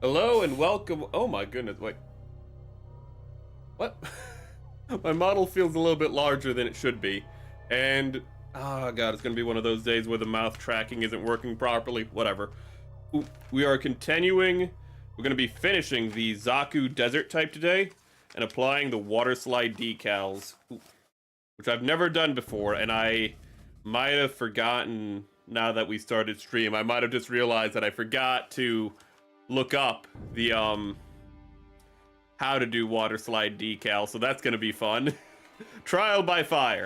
Hello and welcome. Oh my goodness, wait. What? My model feels a little bit larger than it should be. And, oh god, it's gonna be one of those days where the mouth tracking isn't working properly. Whatever. We are continuing. We're gonna be finishing the Zaku desert type today and applying the water slide decals, which I've never done before, and I might have forgotten now that we started stream. I might have just realized that I forgot to look up the how to do water slide decal, so that's gonna be fun. Trial by fire.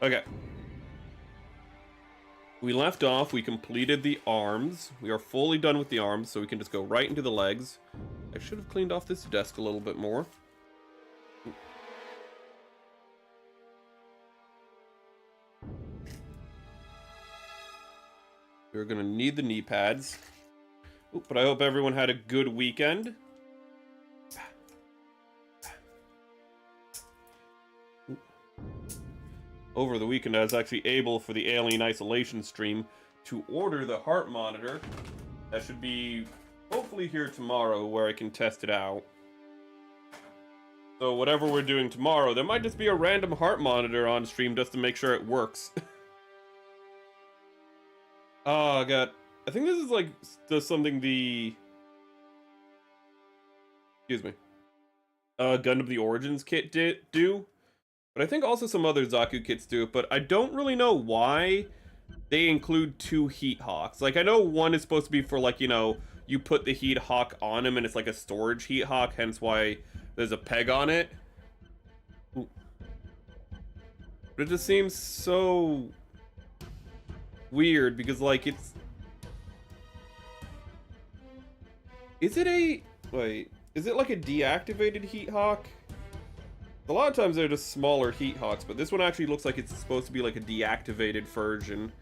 Okay, we left off, we completed the arms. We are fully done with the arms, so we can just go right into the legs. I should have cleaned off this desk a little bit more. We're gonna need the knee pads. But I hope everyone had a good weekend. Over the weekend, I was actually able, for the Alien Isolation stream, to order the heart monitor. That should be hopefully here tomorrow, where I can test it out. So whatever we're doing tomorrow, there might just be a random heart monitor on stream just to make sure it works. Oh, God. I think this is like does something the Gundam the Origins kit do, but I think also some other Zaku kits do it, but I don't really know why they include two heat hawks. Like, I know one is supposed to be for, like, you know, you put the heat hawk on him and it's like a storage heat hawk, hence why there's a peg on it. But it just seems so weird because, like, it's... Is it a... Wait. Is it like a deactivated heat hawk? A lot of times they're just smaller heat hawks, but this one actually looks like it's supposed to be like a deactivated version.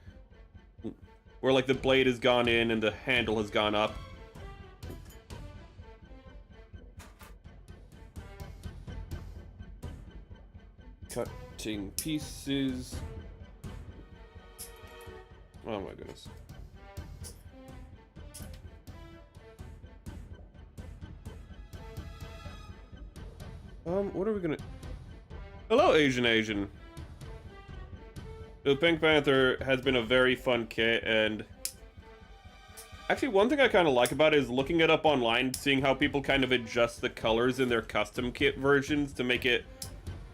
Where like the blade has gone in and the handle has gone up. Cutting pieces. Oh my goodness. What are we gonna... Hello, Asian. The Pink Panther has been a very fun kit, and... Actually, one thing I kind of like about it is looking it up online, seeing how people kind of adjust the colors in their custom kit versions to make it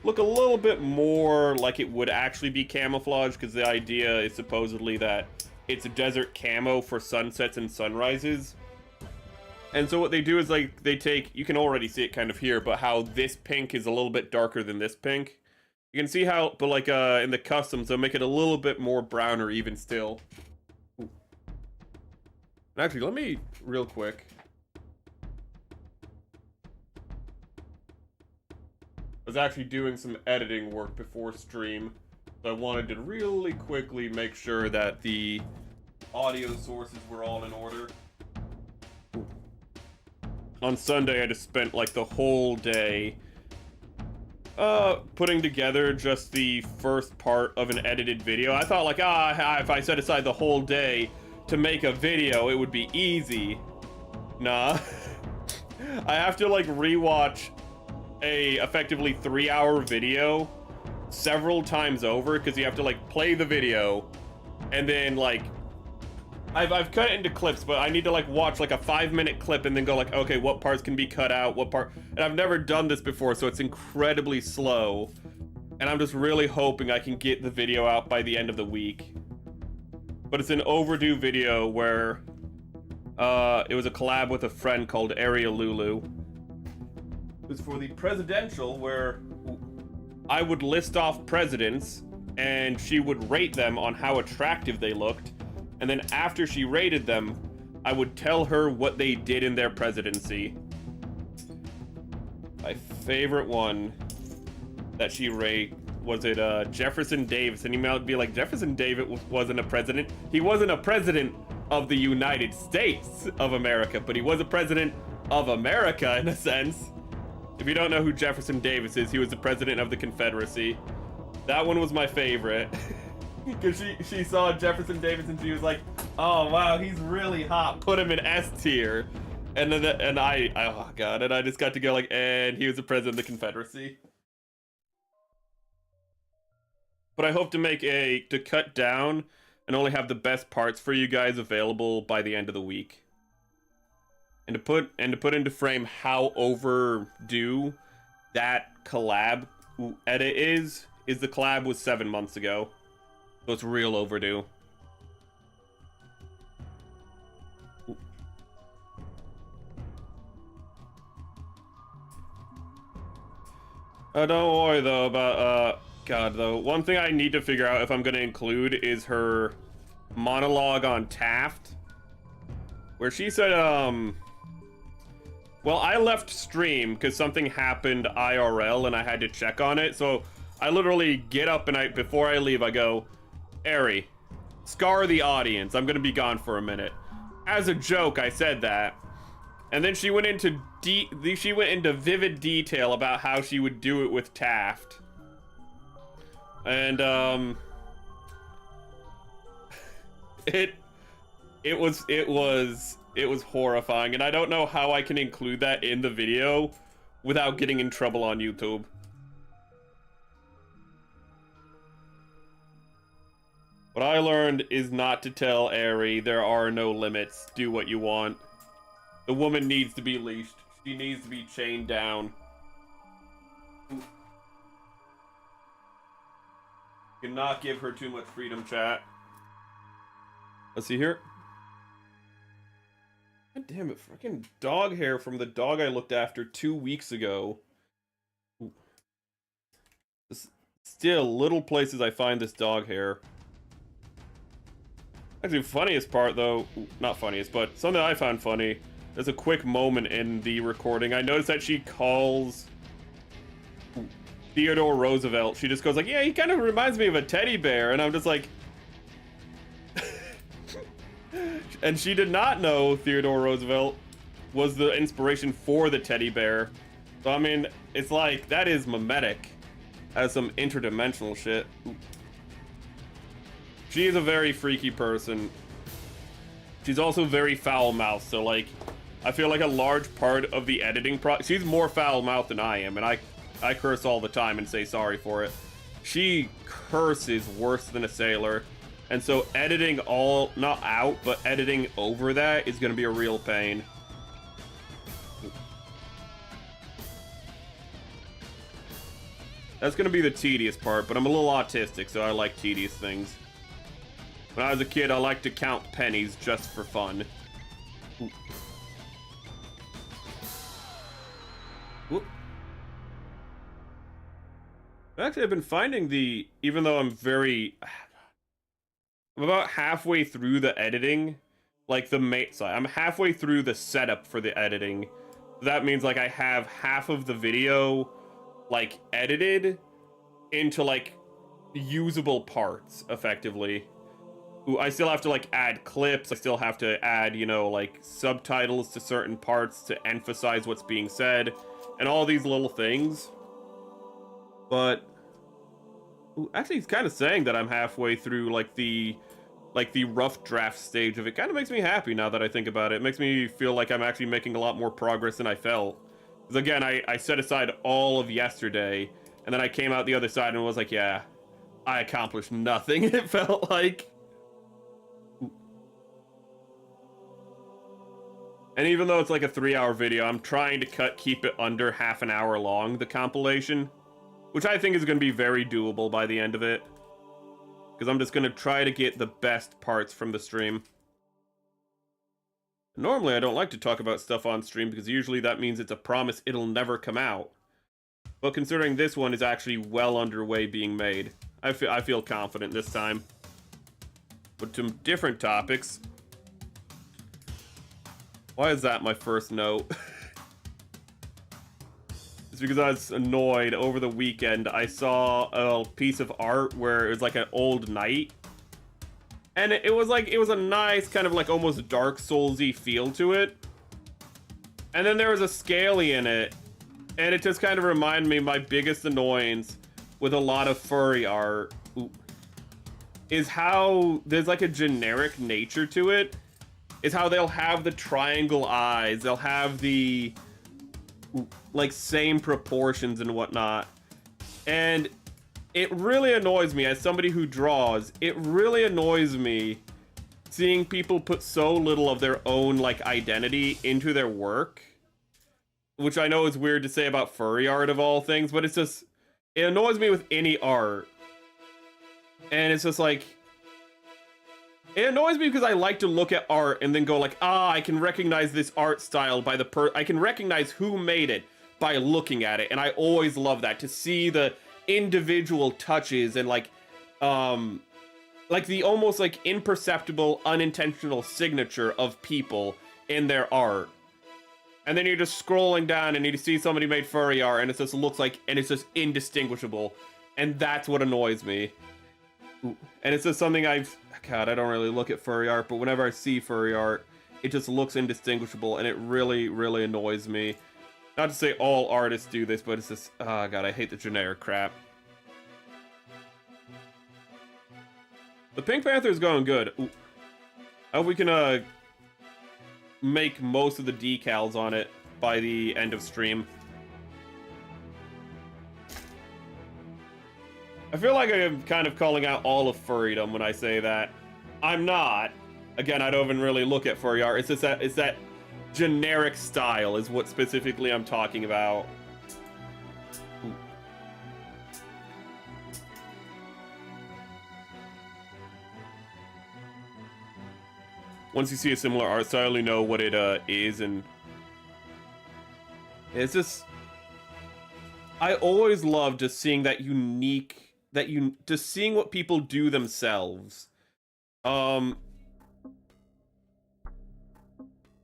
look a little bit more like it would actually be camouflage, because the idea is supposedly that it's a desert camo for sunsets and sunrises. And so what they do is, like, they take, you can already see it kind of here, but how this pink is a little bit darker than this pink. You can see how, but like, in the customs, they'll make it a little bit more browner even still. Ooh. Actually, let me, real quick. I was actually doing some editing work before stream, so I wanted to really quickly make sure that the audio sources were all in order. On Sunday, I just spent like the whole day putting together just the first part of an edited video. I thought like, if I set aside the whole day to make a video, it would be easy. Nah. I have to like rewatch a effectively 3-hour video several times over, because you have to like play the video and then like I've cut it into clips, but I need to like watch like a 5-minute clip and then go like, okay, what parts can be cut out, what part, and I've never done this before, so it's incredibly slow, and I'm just really hoping I can get the video out by the end of the week. But it's an overdue video where it was a collab with a friend called Area Lulu. It was for the presidential, where I would list off presidents and she would rate them on how attractive they looked. And then after she rated them, I would tell her what they did in their presidency. My favorite one that she rated was it Jefferson Davis. And you might be like, Jefferson Davis wasn't a president. He wasn't a president of the United States of America, but he was a president of America in a sense. If you don't know who Jefferson Davis is, he was the president of the Confederacy. That one was my favorite. Because she saw Jefferson Davis and she was like, oh wow, he's really hot, put him in S tier. And then and I oh god, and I just got to go like, and he was the president of the Confederacy. But I hope to to cut down and only have the best parts for you guys available by the end of the week. And to put into frame how overdue that collab edit is the collab was 7 months ago. So it's real overdue. Don't worry though about God though. One thing I need to figure out if I'm gonna include is her monologue on Taft, where she said, well, I left stream because something happened IRL and I had to check on it. So I literally get up and before I leave, I go, Ari, scar the audience. I'm gonna be gone for a minute. As a joke, I said that. And then she went into vivid detail about how she would do it with Taft. And it was horrifying, and I don't know how I can include that in the video without getting in trouble on YouTube. What I learned is not to tell Ari there are no limits. Do what you want. The woman needs to be leashed. She needs to be chained down. You cannot give her too much freedom, chat. Let's see here. God damn it, freaking dog hair from the dog I looked after 2 weeks ago. Still, little places I find this dog hair. Actually, funniest part though, not funniest, but something I found funny. There's a quick moment in the recording. I noticed that she calls Theodore Roosevelt. She just goes like, yeah, he kind of reminds me of a teddy bear. And I'm just like... And she did not know Theodore Roosevelt was the inspiration for the teddy bear. So, I mean, it's like, that is mimetic. As some interdimensional shit. She is a very freaky person. She's also very foul-mouthed, so like, I feel like a large part of the editing she's more foul-mouthed than I am, and I curse all the time and say sorry for it. She curses worse than a sailor, and so editing not out, but editing over that is gonna be a real pain. That's gonna be the tedious part, but I'm a little autistic, so I like tedious things. When I was a kid, I liked to count pennies just for fun. Ooh. Ooh. Actually, I've been finding even though I'm about halfway through the editing, like I'm halfway through the setup for the editing. That means like I have half of the video like edited into like usable parts effectively. I still have to like add clips. I still have to add, you know, like subtitles to certain parts to emphasize what's being said and all these little things. But actually, it's kind of saying that I'm halfway through like the rough draft stage of it. Kind of makes me happy now that I think about it. It makes me feel like I'm actually making a lot more progress than I felt. Because again, I set aside all of yesterday, and then I came out the other side and was like, yeah, I accomplished nothing. It felt like. And even though it's like a 3-hour video, I'm trying to keep it under half an hour long, the compilation. Which I think is going to be very doable by the end of it. Because I'm just going to try to get the best parts from the stream. Normally I don't like to talk about stuff on stream, because usually that means it's a promise it'll never come out. But considering this one is actually well underway being made, I feel confident this time. But to different topics... Why is that my first note? It's because I was annoyed over the weekend. I saw a piece of art where it was like an old knight. And it was a nice kind of like almost Dark Souls-y feel to it. And then there was a scaly in it. And it just kind of reminded me my biggest annoyance with a lot of furry art is how there's like a generic nature to it. is how they'll have the triangle eyes. They'll have the, like, same proportions and whatnot. And it really annoys me, as somebody who draws, it really annoys me seeing people put so little of their own, like, identity into their work. Which I know is weird to say about furry art of all things, but it's just, it annoys me with any art. And it's just like, it annoys me because I like to look at art and then go like, ah, I can recognize this art style by I can recognize who made it by looking at it. And I always love that, to see the individual touches and like the almost like imperceptible, unintentional signature of people in their art. And then you're just scrolling down and you see somebody made furry art and it just looks like, and it's just indistinguishable. And that's what annoys me. And it's just something God, I don't really look at furry art, but whenever I see furry art, it just looks indistinguishable, and it really, really annoys me. Not to say all artists do this, but it's just, oh god, I hate the generic crap. The Pink Panther is going good. Ooh. I hope we can, make most of the decals on it by the end of stream. I feel like I am kind of calling out all of furrydom when I say that. I'm not. Again, I don't even really look at furry art. It's just that, it's that generic style is what specifically I'm talking about. Ooh. Once you see a similar art style, you know what it is, and it's just, I always love just seeing that unique, just seeing what people do themselves.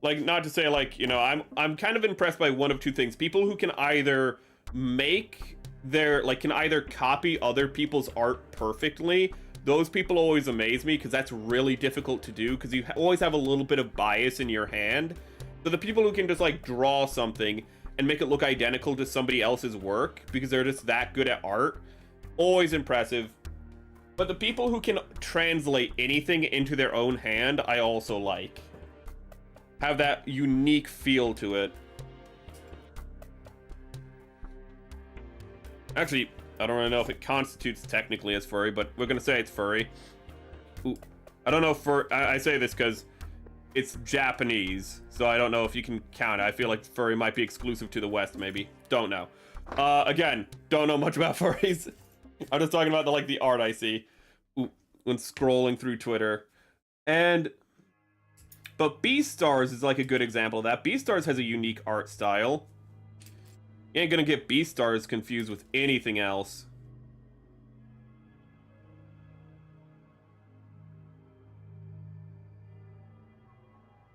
Like, not to say, like, you know, I'm kind of impressed by one of two things. People who can either make their, like, can either copy other people's art perfectly. Those people always amaze me, because that's really difficult to do, because you always have a little bit of bias in your hand. So the people who can just, like, draw something and make it look identical to somebody else's work, because they're just that good at art, always impressive. But the people who can translate anything into their own hand, I also like. Have that unique feel to it. Actually, I don't really know if it constitutes technically as furry, but we're gonna say it's furry. Ooh. I don't know if I say this because it's Japanese, so I don't know if you can count it. I feel like furry might be exclusive to the West, maybe. Don't know. Again, don't know much about furries. I'm just talking about the art I see when scrolling through Twitter. But Beastars is like a good example of that. Beastars has a unique art style. You ain't gonna get Beastars confused with anything else.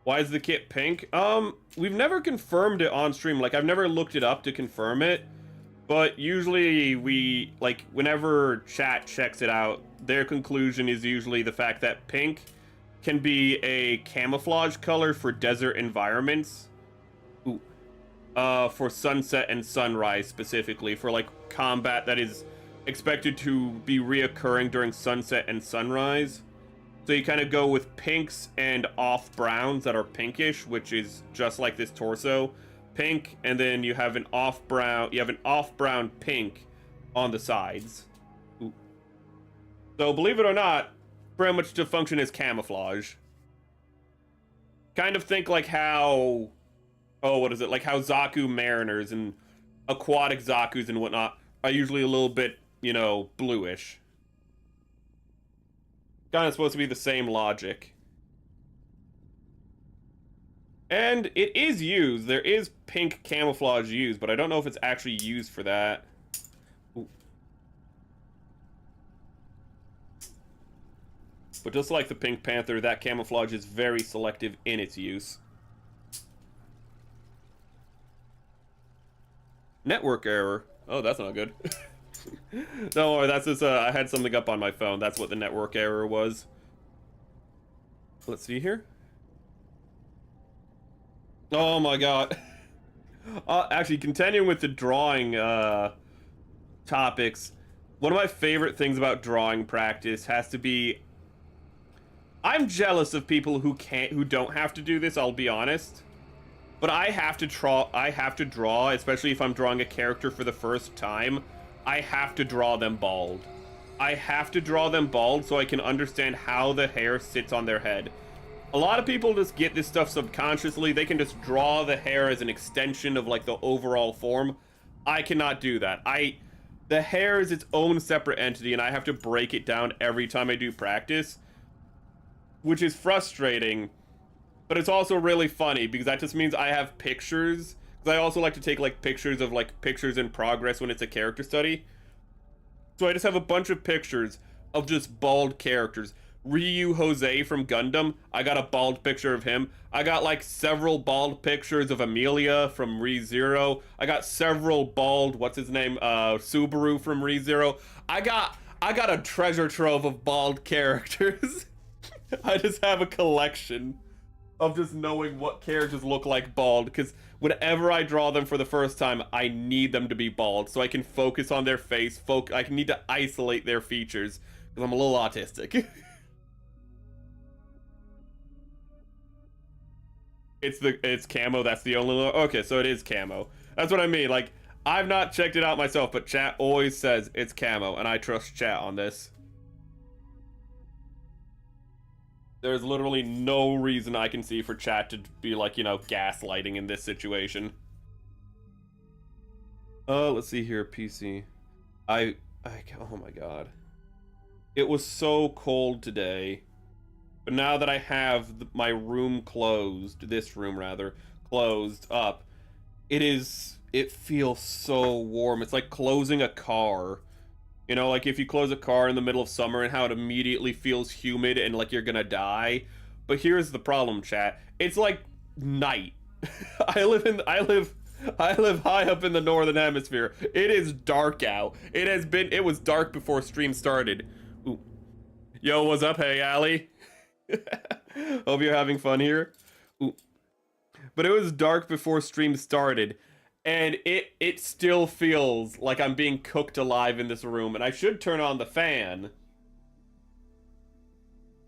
Why is the kit pink? We've never confirmed it on stream. Like, I've never looked it up to confirm it. But usually we, like, whenever chat checks it out, their conclusion is usually the fact that pink can be a camouflage color for desert environments. Ooh. For sunset and sunrise specifically, for like combat that is expected to be reoccurring during sunset and sunrise. So you kind of go with pinks and off browns that are pinkish, which is just like this torso. Pink, and then you have an off brown pink on the sides. Ooh. So believe it or not, pretty much to function as camouflage. Kind of think like how, like how Zaku mariners and aquatic Zakus and whatnot are usually a little bit, you know, bluish. Kind of supposed to be the same logic. And it is used. There is pink camouflage used, but I don't know if it's actually used for that. Ooh. But just like the Pink Panther, that camouflage is very selective in its use. Network error. Oh, that's not good. Don't worry, that's just, I had something up on my phone. That's what the network error was. Let's see here. Oh my god. Actually, continuing with the drawing topics, one of my favorite things about drawing practice has to be I'm jealous of people who don't have to do this, I'll be honest. But I have to draw, especially if I'm drawing a character for the first time, I have to draw them bald. I have to draw them bald so I can understand how the hair sits on their head. A lot of people just get this stuff subconsciously. They can just draw the hair as an extension of like the overall form. I cannot do that. The hair is its own separate entity, and I have to break it down every time I do practice, which is frustrating, but it's also really funny because that just means I have pictures. Because I also like to take like pictures of like pictures in progress when it's a character study. So I just have a bunch of pictures of just bald characters. Ryu Jose from Gundam, I got a bald picture of him. I got like several bald pictures of Amelia from ReZero. I got several bald, what's his name, Subaru from ReZero. I got a treasure trove of bald characters. I just have a collection of just knowing what characters look like bald, because whenever I draw them for the first time, I need them to be bald so I can focus on their face. I need to isolate their features because I'm a little autistic. It's camo. That's the only. Okay, so it is camo. That's what I mean. Like, I've not checked it out myself, but chat always says it's camo, and I trust chat on this. There's literally no reason I can see for chat to be like, you know, gaslighting in this situation. Let's see here, PC. Oh my god. It was so cold today. But now that I have my room closed, this room rather, closed up, it feels so warm. It's like closing a car. You know, like if you close a car in the middle of summer and how it immediately feels humid and like you're gonna die. But here's the problem, chat. It's like night. I live high up in the northern hemisphere. It is dark out. It was dark before stream started. Ooh. Yo, what's up? Hey, Allie. Hope you're having fun here. Ooh. But it was dark before stream started. And it still feels like I'm being cooked alive in this room, and I should turn on the fan.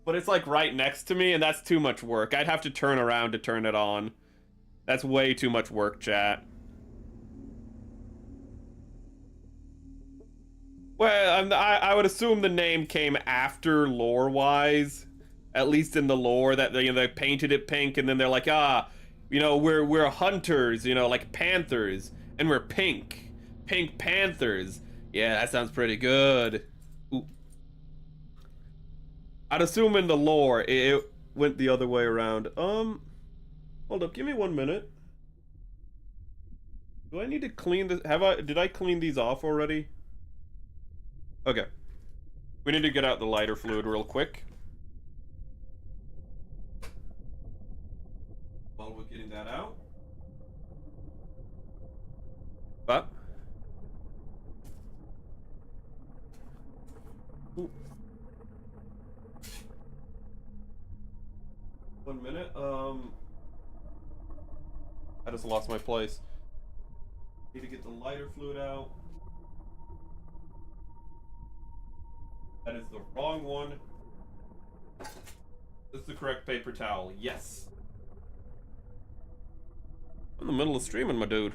But it's like right next to me, and that's too much work. I'd have to turn around to turn it on. That's way too much work, chat. Well, I would assume the name came after lore-wise. At least in the lore, that they painted it pink, and then they're like, you know, we're hunters, you know, like panthers, and we're pink panthers. Yeah, that sounds pretty good. Ooh. I'd assume in the lore it went the other way around. Hold up, give me 1 minute. Do I need to clean this? Did I clean these off already? Okay. We need to get out the lighter fluid real quick. While we're getting that out. But. Ooh. 1 minute. I just lost my place. Need to get the lighter fluid out. That is the wrong one. This is the correct paper towel. Yes. I'm in the middle of streaming, my dude.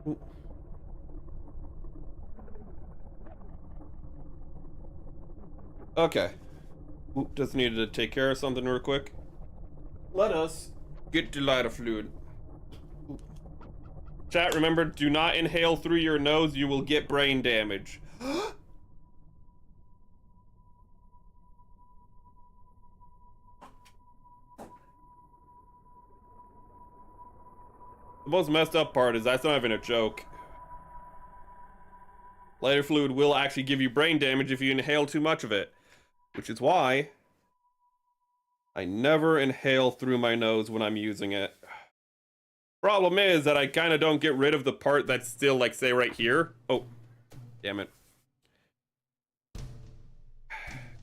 Ooh. Okay. Ooh, just needed to take care of something real quick. Let us get to lighter fluid. Ooh. Chat, remember, do not inhale through your nose. You will get brain damage. The most messed up part is that's not even a joke. Lighter fluid will actually give you brain damage if you inhale too much of it. Which is why I never inhale through my nose when I'm using it. Problem is that I kind of don't get rid of the part that's still, like, say, right here. Oh, damn it.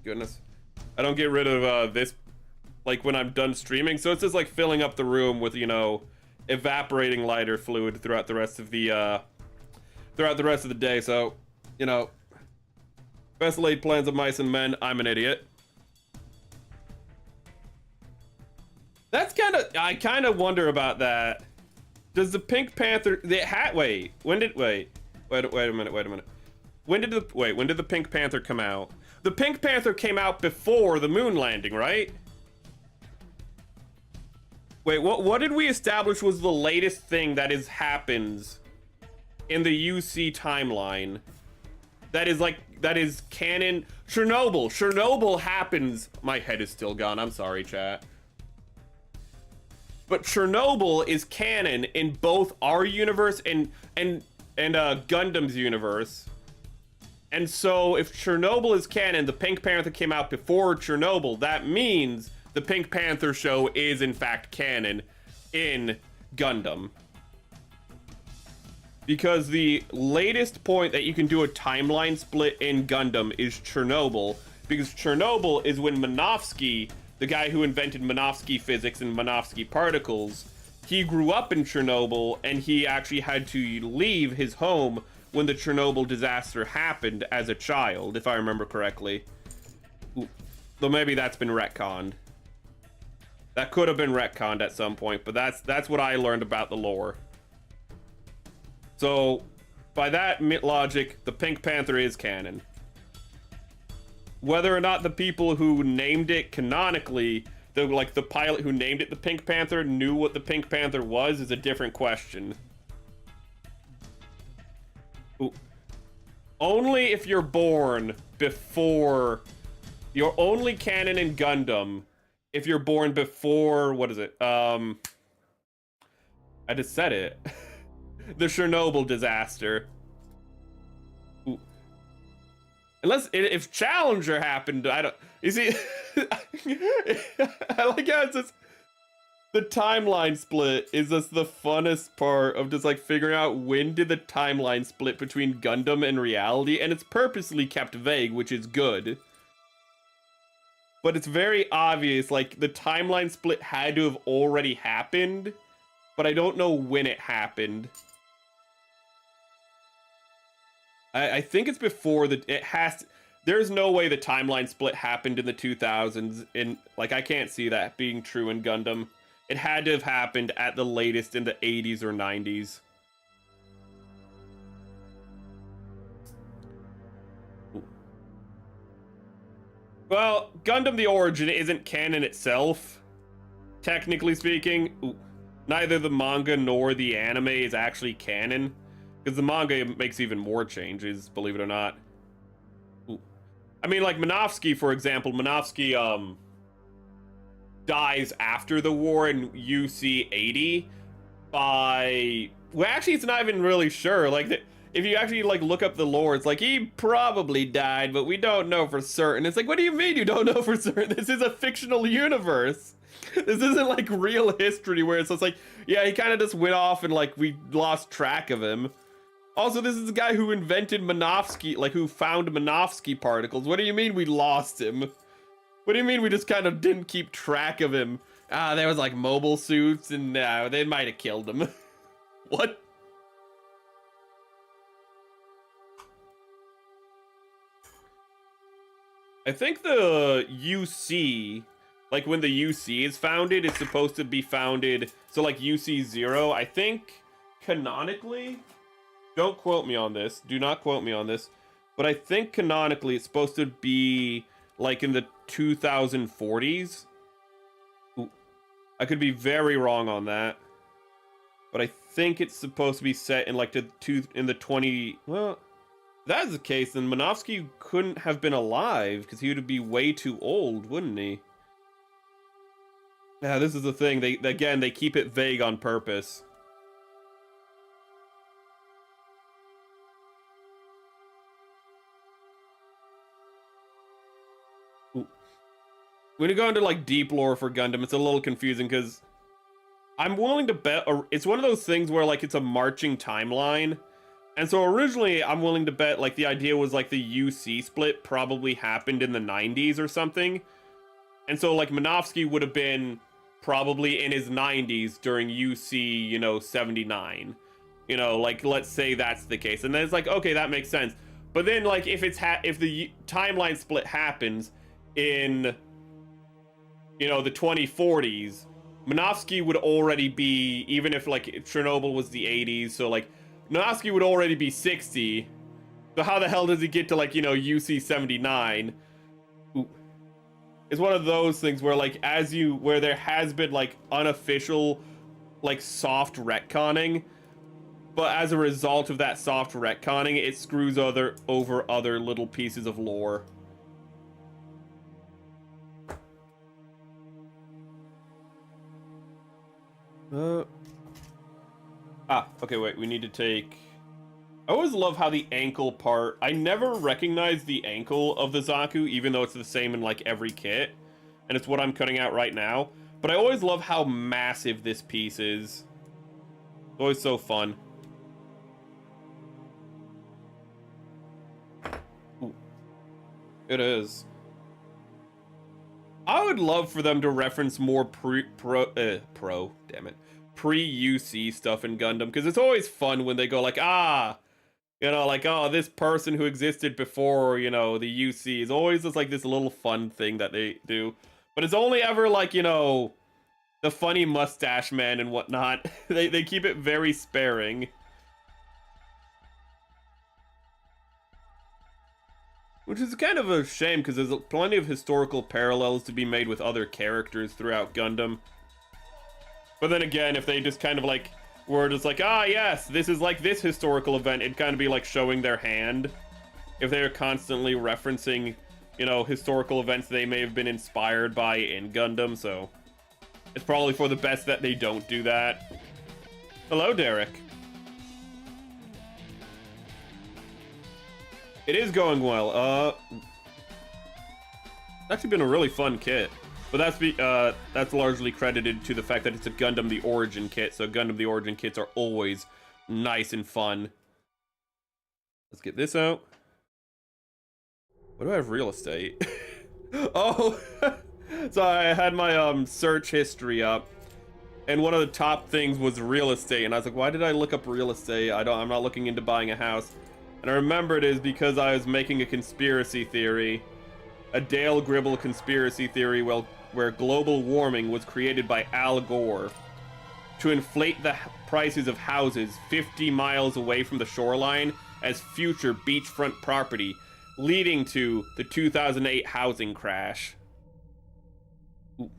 Goodness. I don't get rid of this like when I'm done streaming. So it's just like filling up the room with, you know, evaporating lighter fluid throughout the rest of the day. So, you know, best laid plans of mice and men. I'm an idiot. That's I kind of wonder about that. Does the Pink Panther, wait a minute. When did the Pink Panther come out? The Pink Panther came out before the moon landing, right? Wait, what did we establish was the latest thing that happens in the UC timeline? That is canon. Chernobyl happens. My head is still gone. I'm sorry, chat. But Chernobyl is canon in both our universe and Gundam's universe. And so if Chernobyl is canon, the Pink Panther came out before Chernobyl. That means the Pink Panther show is in fact canon in Gundam. Because the latest point that you can do a timeline split in Gundam is Chernobyl. Because Chernobyl is when Minovsky, the guy who invented Minovsky physics and Minovsky particles, he grew up in Chernobyl and he actually had to leave his home when the Chernobyl disaster happened as a child, if I remember correctly. Though maybe that's been retconned. That could have been retconned at some point, but that's what I learned about the lore. So, by that logic, the Pink Panther is canon. Whether or not the people who named it canonically, the pilot who named it the Pink Panther, knew what the Pink Panther was is a different question. Ooh. Only if you're born before... You're only canon in Gundam if you're born before... What is it? I just said it. The Chernobyl disaster. Ooh. Unless, if Challenger happened, I don't... You see... I like how it's just... The timeline split is just the funnest part of just like figuring out when did the timeline split between Gundam and reality, and it's purposely kept vague, which is good. But it's very obvious, like, the timeline split had to have already happened, but I don't know when it happened. I think it's before there's no way the timeline split happened in the 2000s, like, I can't see that being true in Gundam. It had to have happened at the latest in the 80s or 90s. Well, Gundam the Origin isn't canon itself, technically speaking. Ooh. Neither the manga nor the anime is actually canon, because the manga makes even more changes, believe it or not. Ooh. I mean, like Minovsky, for example, Minovsky dies after the war in UC 80 by... Well, actually, it's not even really sure. Like, if you actually, like, look up the lore, it's like, he probably died, but we don't know for certain. It's like, what do you mean you don't know for certain? This is a fictional universe. This isn't, like, real history where it's just like, yeah, he kind of just went off and, like, we lost track of him. Also, this is the guy who invented Minovsky, like, who found Minovsky particles. What do you mean we lost him? What do you mean we just kind of didn't keep track of him? There was, like, mobile suits, and they might have killed him. What? I think the UC, like when the UC is founded, it's supposed to be founded, so like UC 0, I think canonically, don't quote me on this, do not quote me on this, but I think canonically it's supposed to be like in the 2040s. Ooh, I could be very wrong on that, but I think it's supposed to be set in like in the 20, well, if that's the case, then Minovsky couldn't have been alive, because he would be way too old, wouldn't he? Yeah, this is the thing. They keep it vague on purpose. Ooh. When you go into, like, deep lore for Gundam, it's a little confusing, because I'm willing to bet... It's one of those things where, like, it's a marching timeline. And so originally, I'm willing to bet, like, the idea was, like, the UC split probably happened in the 90s or something. And so, like, Minovsky would have been probably in his 90s during UC, 79. Like, let's say that's the case. And then it's like, okay, that makes sense. But then, like, if the timeline split happens in, the 2040s, Minovsky would already be, even if, like, Chernobyl was the 80s, so, like, Minovsky would already be 60. So how the hell does he get to, like, UC 79? It's one of those things where, like, where there has been, like, unofficial, like, soft retconning, but as a result of that soft retconning, it screws over other little pieces of lore. Okay, wait, we need to take... I always love how the ankle part... I never recognize the ankle of the Zaku, even though it's the same in, like, every kit. And it's what I'm cutting out right now. But I always love how massive this piece is. It's always so fun. Ooh. It is. I would love for them to reference more pre-UC stuff in Gundam, because it's always fun when they go like, like, oh, this person who existed before, the UC is always just like this little fun thing that they do. But it's only ever like, the funny mustache man and whatnot. They keep it very sparing. Which is kind of a shame, because there's plenty of historical parallels to be made with other characters throughout Gundam. But then again, if they just kind of like were just like, yes, this is like this historical event, it'd kind of be like showing their hand. If they're constantly referencing, historical events they may have been inspired by in Gundam, so it's probably for the best that they don't do that. Hello, Derek. It is going well. It's actually been a really fun kit. But that's largely credited to the fact that it's a Gundam the Origin kit, so Gundam the Origin kits are always nice and fun. Let's get this out. What do I have real estate? Oh, so I had my search history up, and one of the top things was real estate, and I was like, why did I look up real estate? I'm not looking into buying a house. And I remembered it is because I was making a conspiracy theory, a Dale Gribble conspiracy theory, where global warming was created by Al Gore to inflate the prices of houses 50 miles away from the shoreline as future beachfront property, leading to the 2008 housing crash. Ooh.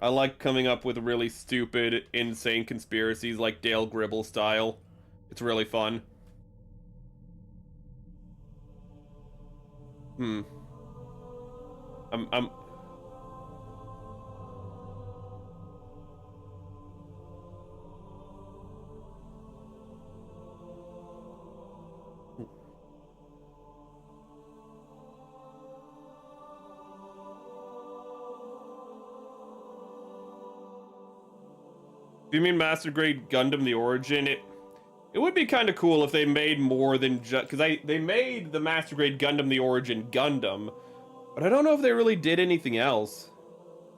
I like coming up with really stupid, insane conspiracies like Dale Gribble style. It's really fun. I'm Do you mean Master Grade Gundam the Origin? It would be kind of cool if they made more than just... Because they made the Master Grade Gundam the Origin Gundam, but I don't know if they really did anything else.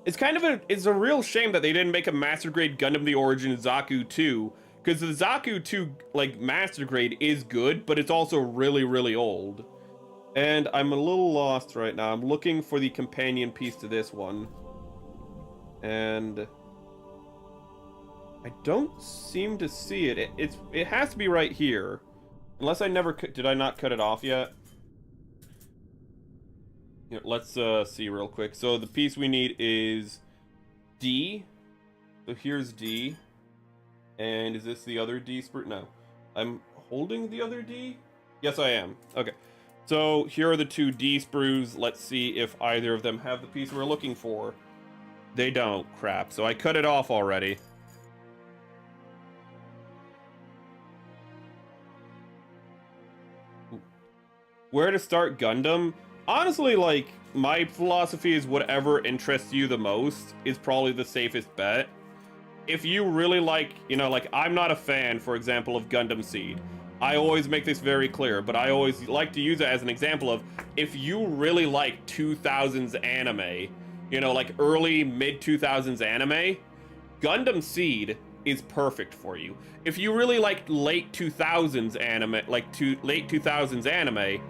It's kind of it's a real shame that they didn't make a Master Grade Gundam the Origin Zaku 2, because the Zaku 2, like, Master Grade is good, but it's also really, really old. And I'm a little lost right now. I'm looking for the companion piece to this one. And I don't seem to see it. It has to be right here. Unless I never... Did I not cut it off yet? Here, let's see real quick. So the piece we need is D. So here's D. And is this the other D sprue? No. I'm holding the other D? Yes, I am. Okay. So here are the two D sprues. Let's see if either of them have the piece we're looking for. They don't. Crap. So I cut it off already. Where to start Gundam? Honestly, like, my philosophy is whatever interests you the most is probably the safest bet. If you really like, you know, like, I'm not a fan, for example, of Gundam Seed. I always make this very clear, but I always like to use it as an example of if you really like 2000s anime, you know, like early mid 2000s anime, Gundam Seed is perfect for you. If you really like late 2000s anime, late 2000s anime,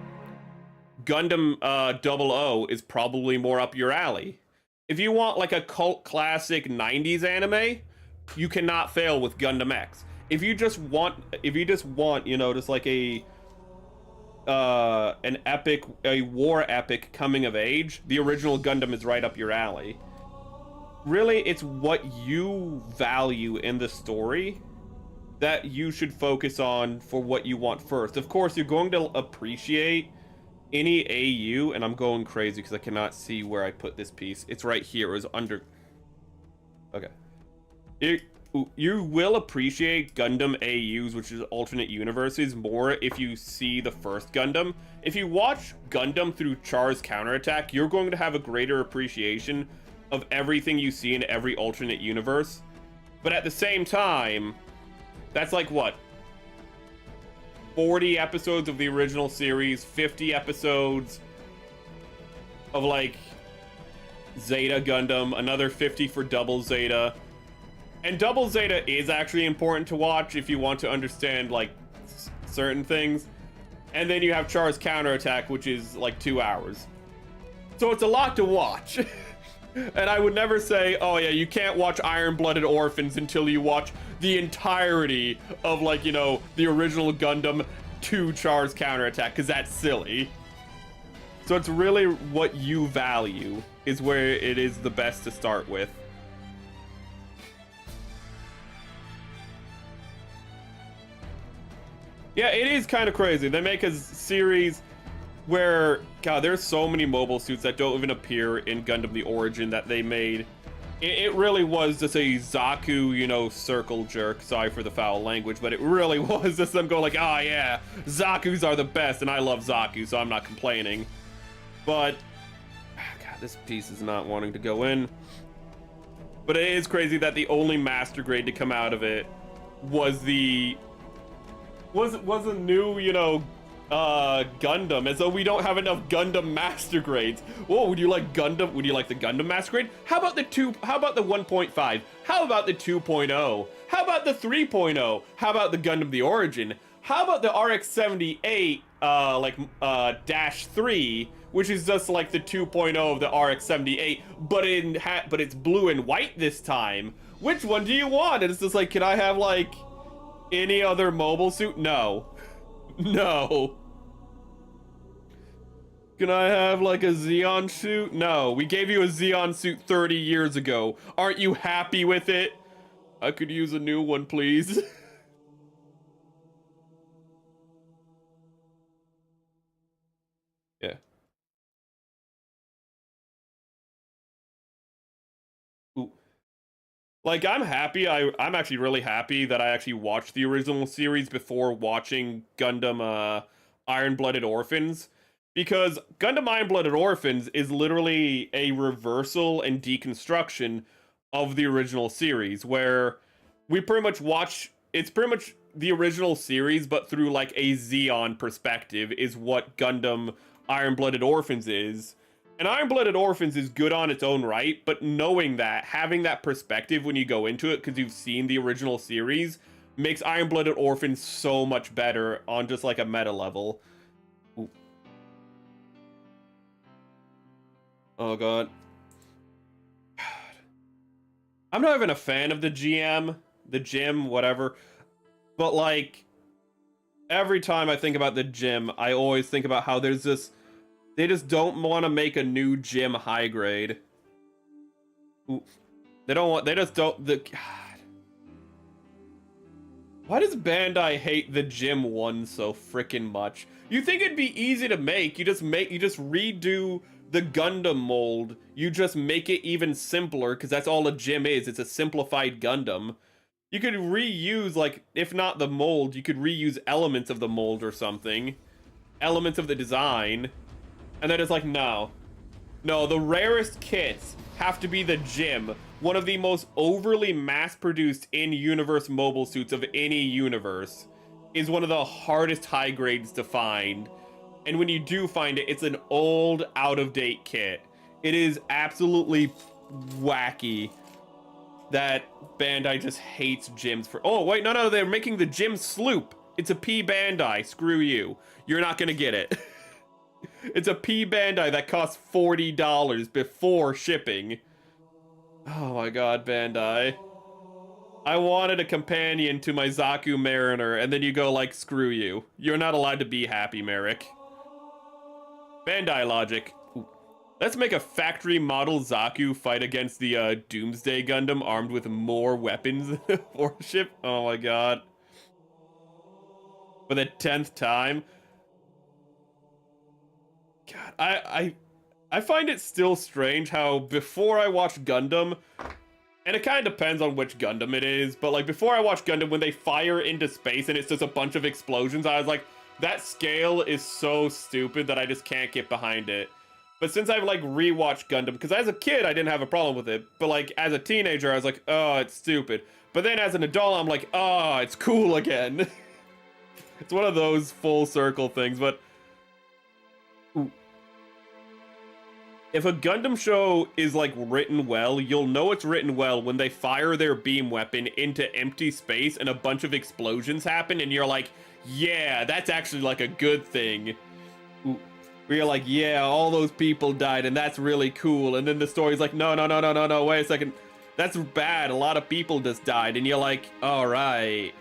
Gundam 00 is probably more up your alley. If you want like a cult classic 90s anime, you cannot fail with Gundam X. If you just want, you know, just like a an epic, a war epic coming of age, the original Gundam is right up your alley. Really, it's what you value in the story that you should focus on for what you want first. Of course, you're going to appreciate any AU, and I'm going crazy because I cannot see where I put this piece. It's right here. It was under... Okay. You will appreciate Gundam AUs, which is alternate universes, more if you see the first Gundam. If you watch Gundam through Char's Counterattack, you're going to have a greater appreciation of everything you see in every alternate universe. But at the same time, that's like what? 40 episodes of the original series, 50 episodes of like Zeta Gundam, another 50 for Double Zeta. And Double Zeta is actually important to watch if you want to understand like certain things. And then you have Char's Counterattack, which is like 2 hours. So it's a lot to watch. And I would never say, oh yeah, you can't watch Iron-Blooded Orphans until you watch the entirety of, like, you know, the original Gundam to Char's Counterattack, because that's silly. So it's really what you value is where it is the best to start with. Yeah, it is kind of crazy. They make a series where, God, there's so many mobile suits that don't even appear in Gundam the Origin that they made. It really was just a Zaku, you know, circle jerk. Sorry for the foul language, but it really was just them going like, oh yeah, Zakus are the best, and I love Zaku, so I'm not complaining. But, God, this piece is not wanting to go in. But it is crazy that the only master grade to come out of it was the... was a new, you know, Gundam, as though we don't have enough Gundam master grades. Whoa, would you like Gundam? Would you like the Gundam master grade? How about the 1.5? How about the 2.0? How about the 3.0? How about the Gundam the Origin? How about the RX-78 dash 3, which is just like the 2.0 of the RX-78, but it's blue and white this time. Which one do you want? And it's just like, can I have like any other mobile suit? No. No. Can I have like a Zeon suit? No. We gave you a Zeon suit 30 years ago. Aren't you happy with it? I could use a new one, please. Yeah. Ooh. Like, I'm happy. I'm actually really happy that I actually watched the original series before watching Gundam Iron-Blooded Orphans. Because Gundam Iron-Blooded Orphans is literally a reversal and deconstruction of the original series, where we pretty much watch... It's pretty much the original series, but through, like, a Zeon perspective is what Gundam Iron-Blooded Orphans is. And Iron-Blooded Orphans is good on its own right, but knowing that, having that perspective when you go into it, because you've seen the original series, makes Iron-Blooded Orphans so much better on just, like, a meta level. Ooh. Oh, God. I'm not even a fan of the gym, whatever. But, like, every time I think about the gym, I always think about how there's this... They just don't want to make a new gym high grade. Ooh. They just don't... God. Why does Bandai hate the gym one so freaking much? You think it'd be easy to make. You just redo the Gundam mold. You just make it even simpler, because that's all a gym is. It's a simplified Gundam. You could reuse, like, if not the mold, you could reuse elements of the mold or something. Elements of the design. And then it's like, no. No, the rarest kits have to be the gym. One of the most overly mass-produced in-universe mobile suits of any universe. is one of the hardest high grades to find. And when you do find it, it's an old, out-of-date kit. It is absolutely wacky that Bandai just hates gyms for... Oh, wait, no, they're making the gym sloop. It's a P Bandai. Screw you. You're not gonna get it. It's a P Bandai that costs $40 before shipping. Oh my god, Bandai. I wanted a companion to my Zaku Mariner, and then you go like, screw you. You're not allowed to be happy, Merrick. Bandai logic. Ooh. Let's make a factory model Zaku fight against the Doomsday Gundam armed with more weapons for ship. Oh my god. For the 10th time. God, I find it still strange how before I watch Gundam, and it kind of depends on which Gundam it is, but like before I watch Gundam, when they fire into space and it's just a bunch of explosions, I was like, that scale is so stupid that I just can't get behind it. But since I've like rewatched Gundam, because as a kid I didn't have a problem with it, but like as a teenager I was like, oh, it's stupid. But then as an adult I'm like, oh, it's cool again. It's one of those full circle things, but... Ooh. If a Gundam show is like written well, you'll know it's written well when they fire their beam weapon into empty space and a bunch of explosions happen and you're like, yeah, that's actually like a good thing. Ooh. Where you're like, yeah, all those people died and that's really cool. And then the story's like, no, wait a second. That's bad. A lot of people just died. And you're like, all right.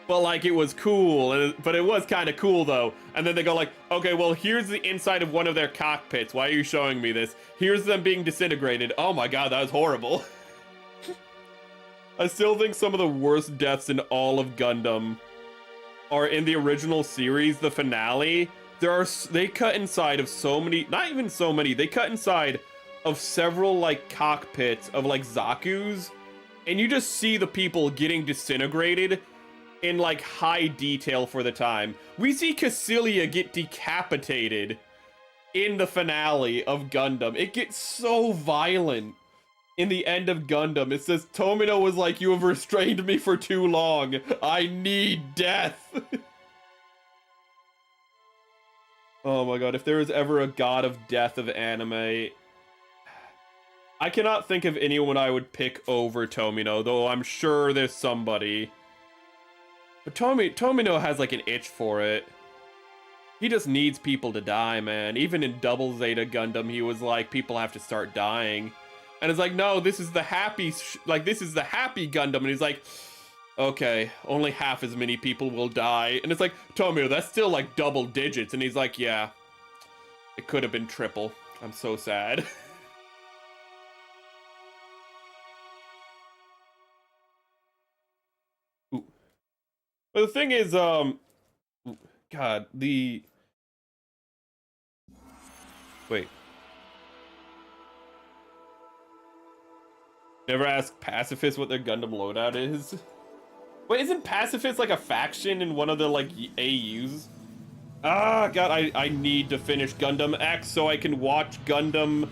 But like, it was cool, but it was kind of cool though. And then they go like, okay, well, here's the inside of one of their cockpits. Why are you showing me this? Here's them being disintegrated. Oh my god, that was horrible. I still think some of the worst deaths in all of Gundam are in the original series, the finale. They cut inside of so many, not even so many, they cut inside of several like cockpits of like Zaku's, and you just see the people getting disintegrated in like high detail for the time. We see Cassilia get decapitated in the finale of Gundam. It gets so violent in the end of Gundam. It says, Tomino was like, you have restrained me for too long. I need death. Oh my god, if there was ever a god of death of anime, I cannot think of anyone I would pick over Tomino, though I'm sure there's somebody. But Tomino has like an itch for it. He just needs people to die, man. Even in Double Zeta Gundam, he was like, people have to start dying. And it's like, no, this is the happy, this is the happy Gundam. And he's like, okay, only half as many people will die. And it's like, Tomino, that's still like double digits. And he's like, yeah, it could have been triple. I'm so sad. But the thing is, God, wait. Never ask pacifists what their Gundam loadout is? Wait, isn't pacifist like a faction in one of the, like, AUs? Ah, God, I need to finish Gundam X so I can watch Gundam...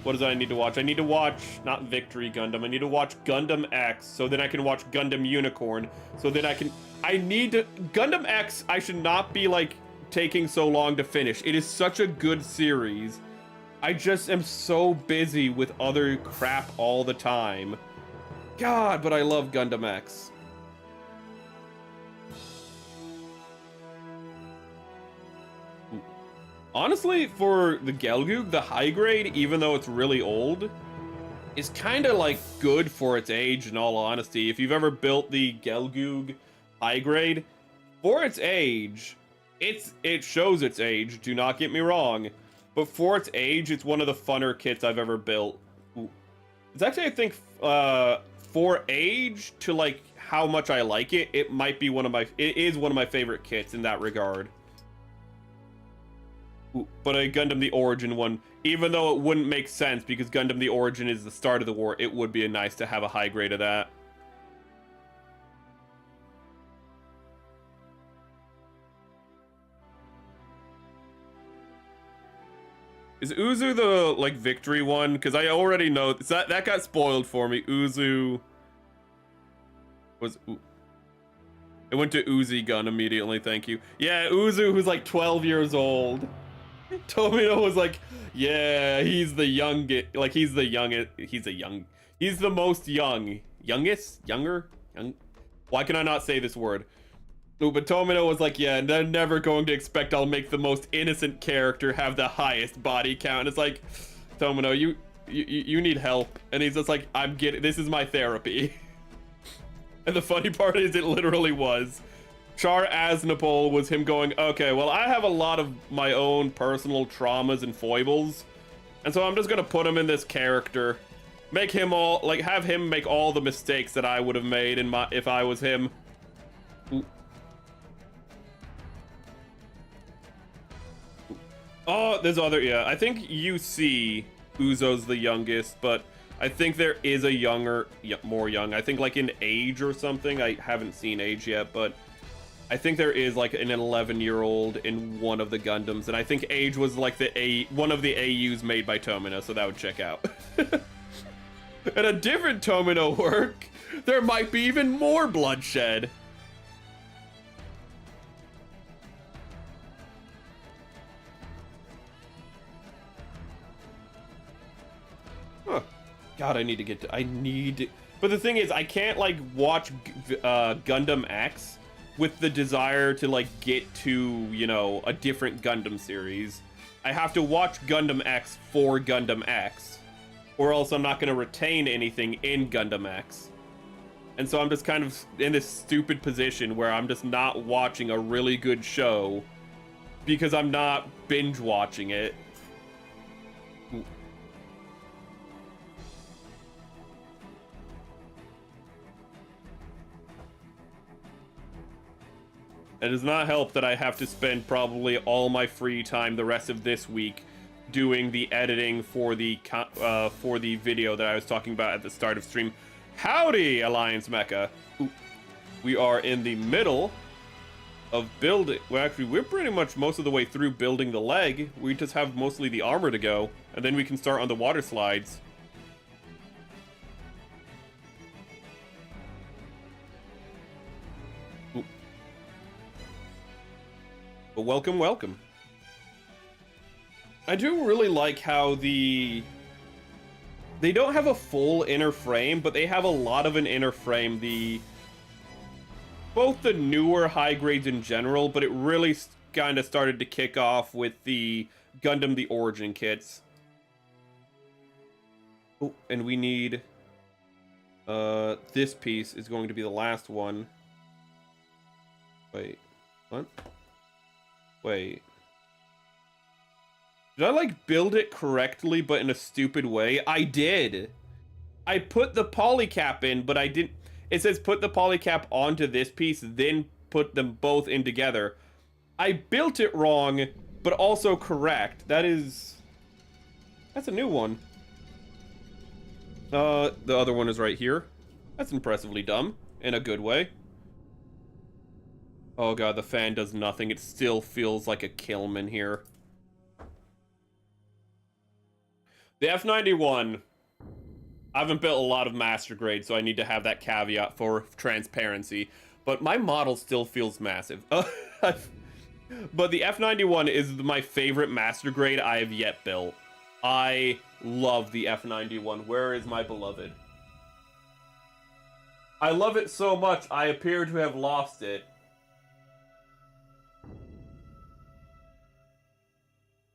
What does I need to watch? I need to watch, not Victory Gundam, I need to watch Gundam X, so then I can watch Gundam Unicorn, so then I need to... Gundam X, I should not be, like, taking so long to finish. It is such a good series. I just am so busy with other crap all the time. God, but I love Gundam X. Honestly, for the Gelgoog, the high grade, even though it's really old, is kind of like good for its age, in all honesty. If you've ever built the Gelgoog high grade, for its age, it shows its age, do not get me wrong, but for its age, it's one of the funner kits I've ever built. Ooh. It's actually, I think, for age to like how much I like it, it is one of my favorite kits in that regard. But a Gundam the Origin one, even though it wouldn't make sense because Gundam the Origin is the start of the war, it would be nice to have a high grade of that. Is Uzu the, like, victory one? Because I already know, that got spoiled for me. Uzu was... It went to Uzi Gun immediately, thank you. Yeah, Uzu, who's like 12 years old. Tomino was like, yeah, he's the youngest, like he's the youngest, he's the most youngest, younger, young. Why can I not say this word? No, but Tomino was like, yeah, they're never going to expect I'll make the most innocent character have the highest body count. And it's like, Tomino, you need help. And he's just like, this is my therapy. And the funny part is it literally was. Char Aznapol was him going, okay, well, I have a lot of my own personal traumas and foibles. And so I'm just gonna put him in this character. Make him all, like, have him make all the mistakes that I would have made if I was him. Ooh. Oh, there's other, yeah. I think UC Uzo's the youngest, but I think there is a more young. I think like in age or something. I haven't seen age yet, but I think there is like an 11-year-old in one of the Gundams, and I think age was like one of the AUs made by Tomino, so that would check out. And a different Tomino work, there might be even more bloodshed. Huh. God, I need to get to, but the thing is, I can't like watch Gundam X with the desire to like get to, you know, a different Gundam series. I have to watch Gundam X for Gundam X, or else I'm not going to retain anything in Gundam X. And so I'm just kind of in this stupid position where I'm just not watching a really good show because I'm not binge watching it. It does not help that I have to spend probably all my free time the rest of this week doing the editing for the video that I was talking about at the start of stream. Howdy, Alliance Mecha! Ooh. We are in the middle of building. Well, actually, we're pretty much most of the way through building the leg. We just have mostly the armor to go, and then we can start on the water slides. Ooh. But welcome, welcome. I do really like how they don't have a full inner frame, but they have a lot of an inner frame. Both the newer high grades in general, but it really kind of started to kick off with the Gundam the Origin kits. Oh, and we need this piece is going to be the last one. Wait, what? Wait. Did I, like, build it correctly, but in a stupid way? I did. I put the polycap in, but I didn't. It says put the polycap onto this piece, then put them both in together. I built it wrong, but also correct. That's a new one. The other one is right here. That's impressively dumb, in a good way. Oh god, the fan does nothing. It still feels like a Killman here. The F-91, I haven't built a lot of master grade, so I need to have that caveat for transparency, but my model still feels massive. But the F-91 is my favorite master grade I have yet built. I love the F-91. Where is my beloved? I love it so much, I appear to have lost it.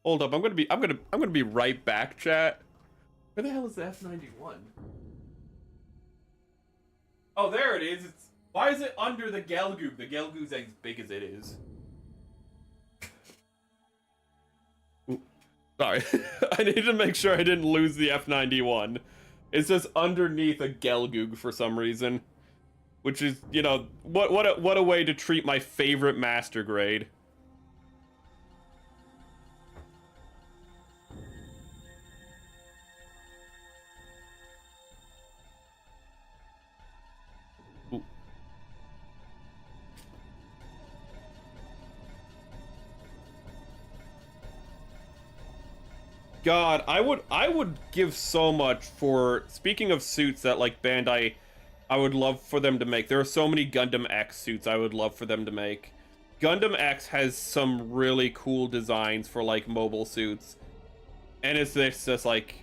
Hold up, I'm gonna be right back, chat. Where the hell is the F-91? Oh, there it is. Why is it under the Gelgoog? The Gelgoog's as big as it is. Ooh, sorry. I need to make sure I didn't lose the F-91. It's just underneath a Gelgoog for some reason. Which is, you know, what a way to treat my favorite master grade. God, I would give so much for, speaking of suits that like Bandai I would love for them to make. There are so many Gundam X suits I would love for them to make. Gundam X has some really cool designs for like mobile suits. And it's just like,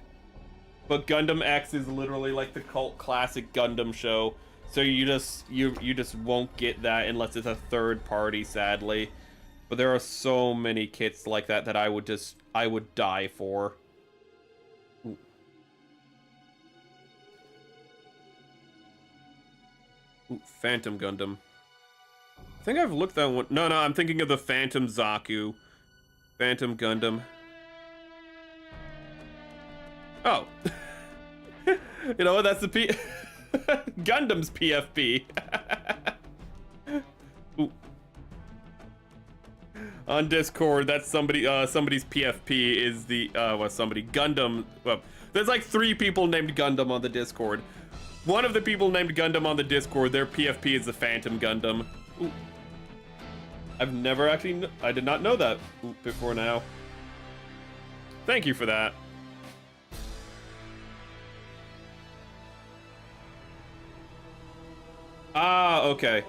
but Gundam X is literally like the cult classic Gundam show. So you just won't get that unless it's a third party, sadly. But there are so many kits like that that I would die for. Ooh. Ooh, Phantom Gundam. I think I've looked that one. No, I'm thinking of the Phantom Zaku. Phantom Gundam. Oh. You know what? That's the Gundam's PFP. Ooh. On Discord, that's somebody's PFP is the Gundam. Well, there's like 3 people named Gundam on the Discord. One of the people named Gundam on the Discord, their PFP is the Phantom Gundam. Ooh. I've never actually, I did not know that before now. Thank you for that. Ah, okay.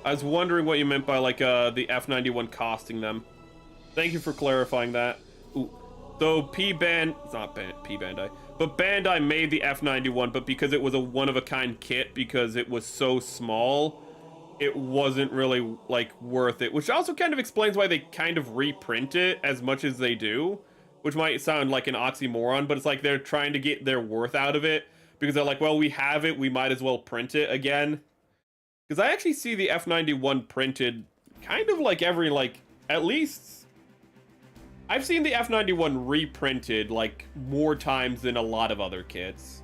I was wondering what you meant by like the F91 costing them. Thank you for clarifying that. Ooh. Though it's not Bandai, but Bandai made the F91, but because it was a one-of-a-kind kit, because it was so small, it wasn't really like worth it, which also kind of explains why they kind of reprint it as much as they do, which might sound like an oxymoron, but it's like they're trying to get their worth out of it because they're like, well, we have it, we might as well print it again. Because I actually see the F91 printed kind of like every, like, at least I've seen the F91 reprinted like more times than a lot of other kits.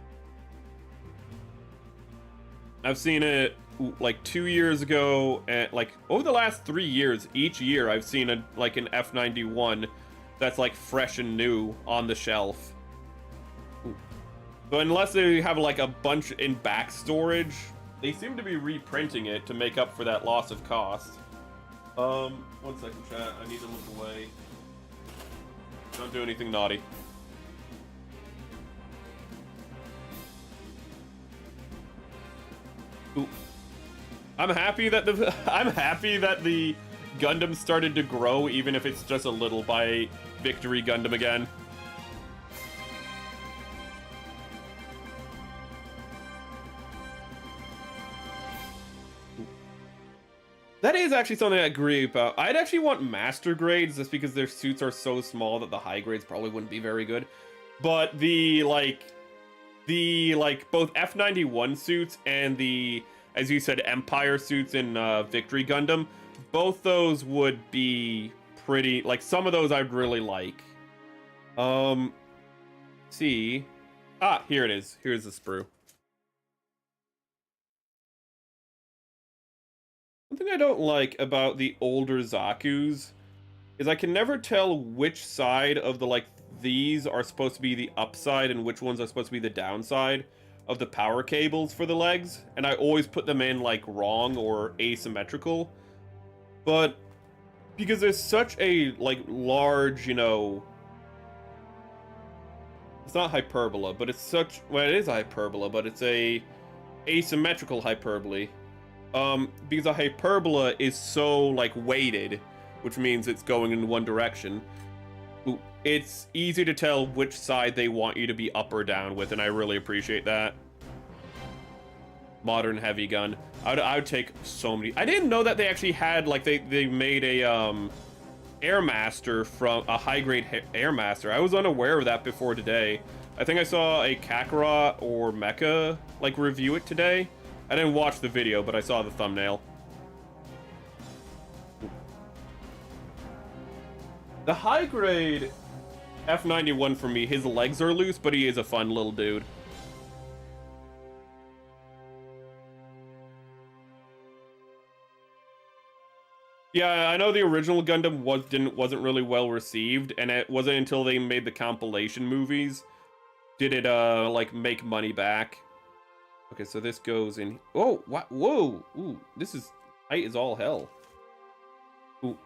I've seen it like 2 years ago, and like over the last 3 years, each year I've seen an F91 that's like fresh and new on the shelf. So unless they have like a bunch in back storage, they seem to be reprinting it to make up for that loss of cost. 1 second, chat. I need to look away. Don't do anything naughty. Ooh. I'm happy that the Gundam started to grow, even if it's just a little, by Victory Gundam again. That is actually something I agree about. I'd actually want master grades just because their suits are so small that the high grades probably wouldn't be very good. But the both F91 suits and the, as you said, Empire suits in Victory Gundam, both those would be pretty, like, some of those I'd really like. See. Ah, here it is. Here's the sprue. One thing I don't like about the older Zakus is I can never tell which side of the, like, these are supposed to be the upside and which ones are supposed to be the downside of the power cables for the legs, and I always put them in, like, wrong or asymmetrical. But because there's such a, like, large, you know, it's not hyperbola, but it's such, well, it is a hyperbola, but it's a asymmetrical hyperbole. Because a hyperbola is so, like, weighted, which means it's going in one direction, it's easy to tell which side they want you to be up or down with, and I really appreciate that. Modern heavy gun. I would take so many. I didn't know that they actually had, like, they made a, Airmaster from a high-grade Airmaster. I was unaware of that before today. I think I saw a Kakarot or Mecha, like, review it today. I didn't watch the video, but I saw the thumbnail. The high-grade F91 for me, his legs are loose, but he is a fun little dude. Yeah, I know the original Gundam wasn't really well received, and it wasn't until they made the compilation movies did it like make money back. Okay, so this goes in. Oh, what? Whoa! Ooh, this is tight as all hell. Ooh.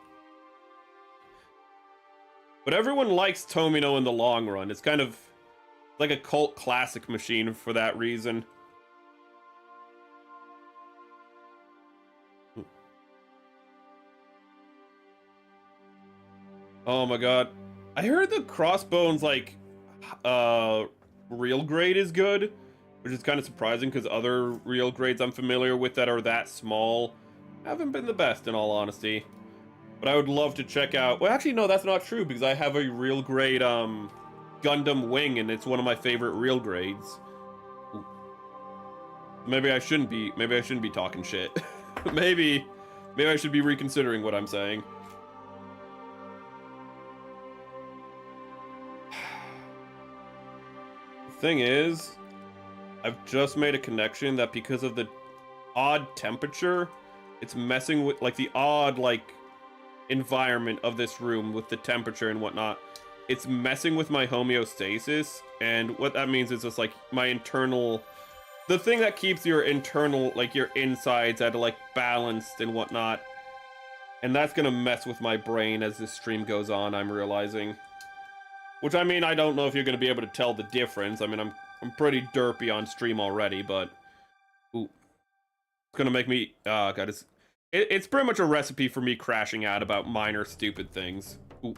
But everyone likes Tomino in the long run. It's kind of like a cult classic machine for that reason. Oh my god. I heard the Crossbones, like, real grade is good, which is kind of surprising because other real grades I'm familiar with that are that small haven't been the best, in all honesty. But I would love to check out... Well, actually, no, that's not true, because I have a real grade, Gundam Wing, and it's one of my favorite real grades. Ooh. Maybe I shouldn't be talking shit. maybe I should be reconsidering what I'm saying. The thing is, I've just made a connection that because of the odd temperature, it's messing with, like, the odd, like, environment of this room with the temperature and whatnot. It's messing with my homeostasis, and what that means is just, like, my internal... The thing that keeps your internal, like, your insides at, like, balanced and whatnot. And that's gonna mess with my brain as this stream goes on, I'm realizing. Which, I mean, I don't know if you're gonna be able to tell the difference. I mean, I'm pretty derpy on stream already, but... Ooh. It's gonna make me... Oh, God, it's pretty much a recipe for me crashing out about minor stupid things. Ooh.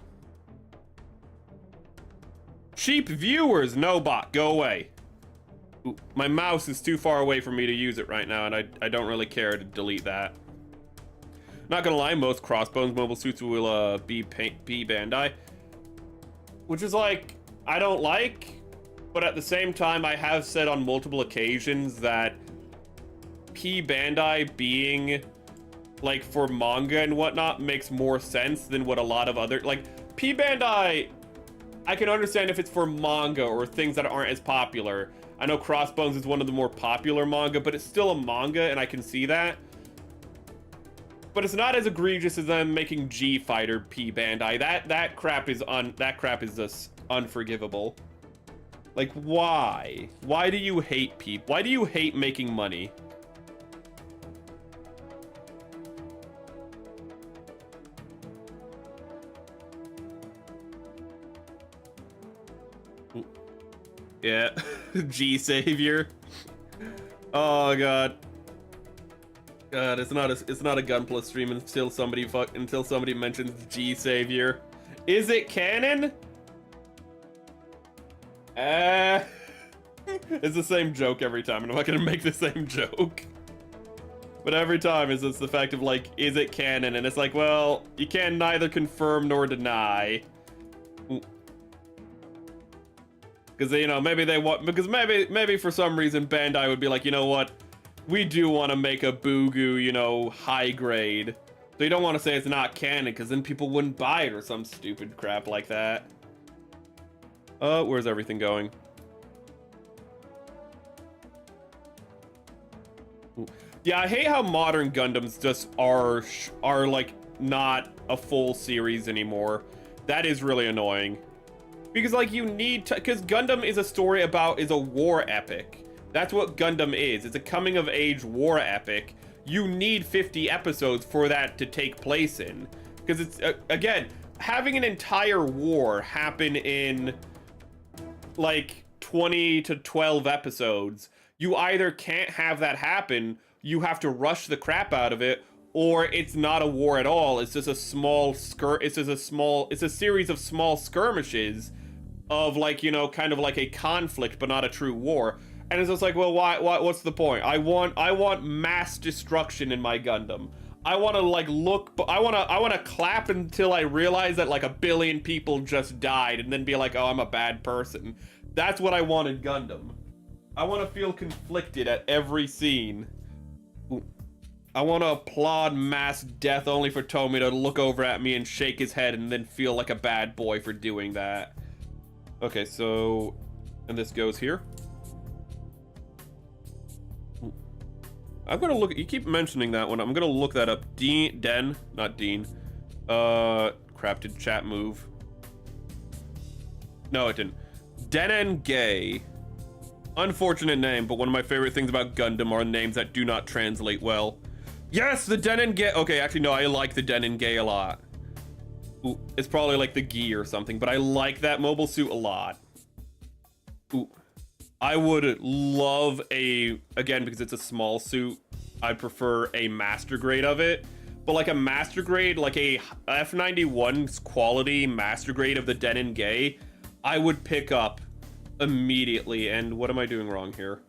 Cheap viewers, no bot, go away. Ooh, my mouse is too far away for me to use it right now, and I don't really care to delete that. Not gonna lie, most Crossbones mobile suits will be Bandai, which is like, I don't like, but at the same time, I have said on multiple occasions that Bandai being, like, for manga and whatnot makes more sense than what a lot of other, like, Bandai, I can understand if it's for manga or things that aren't as popular. I know Crossbones is one of the more popular manga, but it's still a manga, and I can see that. But it's not as egregious as them making G Fighter Bandai. That crap is just unforgivable. Like, why? Why do you hate Why do you hate making money? Yeah, G Savior. Oh god. God, it's not a Gunpla stream until somebody mentions G Savior. Is it canon? It's the same joke every time, and I'm not gonna make the same joke. But every time it's just the fact of, like, is it canon? And it's like, well, you can neither confirm nor deny. Because, you know, maybe they want, because maybe for some reason Bandai would be like, you know what, we do want to make a Boogu, you know, high grade. So you don't want to say it's not canon, because then people wouldn't buy it or some stupid crap like that. Where's everything going? Ooh. Yeah, I hate how modern Gundams just are like not a full series anymore. That is really annoying. Because, like, you need to, because Gundam is a war epic. That's what Gundam is. It's a coming of age war epic. You need 50 episodes for that to take place in. Because it's, again, having an entire war happen in, like, 20 to 12 episodes, you either can't have that happen, you have to rush the crap out of it, or it's not a war at all. It's just a it's a series of small skirmishes of, like, you know, kind of like a conflict, but not a true war. And it's just like, well, what's the point? I want mass destruction in my Gundam. I want to, like, I want to clap until I realize that, like, 1 billion people just died, and then be like, oh, I'm a bad person. That's what I want in Gundam. I want to feel conflicted at every scene. Ooh. I want to applaud mass death only for Tomy to look over at me and shake his head and then feel like a bad boy for doing that. Okay, so, and this goes here. Ooh. I'm gonna look, you keep mentioning that one, I'm gonna look that up. Not Dean. Crap, did chat move? No, it didn't. Denen Gay. Unfortunate name, but one of my favorite things about Gundam are names that do not translate well. Yes, the Denen Gay. Okay, actually, no, I like the Denen Gay a lot. Ooh, it's probably like the Gi or something, but I like that mobile suit a lot. Ooh, I would love again, because it's a small suit, I prefer a master grade of it, but like a master grade, like a F91's quality master grade of the Denon Gay, I would pick up immediately. And what am I doing wrong here?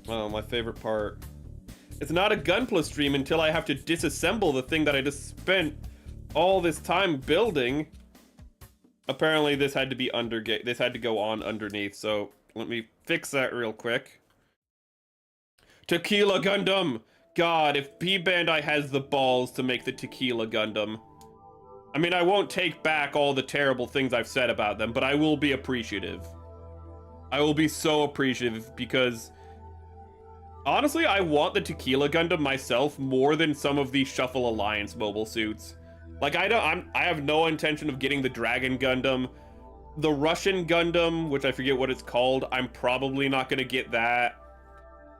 Oh, my favorite part. It's not a Gunpla stream until I have to disassemble the thing that I just spent all this time building. Apparently this had to be this had to go on underneath, so let me fix that real quick. Tequila Gundam! God, if P-Bandai has the balls to make the Tequila Gundam. I mean, I won't take back all the terrible things I've said about them, but I will be appreciative. I will be so appreciative because honestly, I want the Tequila Gundam myself more than some of these Shuffle Alliance mobile suits. Like, I have no intention of getting the Dragon Gundam. The Russian Gundam, which I forget what it's called, I'm probably not gonna get that.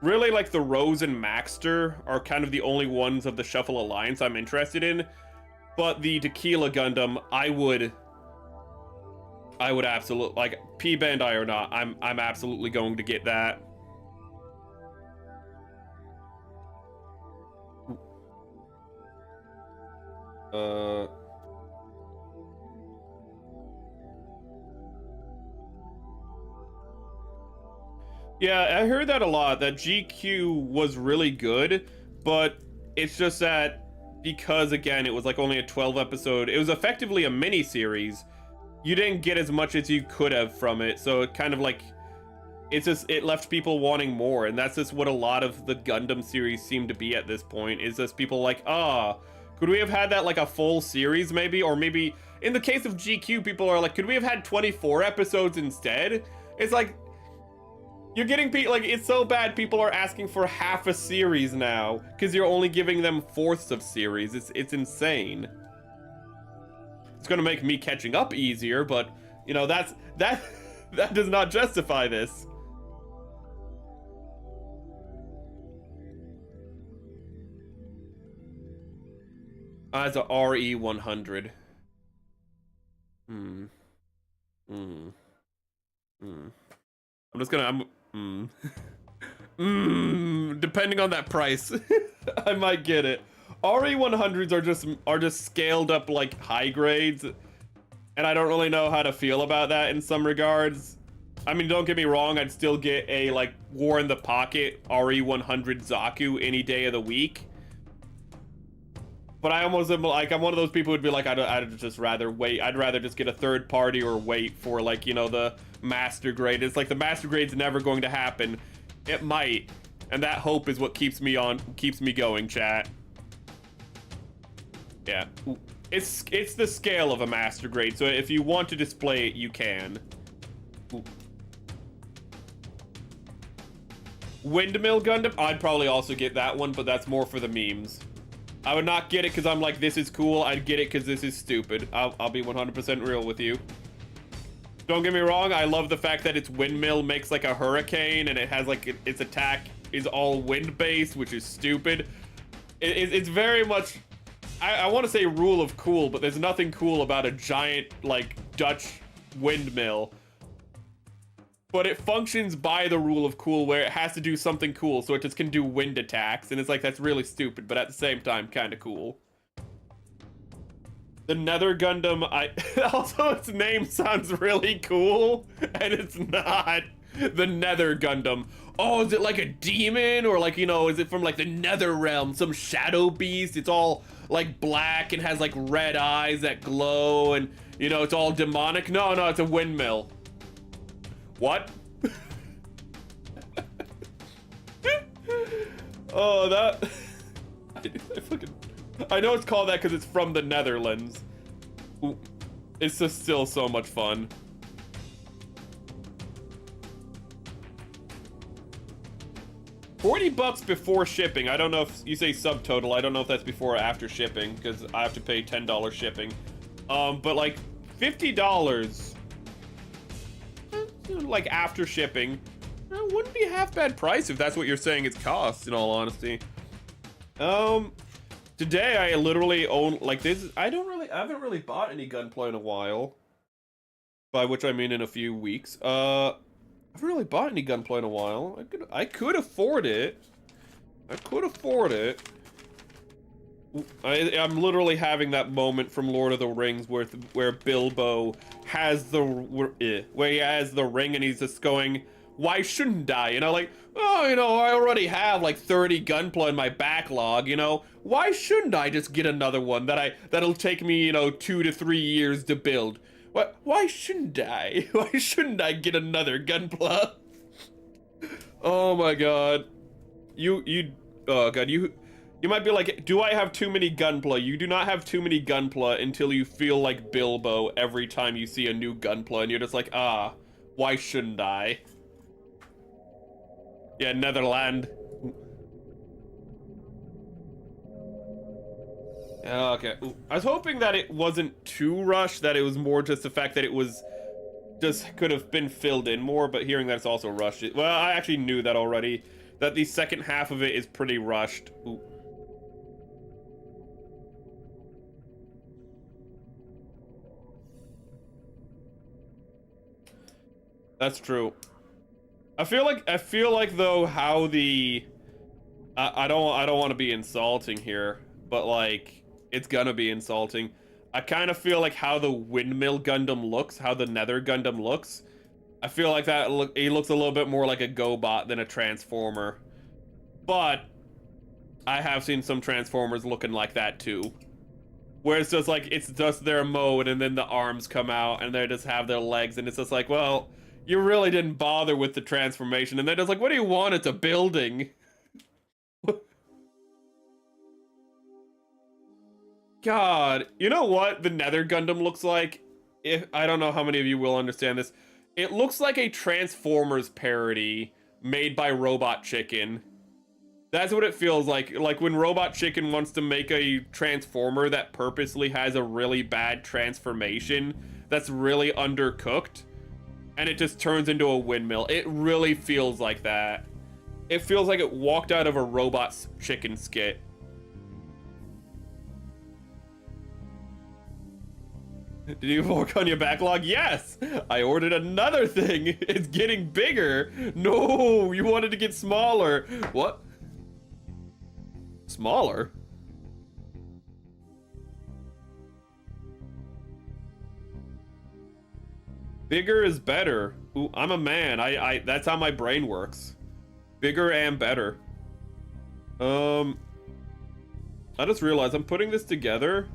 Really, like, the Rose and Maxter are kind of the only ones of the Shuffle Alliance I'm interested in. But the Tequila Gundam, I would absolutely, like, P-Bandai or not, I'm absolutely going to get that. Yeah, I heard that a lot, that GQ was really good, but it's just that because, again, it was like only a 12 episode, it was effectively a mini series. You didn't get as much as you could have from it, so it kind of like, it left people wanting more, and that's just what a lot of the Gundam series seem to be at this point, is just people like, could we have had that like a full series maybe? Or maybe, in the case of GQ, people are like, could we have had 24 episodes instead? It's like, you're getting people, like, it's so bad people are asking for half a series now, because you're only giving them fourths of series. It's insane. It's gonna make me catching up easier, but, you know, that does not justify this. As a RE100. I'm just gonna, depending on that price, I might get it. RE100s are just scaled up like high grades, and I don't really know how to feel about that in some regards. I mean, don't get me wrong, I'd still get a like War in the Pocket RE100 Zaku any day of the week. But I almost am like, I'm one of those people who'd be like, I'd just rather wait. I'd rather just get a third party or wait for, like, you know, the master grade. It's like the master grade's never going to happen. It might. And that hope is what keeps me going, chat. Yeah. It's the scale of a master grade. So if you want to display it, you can. Windmill Gundam? I'd probably also get that one, but that's more for the memes. I would not get it because I'm like, this is cool. I'd get it because this is stupid. I'll be 100% real with you. Don't get me wrong. I love the fact that its windmill makes like a hurricane and it has like its attack is all wind based, which is stupid. It's very much, I want to say rule of cool, but there's nothing cool about a giant like Dutch windmill. But it functions by the rule of cool where it has to do something cool, so it just can do wind attacks, and it's like, that's really stupid, but at the same time, kind of cool. The Nether Gundam, also its name sounds really cool, and it's not. The Nether Gundam. Oh, is it like a demon, or like, you know, is it from like the Nether Realm, some shadow beast? It's all like black and has like red eyes that glow, and, you know, it's all demonic. No, it's a windmill. What? Oh, that... I know it's called that because it's from the Netherlands. Ooh. It's just still so much fun. $40 before shipping. I don't know if you say subtotal. I don't know if that's before or after shipping because I have to pay $10 shipping. But like $50... like after shipping, it wouldn't be a half bad price if that's what you're saying it costs, in all honesty. Today I literally own like this. I haven't really bought any Gunpla in a while. by which I mean in a few weeks. I haven't really bought any Gunpla in a while. I could afford it. I could afford it. I'm literally having that moment from Lord of the Rings where Bilbo has where he has the ring and he's just going, why shouldn't I? You know, like, oh, you know, I already have like 30 Gunpla in my backlog, you know, why shouldn't I just get another one that'll take me, you know, 2 to 3 years to build? Why shouldn't I? Why shouldn't I get another Gunpla? Oh my god. Oh god, you might be like, do I have too many Gunpla? You do not have too many Gunpla until you feel like Bilbo every time you see a new Gunpla, and you're just like, ah, why shouldn't I? Yeah, Netherland. Okay. I was hoping that it wasn't too rushed, that it was more just the fact that it was just could have been filled in more, but hearing that it's also rushed. Well, I actually knew that already, that the second half of it is pretty rushed. Ooh. That's true. I feel like though how the I don't want to be insulting here, but like it's gonna be insulting. I kind of feel like how the windmill Gundam looks, how the Nether Gundam looks. I feel like he looks a little bit more like a GoBot than a Transformer. But I have seen some Transformers looking like that too. Where it's just like, it's just their mode and then the arms come out and they just have their legs and it's just like, well, you really didn't bother with the transformation. And they're just like, what do you want? It's a building. God, you know what the Nether Gundam looks like? I don't know how many of you will understand this. It looks like a Transformers parody made by Robot Chicken. That's what it feels like when Robot Chicken wants to make a Transformer that purposely has a really bad transformation that's really undercooked, and it just turns into a windmill. It really feels like that. It feels like it walked out of a Robot Chicken skit. Did you work on your backlog? Yes! I ordered another thing. It's getting bigger. No, you wanted to get smaller. What? Smaller? Bigger is better. Ooh, I'm a man. That's how my brain works. Bigger and better. I just realized I'm putting this together.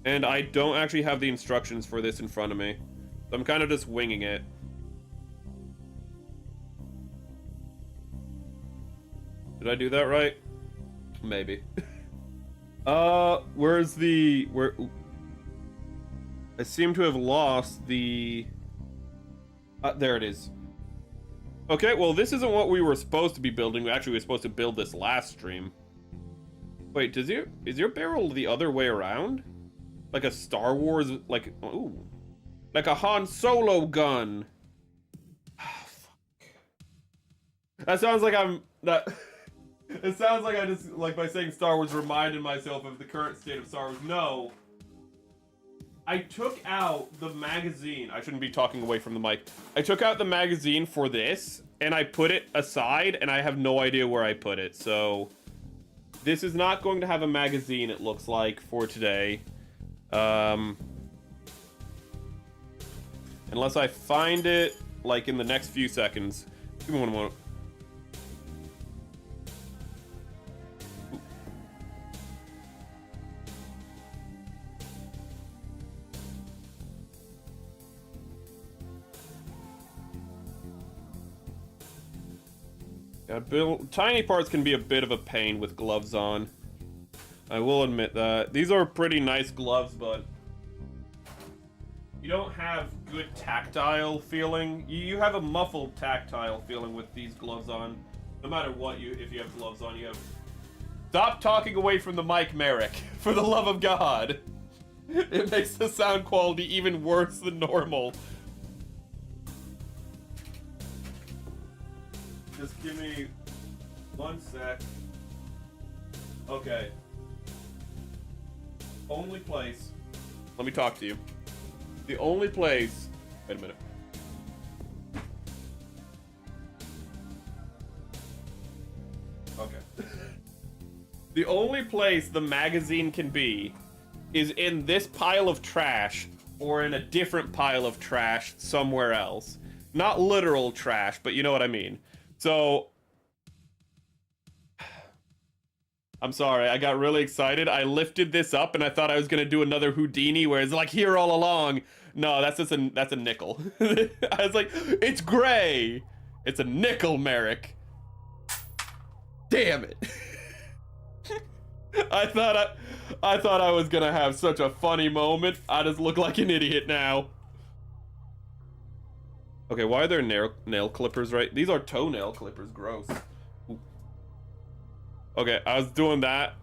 And I don't actually have the instructions for this in front of me. So I'm kind of just winging it. Did I do that right? Maybe. Where's the... Ooh. I seem to have lost the... there it is. Okay, well, this isn't what we were supposed to be building. Actually, we were supposed to build this last stream. Wait, is your barrel the other way around? Like a Star Wars, like, ooh. Like a Han Solo gun. Oh, fuck. That sounds like it sounds like I just, like, by saying Star Wars, reminded myself of the current state of Star Wars. No. I took out the magazine. I shouldn't be talking away from the mic. I took out the magazine for this, and I put it aside, and I have no idea where I put it. So, this is not going to have a magazine, it looks like, for today. Unless I find it, like, in the next few seconds. Give me one moment. Tiny parts can be a bit of a pain with gloves on. I will admit that. These are pretty nice gloves, but you don't have good tactile feeling. You have a muffled tactile feeling with these gloves on. No matter what if you have gloves on, you have... Stop talking away from the mic, Merrick. For the love of God. It makes the sound quality even worse than normal. Just give me 1 sec. Okay. Only place Let me talk to you. The only place... Wait a minute. Okay. The only place the magazine can be is in this pile of trash or in a different pile of trash somewhere else. Not literal trash, but you know what I mean. So... I'm sorry, I got really excited. I lifted this up and I thought I was gonna do another Houdini where it's like here all along. No, that's a nickel. I was like, it's gray. It's a nickel, Merrick. Damn it. I thought I was gonna have such a funny moment. I just look like an idiot now. Okay, why are there nail clippers right? These are toenail clippers, gross. Ooh. Okay, I was doing that.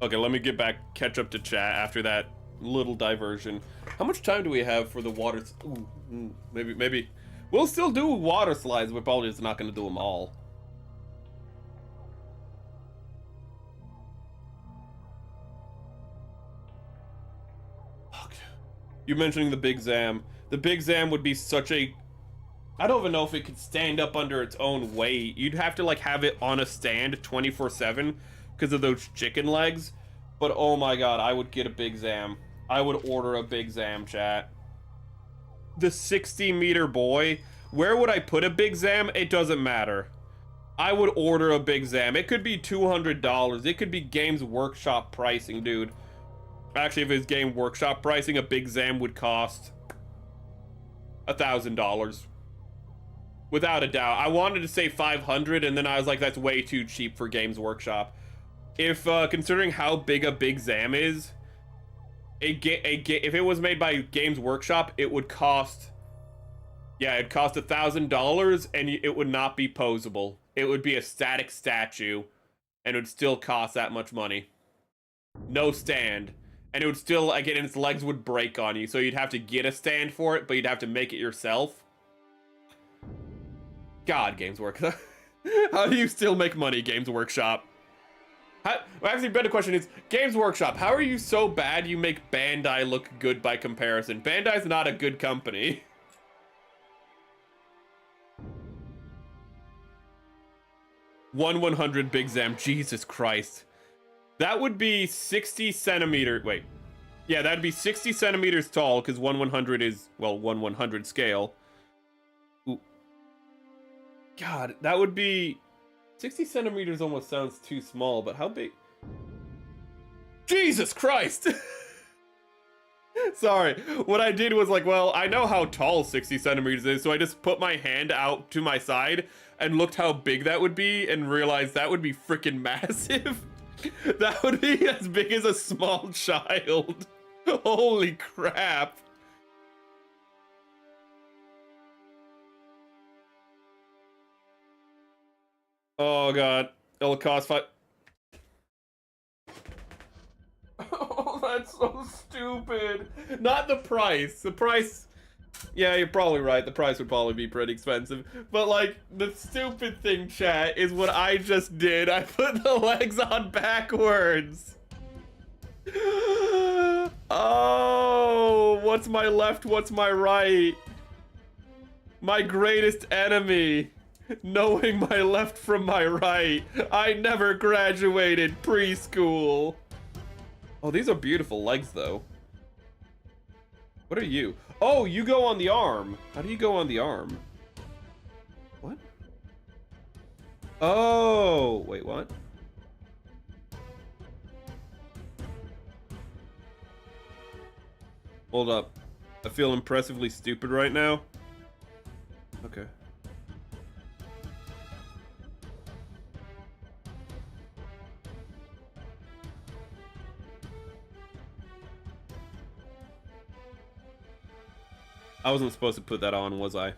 Okay, let me get back, catch up to chat after that little diversion. How much time do we have for the water? Ooh, maybe. We'll still do water slides, we're probably just not gonna do them all. Okay. You mentioning the Big Zam. The Big Zam would be such a... I don't even know if it could stand up under its own weight. You'd have to like have it on a stand 24/7 because of those chicken legs. But oh my god, I would get a Big Zam. I would order a Big Zam, chat. The 60-meter boy. Where would I put a Big Zam? It doesn't matter. I would order a Big Zam. It could be $200. It could be Games Workshop pricing, dude. Actually, if it's Game Workshop pricing, a Big Zam would cost $1,000. Without a doubt. I wanted to say 500, and then I was like, that's way too cheap for Games Workshop. If, considering how big a Big Zam is, if it was made by Games Workshop, it would cost... Yeah, it'd cost $1,000, and it would not be posable. It would be a static statue, and it would still cost that much money. No stand. And it would still, again, its legs would break on you, so you'd have to get a stand for it, but you'd have to make it yourself. God, Games Workshop. How do you still make money, Games Workshop? Actually, better question is, Games Workshop, how are you so bad you make Bandai look good by comparison? Bandai's not a good company. $100 Big Zam, Jesus Christ. That would be 60 centimeters, wait. Yeah, that'd be 60 centimeters tall, because 1/100 is, well, 1/100 scale. Ooh. God, that would be... 60 centimeters almost sounds too small, but how big? Jesus Christ! Sorry, what I did was like, well, I know how tall 60 centimeters is, so I just put my hand out to my side and looked how big that would be and realized that would be freaking massive. That would be as big as a small child. Holy crap. Oh god, it'll cost five. Oh, that's so stupid. Not the price. The price, yeah, you're probably right. The price would probably be pretty expensive. But like, the stupid thing, chat, is what I just did. I put the legs on backwards. Oh, what's my left? What's my right? My greatest enemy. Knowing my left from my right. I never graduated preschool. Oh, these are beautiful legs, though. What are you? Oh, you go on the arm. How do you go on the arm? What? Oh, wait, what? Hold up. I feel impressively stupid right now. Okay. I wasn't supposed to put that on, was I?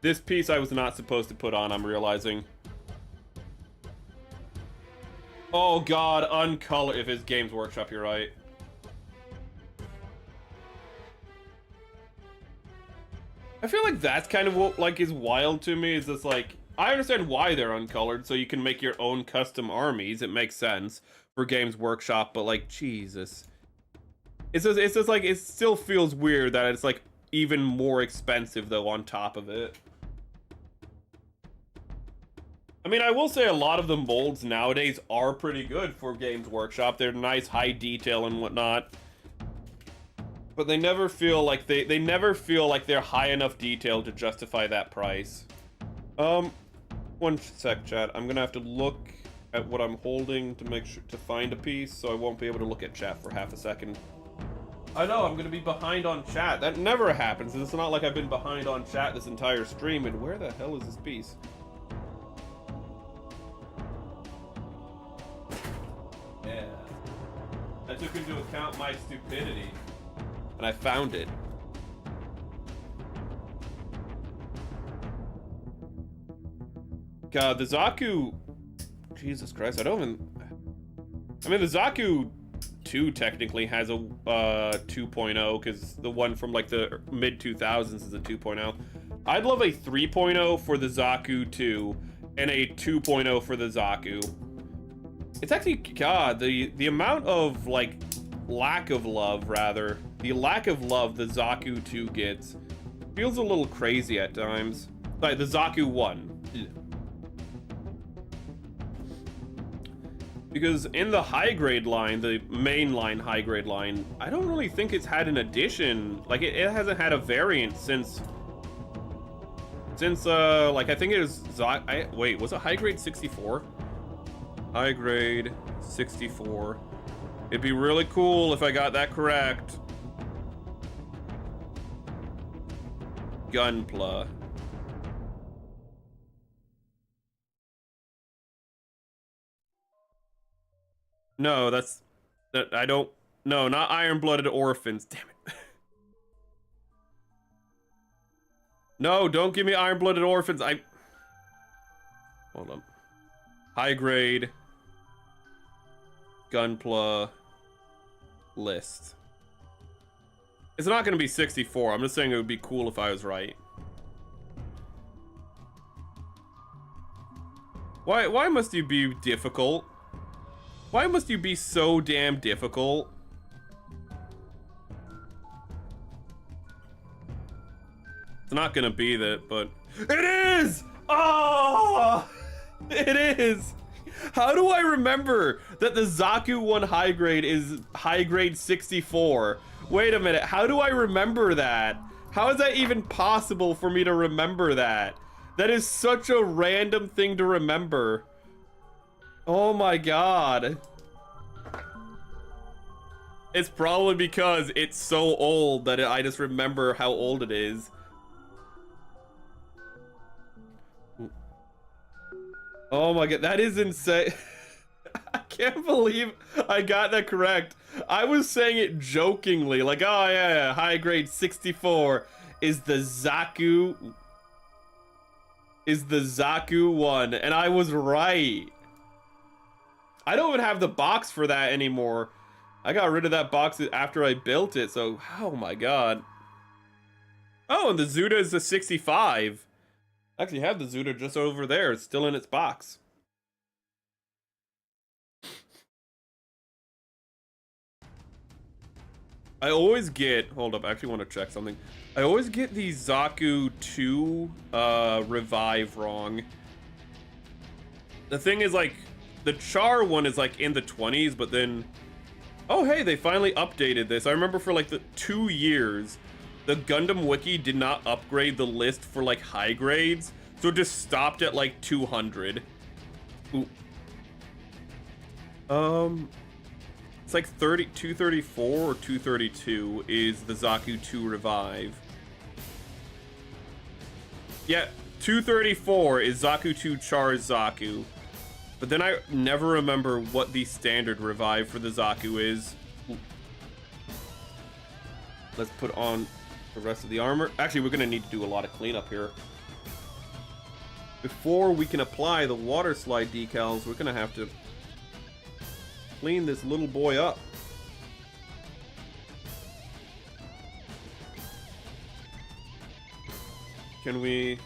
This piece I was not supposed to put on, I'm realizing. Oh god, uncolored. If it's Games Workshop, you're right. I feel like that's kind of what, like, is wild to me, is just like, I understand why they're uncolored, so you can make your own custom armies. It makes sense for Games Workshop, but like, Jesus. It's just like, it still feels weird that it's like even more expensive though on top of it. I mean, I will say a lot of the molds nowadays are pretty good for Games Workshop. They're nice, high detail and whatnot. But they never feel like they never feel like they're high enough detail to justify that price. One sec, chat. I'm gonna have to look at what I'm holding to make sure to find a piece, so I won't be able to look at chat for half a second. I know, I'm gonna be behind on chat. That never happens. It's not like I've been behind on chat this entire stream, and where the hell is this piece? Yeah. I took into account my stupidity, and I found it. God, the Zaku... Jesus Christ, I don't even... I mean, the Zaku 2 technically has a 2.0, because the one from like the mid-2000s is a 2.0. I'd love a 3.0 for the Zaku 2 and a 2.0 for the Zaku. It's actually, God, the amount of like lack of love, rather, the lack of love the Zaku 2 gets feels a little crazy at times. Like the Zaku 1. Because in the high grade line, the mainline high grade line, I don't really think it's had an addition. Like it hasn't had a variant since like I think it was wait, was it high grade 64? High grade 64. It'd be really cool if I got that correct. Gunpla. No, I don't, no, not Iron-Blooded Orphans, damn it. No, don't give me Iron-Blooded Orphans, hold on. High grade. Gunpla. List. It's not gonna be 64, I'm just saying it would be cool if I was right. Why must you be difficult? Why must you be so damn difficult? It's not gonna be that, but... It is! Oh! It is! How do I remember that the Zaku 1 high grade is high grade 64? Wait a minute, how do I remember that? How is that even possible for me to remember that? That is such a random thing to remember. Oh my god. It's probably because it's so old that I just remember how old it is. Oh my god, that is insane. I can't believe I got that correct. I was saying it jokingly, like, oh yeah, high grade 64 is the Zaku 1, and I was right. I don't even have the box for that anymore. I got rid of that box after I built it, so, oh my god. Oh, and the Zuda is the 65. I actually have the Zuda just over there. It's still in its box. I always get, hold up, I actually want to check something. I always get the Zaku 2 revive wrong. The thing is, like, the Char one is like in the 20s, but then, oh hey, they finally updated this. I remember for like the 2 years, the Gundam Wiki did not upgrade the list for like high grades, so it just stopped at like 200. Ooh. It's like 234 or 232 is the Zaku 2 revive. Yeah, 234 is Zaku 2 Char Zaku. But then I never remember what the standard revive for the Zaku is. Ooh. Let's put on the rest of the armor. Actually, we're gonna need to do a lot of cleanup here. Before we can apply the water slide decals, we're gonna have to clean this little boy up. Can we...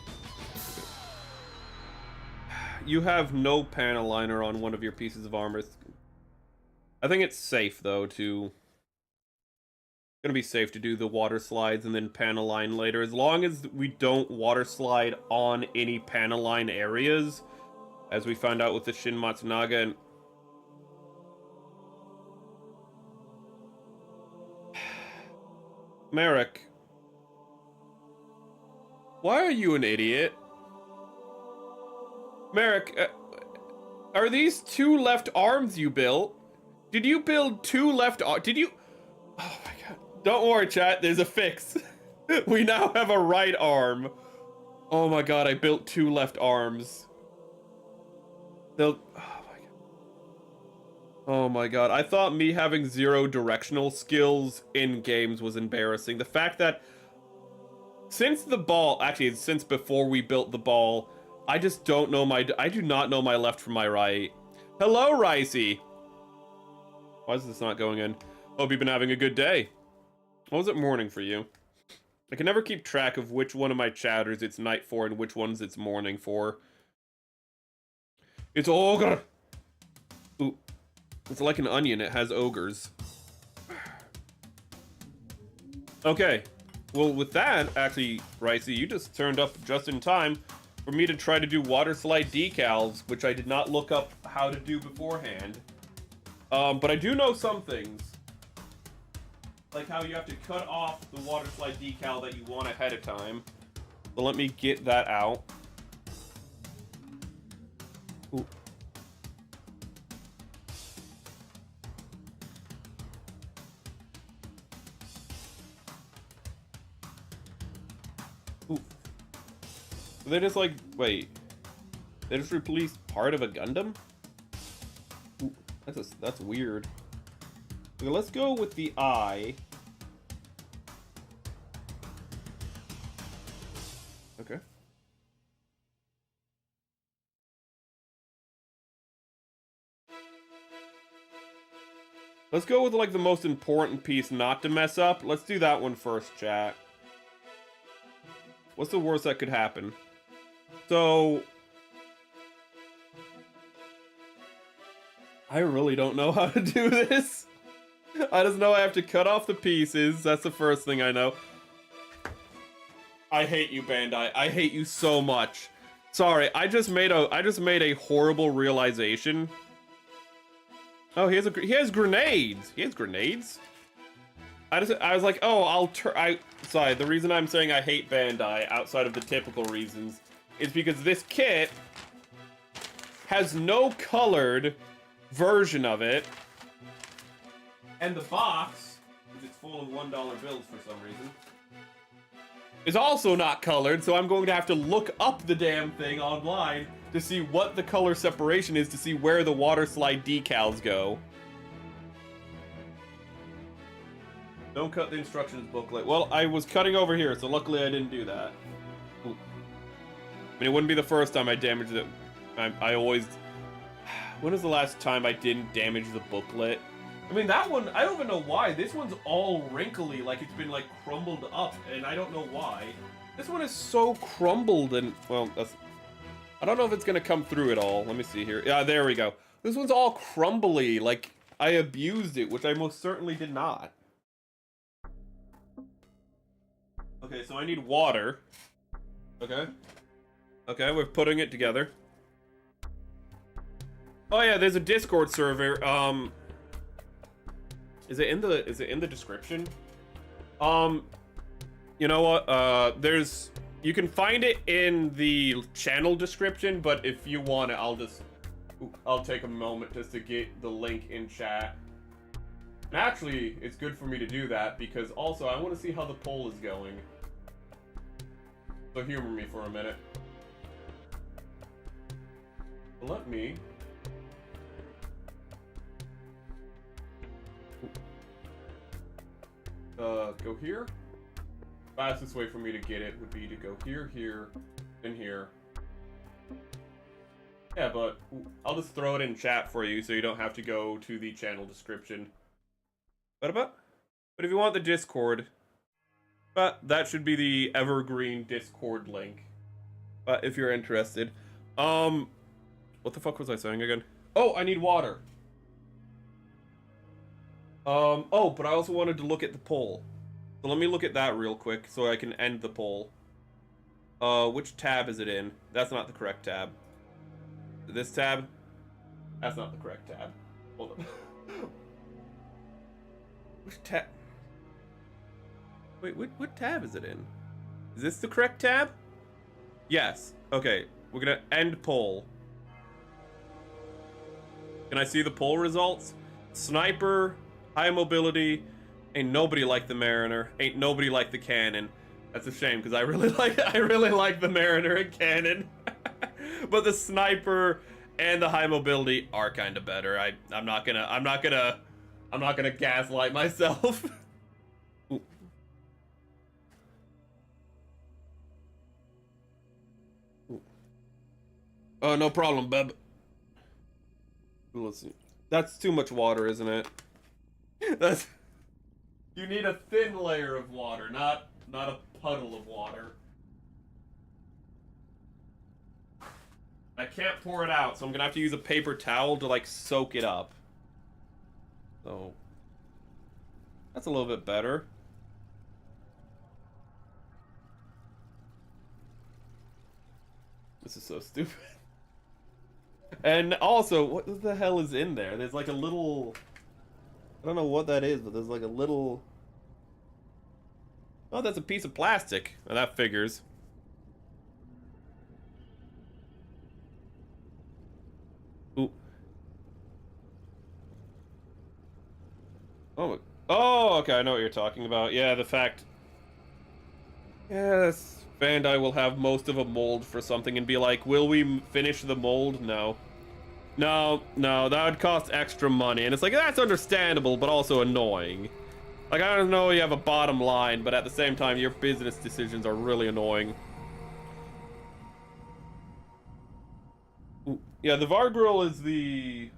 you have no panel liner on one of your pieces of armor. I think it's safe though to gonna be safe to do the water slides and then panel line later, as long as we don't water slide on any panel line areas, as we found out with the Shin Matsunaga. And Merrick, why are you an idiot? Merrick, are these 2 left arms you built? Did you build 2 left arms? Did you? Oh my god. Don't worry, chat. There's a fix. We now have a right arm. Oh my god, I built 2 left arms. They'll... Oh my god. I thought me having 0 directional skills in games was embarrassing. The fact that since the ball... Actually, since before we built the ball, I just don't know my... I do not know my left from my right. Hello, Ricey. Why is this not going in? Hope you've been having a good day. What was it morning for you? I can never keep track of which one of my chatters it's night for and which ones it's morning for. It's ogre! Ooh. It's like an onion, it has ogres. Okay. Well, with that, actually, Ricey, you just turned up just in time for me to try to do water slide decals, which I did not look up how to do beforehand. But I do know some things. Like how you have to cut off the water slide decal that you want ahead of time. So let me get that out. Ooh. Ooh. So they just like, wait. They just replaced part of a Gundam? Ooh, that's weird. Okay, let's go with the eye. Okay. Let's go with like the most important piece not to mess up. Let's do that one first, chat. What's the worst that could happen? So I really don't know how to do this. I just know I have to cut off the pieces. That's the first thing I know. I hate you, Bandai. I hate you so much. Sorry, I just made a horrible realization. Oh, he has grenades. He has grenades? I was like, oh, sorry, the reason I'm saying I hate Bandai outside of the typical reasons is because this kit has no colored version of it. And the box, because it's full of $1 bills for some reason, is also not colored, so I'm going to have to look up the damn thing online to see what the color separation is to see where the water slide decals go. Don't cut the instructions booklet. Well, I was cutting over here, so luckily I didn't do that. Ooh. I mean, it wouldn't be the first time I damaged it. I always... When was the last time I didn't damage the booklet? I mean, that one, I don't even know why. This one's all wrinkly, like it's been, like, crumbled up, and I don't know why. This one is so crumbled, and, well, that's... I don't know if it's gonna come through at all. Let me see here. Yeah, there we go. This one's all crumbly, like, I abused it, which I most certainly did not. Okay, so I need water. Okay. Okay, we're putting it together. Oh yeah, there's a Discord server, Is it in the description? You know what? You can find it in the channel description, but if you want it, I'll take a moment just to get the link in chat. And actually, it's good for me to do that because also I want to see how the poll is going. So humor me for a minute. Let me... go here. Fastest way for me to get it would be to go here, here, and here. Yeah, but I'll just throw it in chat for you so you don't have to go to the channel description. But if you want the Discord, that should be the evergreen Discord link. But if you're interested. What the fuck was I saying again? Oh, I need water. Oh, but I also wanted to look at the poll. So let me look at that real quick so I can end the poll. Which tab is it in? That's not the correct tab. This tab? That's not the correct tab. Hold on. Which tab? Wait, what tab is it in? Is this the correct tab? Yes. Okay, we're gonna end poll. Can I see the poll results? Sniper, high mobility, ain't nobody like the Mariner, ain't nobody like the Cannon. That's a shame because I really like the Mariner and Cannon. But the Sniper and the high mobility are kind of better. I'm not gonna gaslight myself. Ooh. Ooh. Oh, no problem, bub. Let's see. That's too much water, isn't it? That's. You need a thin layer of water, not a puddle of water. I can't pour it out, so I'm gonna have to use a paper towel to like soak it up. So that's a little bit better. This is so stupid. And also, what the hell is in there? There's like a little... I don't know what that is, but there's like a little... Oh, that's a piece of plastic. Well, that figures. Ooh. Oh, okay, I know what you're talking about. Yeah, the fact... Yes, Bandai will have most of a mold for something and be like, will we finish the mold? No. No, that would cost extra money. And it's like, that's understandable, but also annoying. Like, I don't know you have a bottom line, but at the same time, your business decisions are really annoying. Ooh. Yeah, the Vargrill is the...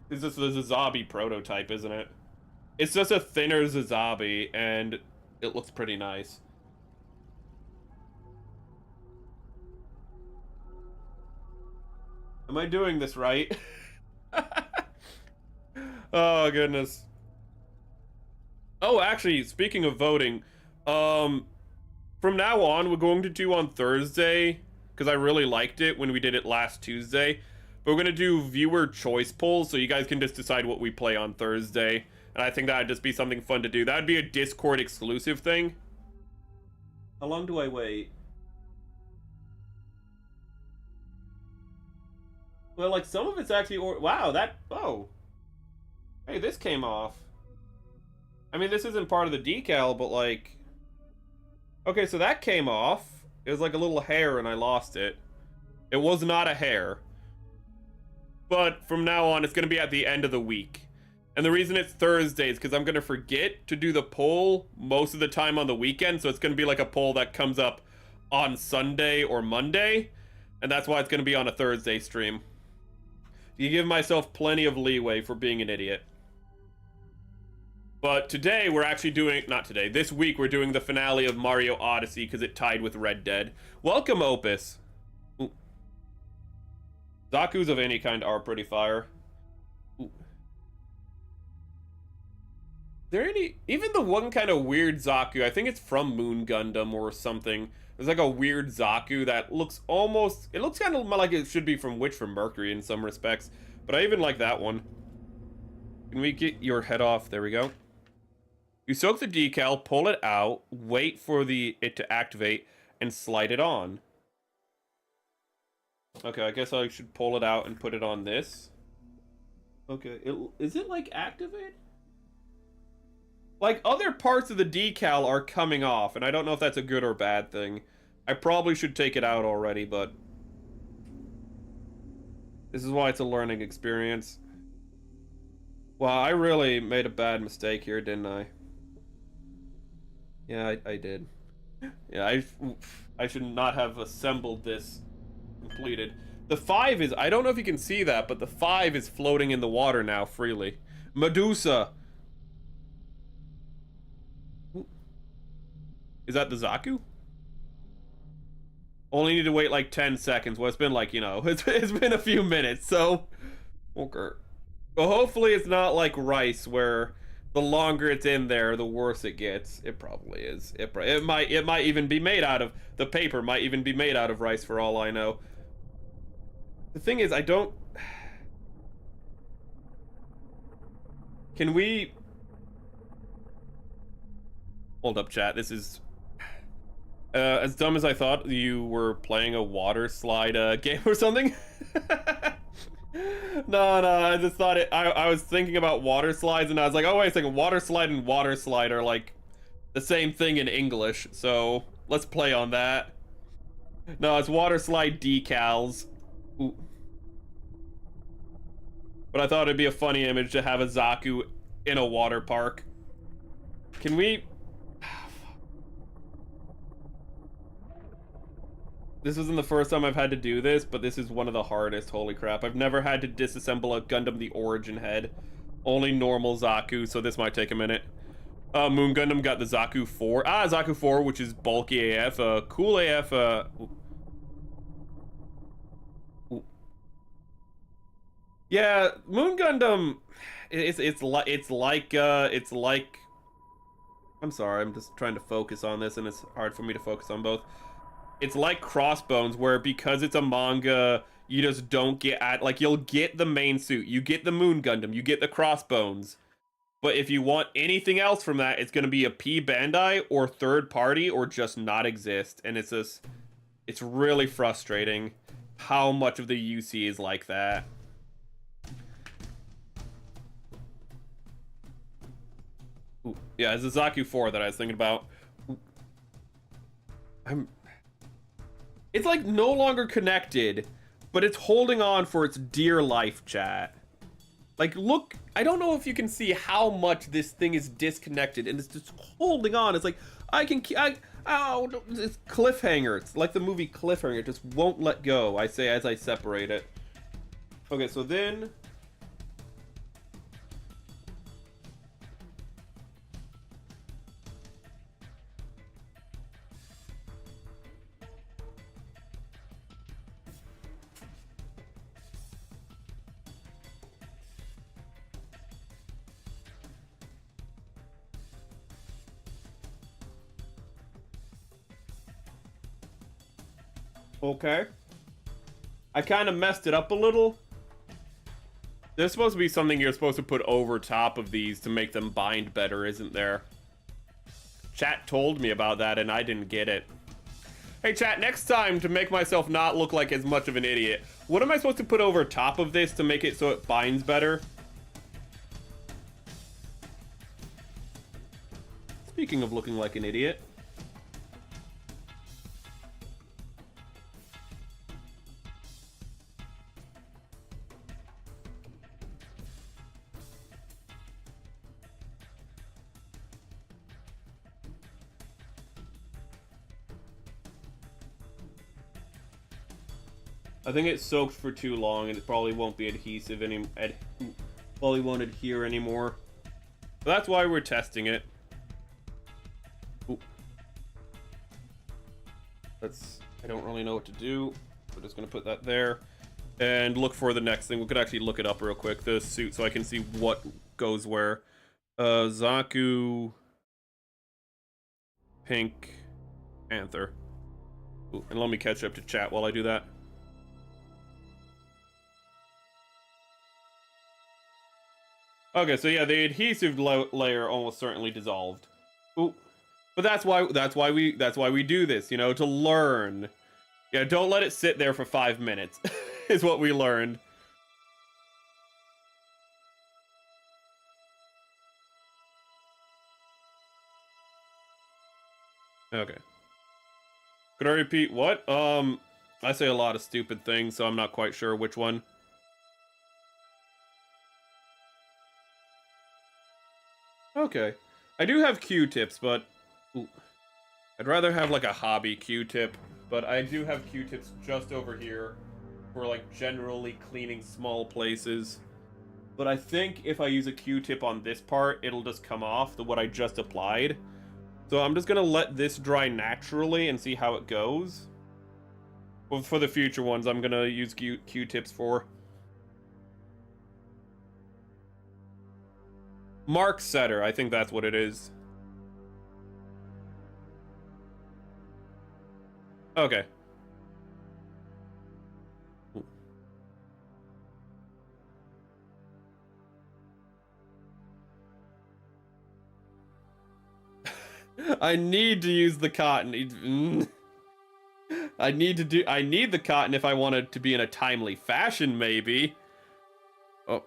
Is this the Zazabi prototype, isn't it? It's just a thinner Zazabi, and it looks pretty nice. Am I doing this right? Oh, goodness. Oh, actually, speaking of voting, from now on, we're going to do on Thursday, because I really liked it when we did it last Tuesday, but we're going to do viewer choice polls, so you guys can just decide what we play on Thursday, and I think that'd just be something fun to do. That'd be a Discord exclusive thing. How long do I wait? Well, like, some of it's actually... Wow, that... Oh. Hey, this came off. I mean, this isn't part of the decal, but, like... Okay, so that came off. It was like a little hair, and I lost it. It was not a hair. But from now on, it's going to be at the end of the week. And the reason it's Thursday is because I'm going to forget to do the poll most of the time on the weekend, so it's going to be like a poll that comes up on Sunday or Monday. And that's why it's going to be on a Thursday stream. You give myself plenty of leeway for being an idiot. But today we're actually doing, not today, this week we're doing the finale of Mario Odyssey because it tied with Red Dead. Welcome, Opus. Ooh. Zaku's of any kind are pretty fire. Ooh. There any, even the one kind of weird Zaku, I think it's from Moon Gundam or something. There's like a weird Zaku that looks almost... It looks kind of like it should be from Witch from Mercury in some respects. But I even like that one. Can we get your head off? There we go. You soak the decal, pull it out, wait for it to activate, and slide it on. Okay, I guess I should pull it out and put it on this. Okay, is it like activate? Like, other parts of the decal are coming off, and I don't know if that's a good or bad thing. I probably should take it out already, but... This is why it's a learning experience. Wow, I really made a bad mistake here, didn't I? Yeah, I did. Yeah, I should not have assembled this completed. The 5 is... I don't know if you can see that, but the 5 is floating in the water now freely. Medusa! Is that the Zaku? Only need to wait like 10 seconds. Well, it's been like, you know, it's been a few minutes, so... Okay. Well, hopefully it's not like rice, where the longer it's in there, the worse it gets. It probably is. It might even be made out of... The paper might even be made out of rice, for all I know. The thing is, I don't... Can we... Hold up, chat. This is... as dumb as I thought you were playing a water slide game or something. No, I just thought it... I was thinking about water slides, and I was like, oh, wait a second. Water slide and water slide are, like, the same thing in English, so let's play on that. No, it's water slide decals. Ooh. But I thought it'd be a funny image to have a Zaku in a water park. Can we... This isn't the first time I've had to do this, but this is one of the hardest. Holy crap. I've never had to disassemble a Gundam the Origin head. Only normal Zaku, so this might take a minute. Moon Gundam got the Zaku 4. Zaku 4, which is bulky AF. Cool AF. Yeah, Moon Gundam... It's like... I'm sorry, I'm just trying to focus on this, and it's hard for me to focus on both. It's like Crossbones, where because it's a manga, you just don't get at... Like, you'll get the main suit, you get the Moon Gundam, you get the Crossbones. But if you want anything else from that, it's going to be a P Bandai or third party or just not exist. And it's just... It's really frustrating how much of the UC is like that. Ooh, yeah, it's the Zaku 4 that I was thinking about. Ooh. It's like no longer connected, but it's holding on for its dear life, chat. Like, look, I don't know if you can see how much this thing is disconnected, and it's just holding on. It's like, oh, it's cliffhanger. It's like the movie Cliffhanger. It just won't let go, I say, as I separate it. Okay, so then... Okay. I kind of messed it up a little. There's supposed to be something you're supposed to put over top of these to make them bind better, isn't there? Chat told me about that and I didn't get it. Hey chat, next time, to make myself not look like as much of an idiot, what am I supposed to put over top of this to make it so it binds better? Speaking of looking like an idiot. I think it soaked for too long and it probably won't be adhesive probably won't adhere anymore. But that's why we're testing it. Ooh. I don't really know what to do. We're just gonna put that there and look for the next thing. We could actually look it up real quick, the suit, so I can see what goes where. Zaku, pink, Panther. Ooh, and let me catch up to chat while I do that. Okay, so yeah, the adhesive layer almost certainly dissolved. Ooh. But that's why we do this, you know, to learn. Yeah, don't let it sit there for 5 minutes. Is what we learned. Okay. Could I repeat what? I say a lot of stupid things, so I'm not quite sure which one. Okay. I do have Q-tips, but... Ooh. I'd rather have, like, a hobby Q-tip, but I do have Q-tips just over here for, like, generally cleaning small places. But I think if I use a Q-tip on this part, it'll just come off, what I just applied. So I'm just gonna let this dry naturally and see how it goes. Well, for the future ones, I'm gonna use Q-tips for. Mark setter, I think that's what it is. Okay. I need to use the cotton. I need the cotton if I want it to be in a timely fashion, maybe. Oh,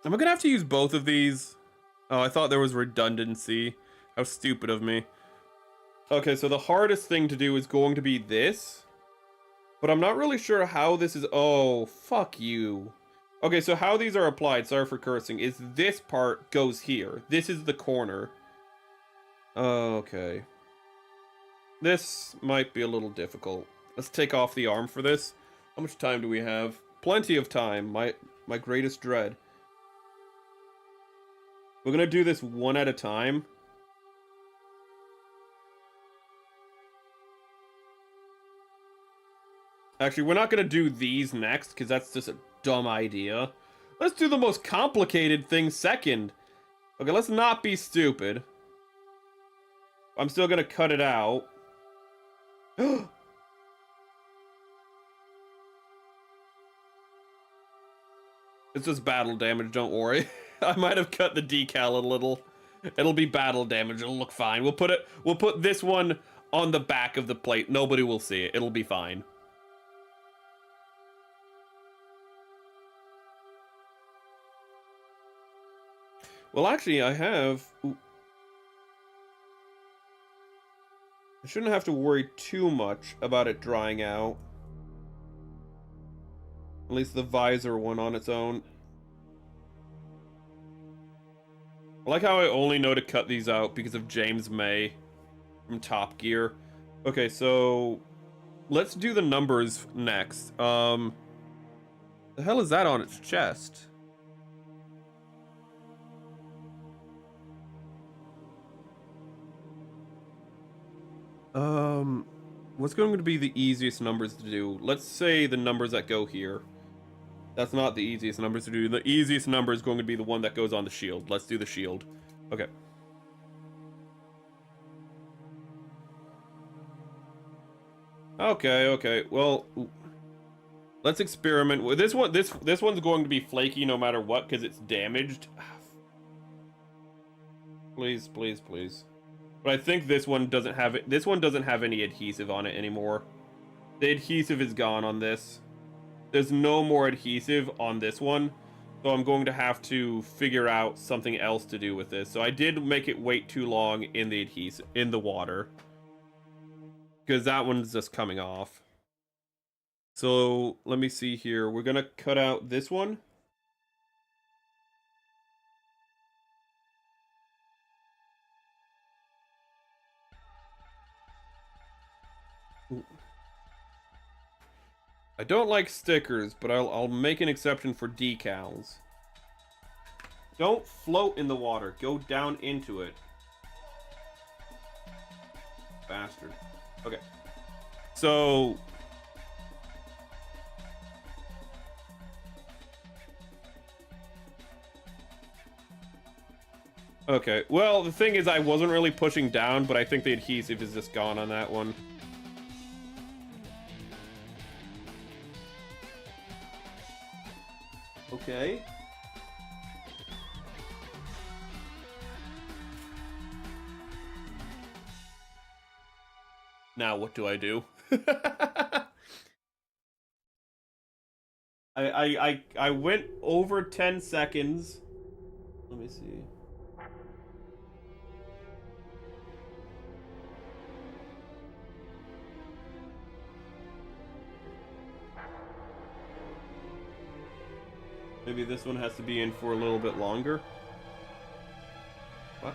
am I gonna have to use both of these? Oh, I thought there was redundancy. How stupid of me. Okay, so the hardest thing to do is going to be this. But I'm not really sure how this is... Oh, fuck you. Okay, so how these are applied, sorry for cursing, is this part goes here. This is the corner. Okay. This might be a little difficult. Let's take off the arm for this. How much time do we have? Plenty of time. My greatest dread. We're gonna do this one at a time. Actually, we're not gonna do these next, because that's just a dumb idea. Let's do the most complicated thing second. Okay, let's not be stupid. I'm still gonna cut it out. It's just battle damage, don't worry. I might have cut the decal a little. It'll be battle damage, it'll look fine. We'll put this one on the back of the plate. Nobody will see it. It'll be fine. Well, actually, I have... Ooh. I shouldn't have to worry too much about it drying out. At least the visor one on its own. I like how I only know to cut these out because of James May from Top Gear. Okay, so let's do the numbers next. The hell is that on its chest? What's going to be the easiest numbers to do? Let's say the numbers that go here. That's not the easiest numbers to do. The easiest number is going to be the one that goes on the shield. Let's do the shield. Okay. Okay. Well, let's experiment with this one. This one's going to be flaky no matter what because it's damaged. Please. But I think this one doesn't have it. This one doesn't have any adhesive on it anymore. The adhesive is gone on this. There's no more adhesive on this one, so I'm going to have to figure out something else to do with this. So I did make it wait too long in the adhesive in the water because that one's just coming off. So let me see here. We're gonna cut out this one. I don't like stickers, but I'll make an exception for decals. Don't float in the water. Go down into it. Bastard. Okay. So... Okay. Well, the thing is I wasn't really pushing down, but I think the adhesive is just gone on that one. Okay. Now what do I do? I went over 10 seconds. Let me see. Maybe this one has to be in for a little bit longer. What?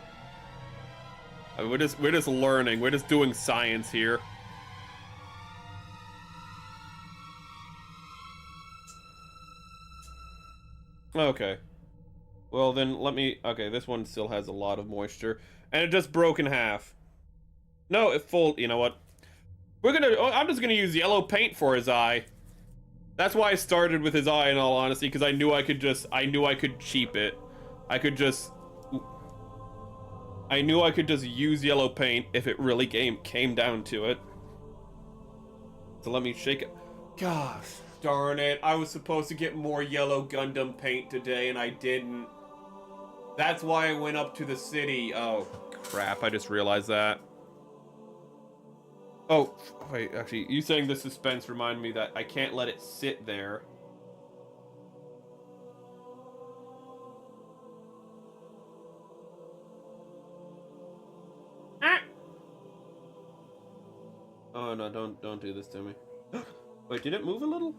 I mean, we're just learning. We're just doing science here. Okay. Well, then let me... Okay, this one still has a lot of moisture. And it just broke in half. No, it full... You know what? I'm just gonna use yellow paint for his eye. That's why I started with his eye, in all honesty, because I knew I could cheap it. I knew I could just use yellow paint if it really came down to it. So let me shake it. Gosh, darn it. I was supposed to get more yellow Gundam paint today, and I didn't. That's why I went up to the city. Oh, crap. I just realized that. Oh, wait, actually, you saying the suspense reminded me that I can't let it sit there. Ah! Oh no, don't do this to me. Wait, did it move a little?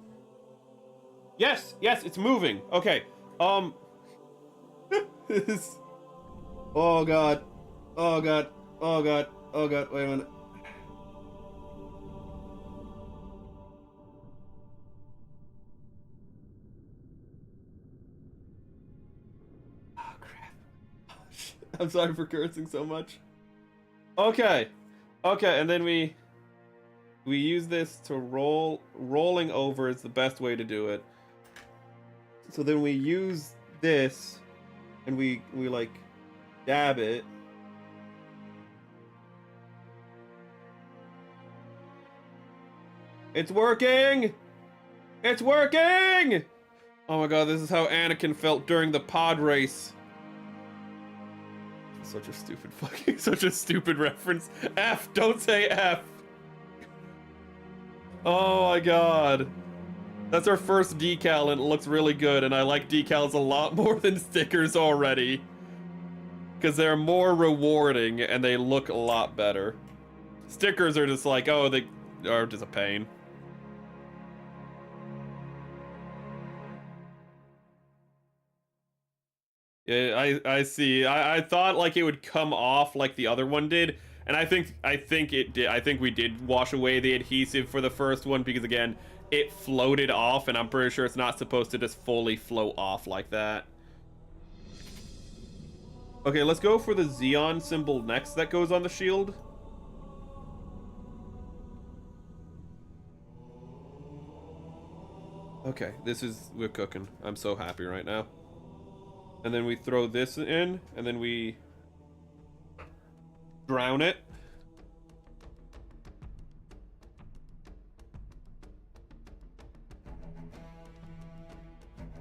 Yes, it's moving. Okay. Oh god. Oh god. Oh god. Oh god. Wait a minute. Oh crap. I'm sorry for cursing so much. Okay. Okay, and then we use this to rolling over is the best way to do it. So then we use this and we like dab it. It's working! It's working! Oh my god, this is how Anakin felt during the pod race. Such a stupid reference. F, don't say F. Oh my god. That's our first decal and it looks really good, and I like decals a lot more than stickers already. Because they're more rewarding and they look a lot better. Stickers are just like, oh, they are just a pain. Yeah, I see. I thought like it would come off like the other one did, and I think it did. I think we did wash away the adhesive for the first one because again, it floated off, and I'm pretty sure it's not supposed to just fully float off like that. Okay, let's go for the Xeon symbol next that goes on the shield. Okay, we're cooking. I'm so happy right now. And then we throw this in, and then we drown it.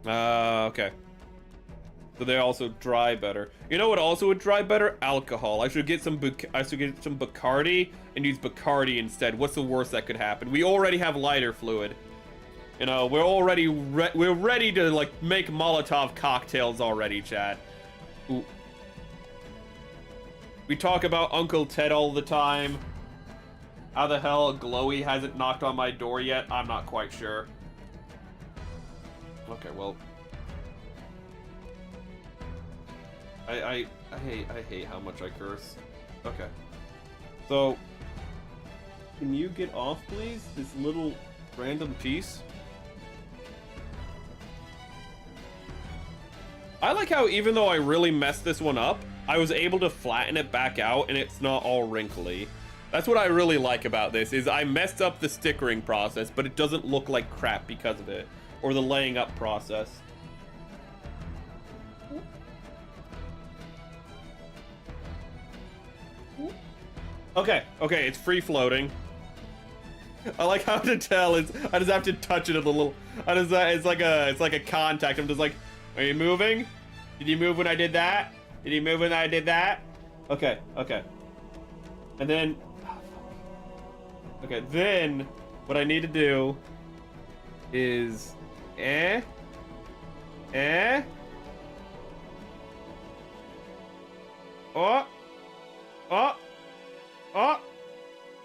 Okay. So they also dry better. You know what also would dry better? Alcohol. I should get some Bacardi and use Bacardi instead. What's the worst that could happen? We already have lighter fluid. You know, we're ready to like make Molotov cocktails already, chat. Ooh. We talk about Uncle Ted all the time. How the hell Glowy hasn't knocked on my door yet? I'm not quite sure. Okay, well, I hate how much I curse. Okay, so can you get off, please? This little random piece. I like how even though I really messed this one up, I was able to flatten it back out and it's not all wrinkly. That's what I really like about this, is I messed up the stickering process, but it doesn't look like crap because of it. Or the laying up process. Okay, it's free floating. I like how to tell is I just have to touch it a little. It's like a contact. I'm just like, are you moving? Did you move when I did that? Did you move when I did that? Okay. And then then what I need to do is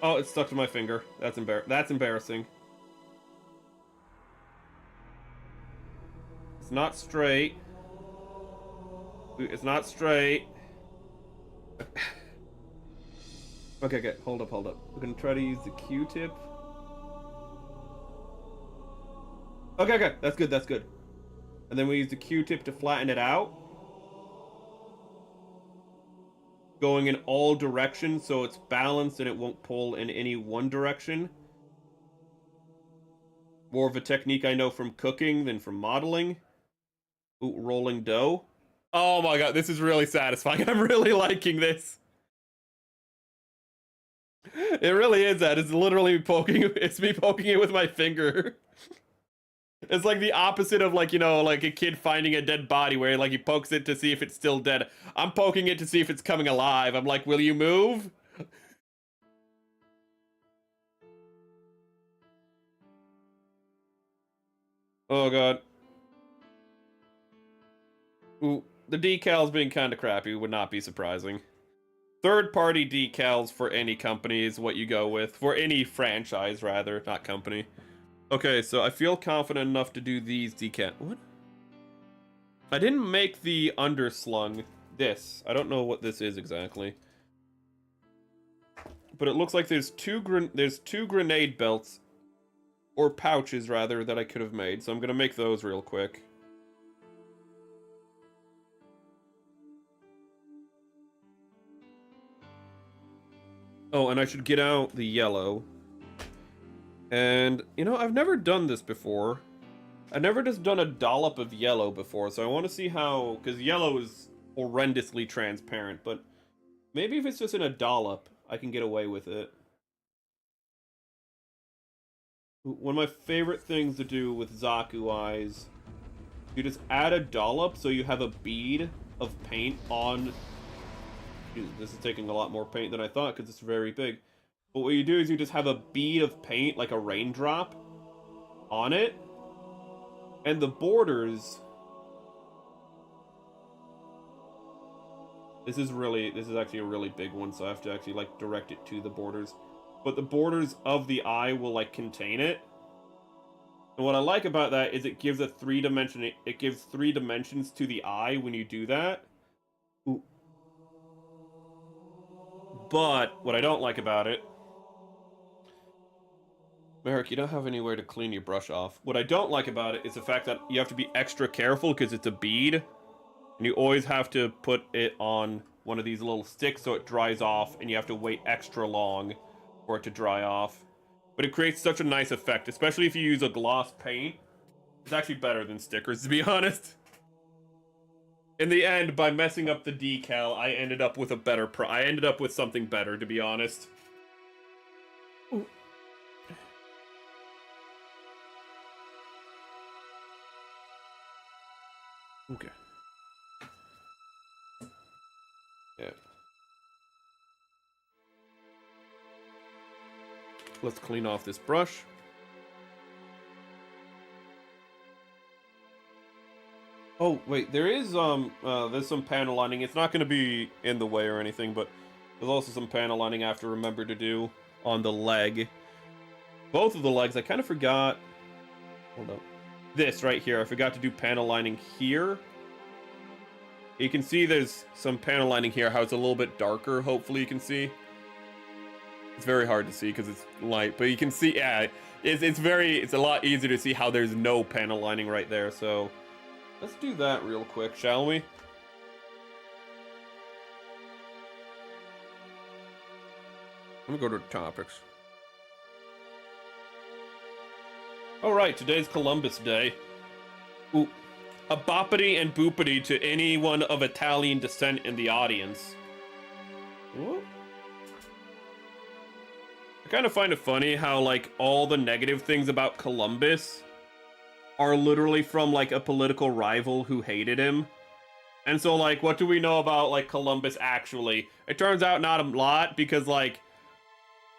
Oh, it's stuck to my finger. That's embarrassing. It's not straight. It's not straight. Okay. Hold up. We're gonna try to use the Q-tip. Okay. That's good. And then we use the Q-tip to flatten it out. going in all directions so it's balanced and it won't pull in any one direction. More of a technique I know from cooking than from modeling. Ooh, rolling dough. Oh my god, this is really satisfying. I'm really liking this. It really is that. It's literally poking, it's me poking it with my finger. It's like the opposite of like, you know, like a kid finding a dead body where like he pokes it to see if it's still dead. I'm poking it to see if it's coming alive. I'm like, will you move? Oh god. Ooh, the decals being kind of crappy would not be surprising. Third-party decals for any company is what you go with. For any franchise, rather, not company. Okay, so I feel confident enough to do these decal. What? I didn't make the underslung. This. I don't know what this is exactly. But it looks like there's two grenade belts, or pouches rather, that I could have made. So I'm gonna make those real quick. Oh, and I should get out the yellow. And, you know, I've never done this before. I've never just done a dollop of yellow before, so I want to see how... Because yellow is horrendously transparent, but maybe if it's just in a dollop, I can get away with it. One of my favorite things to do with Zaku eyes, you just add a dollop so you have a bead of paint on... Dude, this is taking a lot more paint than I thought because it's very big. But what you do is you just have a bead of paint, like a raindrop, on it. And the borders... This is actually a really big one, so I have to actually, like, direct it to the borders. But the borders of the eye will, like, contain it. And what I like about that is it gives a it gives 3 dimensions to the eye when you do that. Ooh. But what I don't like about it... Merrick, you don't have anywhere to clean your brush off. What I don't like about it is the fact that you have to be extra careful because it's a bead. And you always have to put it on one of these little sticks so it dries off, and you have to wait extra long for it to dry off. But it creates such a nice effect, especially if you use a gloss paint. It's actually better than stickers, to be honest. In the end, by messing up the decal, I ended up with I ended up with something better, to be honest. Ooh. Okay. Yeah. Let's clean off this brush. Oh, wait, there's some panel lining. It's not going to be in the way or anything, but there's also some panel lining I have to remember to do on the leg. Both of the legs, I kind of forgot. Hold up. This right here, I forgot to do panel lining here. You can see there's some panel lining here, how it's a little bit darker, hopefully you can see. It's very hard to see because it's light, but you can see, yeah, it's a lot easier to see how there's no panel lining right there, so let's do that real quick, shall we? Let me go to the topics. Alright, today's Columbus Day. Ooh, a boppity and boopity to anyone of Italian descent in the audience. Ooh. I kind of find it funny how, like, all the negative things about Columbus are literally from, like, a political rival who hated him. And so, like, what do we know about, like, Columbus actually? It turns out not a lot, because, like,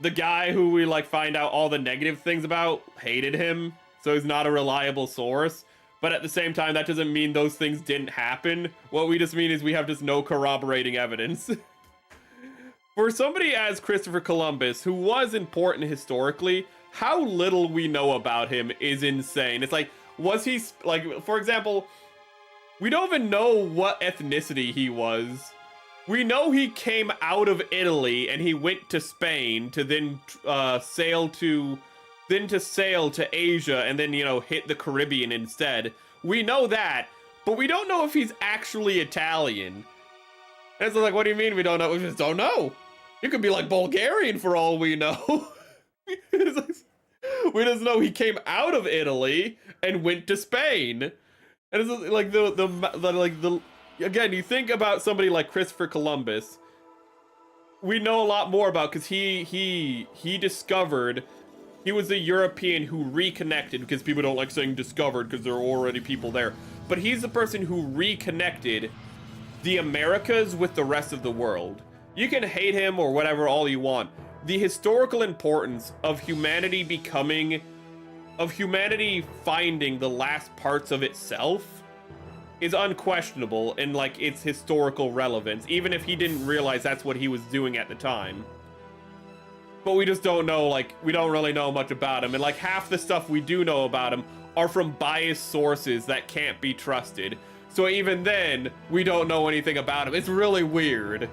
the guy who we, like, find out all the negative things about hated him, so he's not a reliable source. But at the same time, that doesn't mean those things didn't happen. What we just mean is we have just no corroborating evidence. For somebody as Christopher Columbus, who was important historically, how little we know about him is insane. It's like, was he, like, for example, we don't even know what ethnicity he was. We know he came out of Italy and he went to Spain to then sail to Asia and then, you know, hit the Caribbean instead. We know that, but we don't know if he's actually Italian. And it's like, what do you mean we don't know? We just don't know. You could be like Bulgarian for all we know. It's like, we just know he came out of Italy and went to Spain. And it's like the again, you think about somebody like Christopher Columbus, we know a lot more about, because he discovered, he was a European who reconnected, because people don't like saying discovered because there are already people there, but he's the person who reconnected the Americas with the rest of the world. You can hate him or whatever all you want. The historical importance of humanity finding the last parts of itself is unquestionable in like its historical relevance, even if he didn't realize that's what he was doing at the time. But we just don't know, like, we don't really know much about him, and like half the stuff we do know about him are from biased sources that can't be trusted. So even then, we don't know anything about him. It's really weird.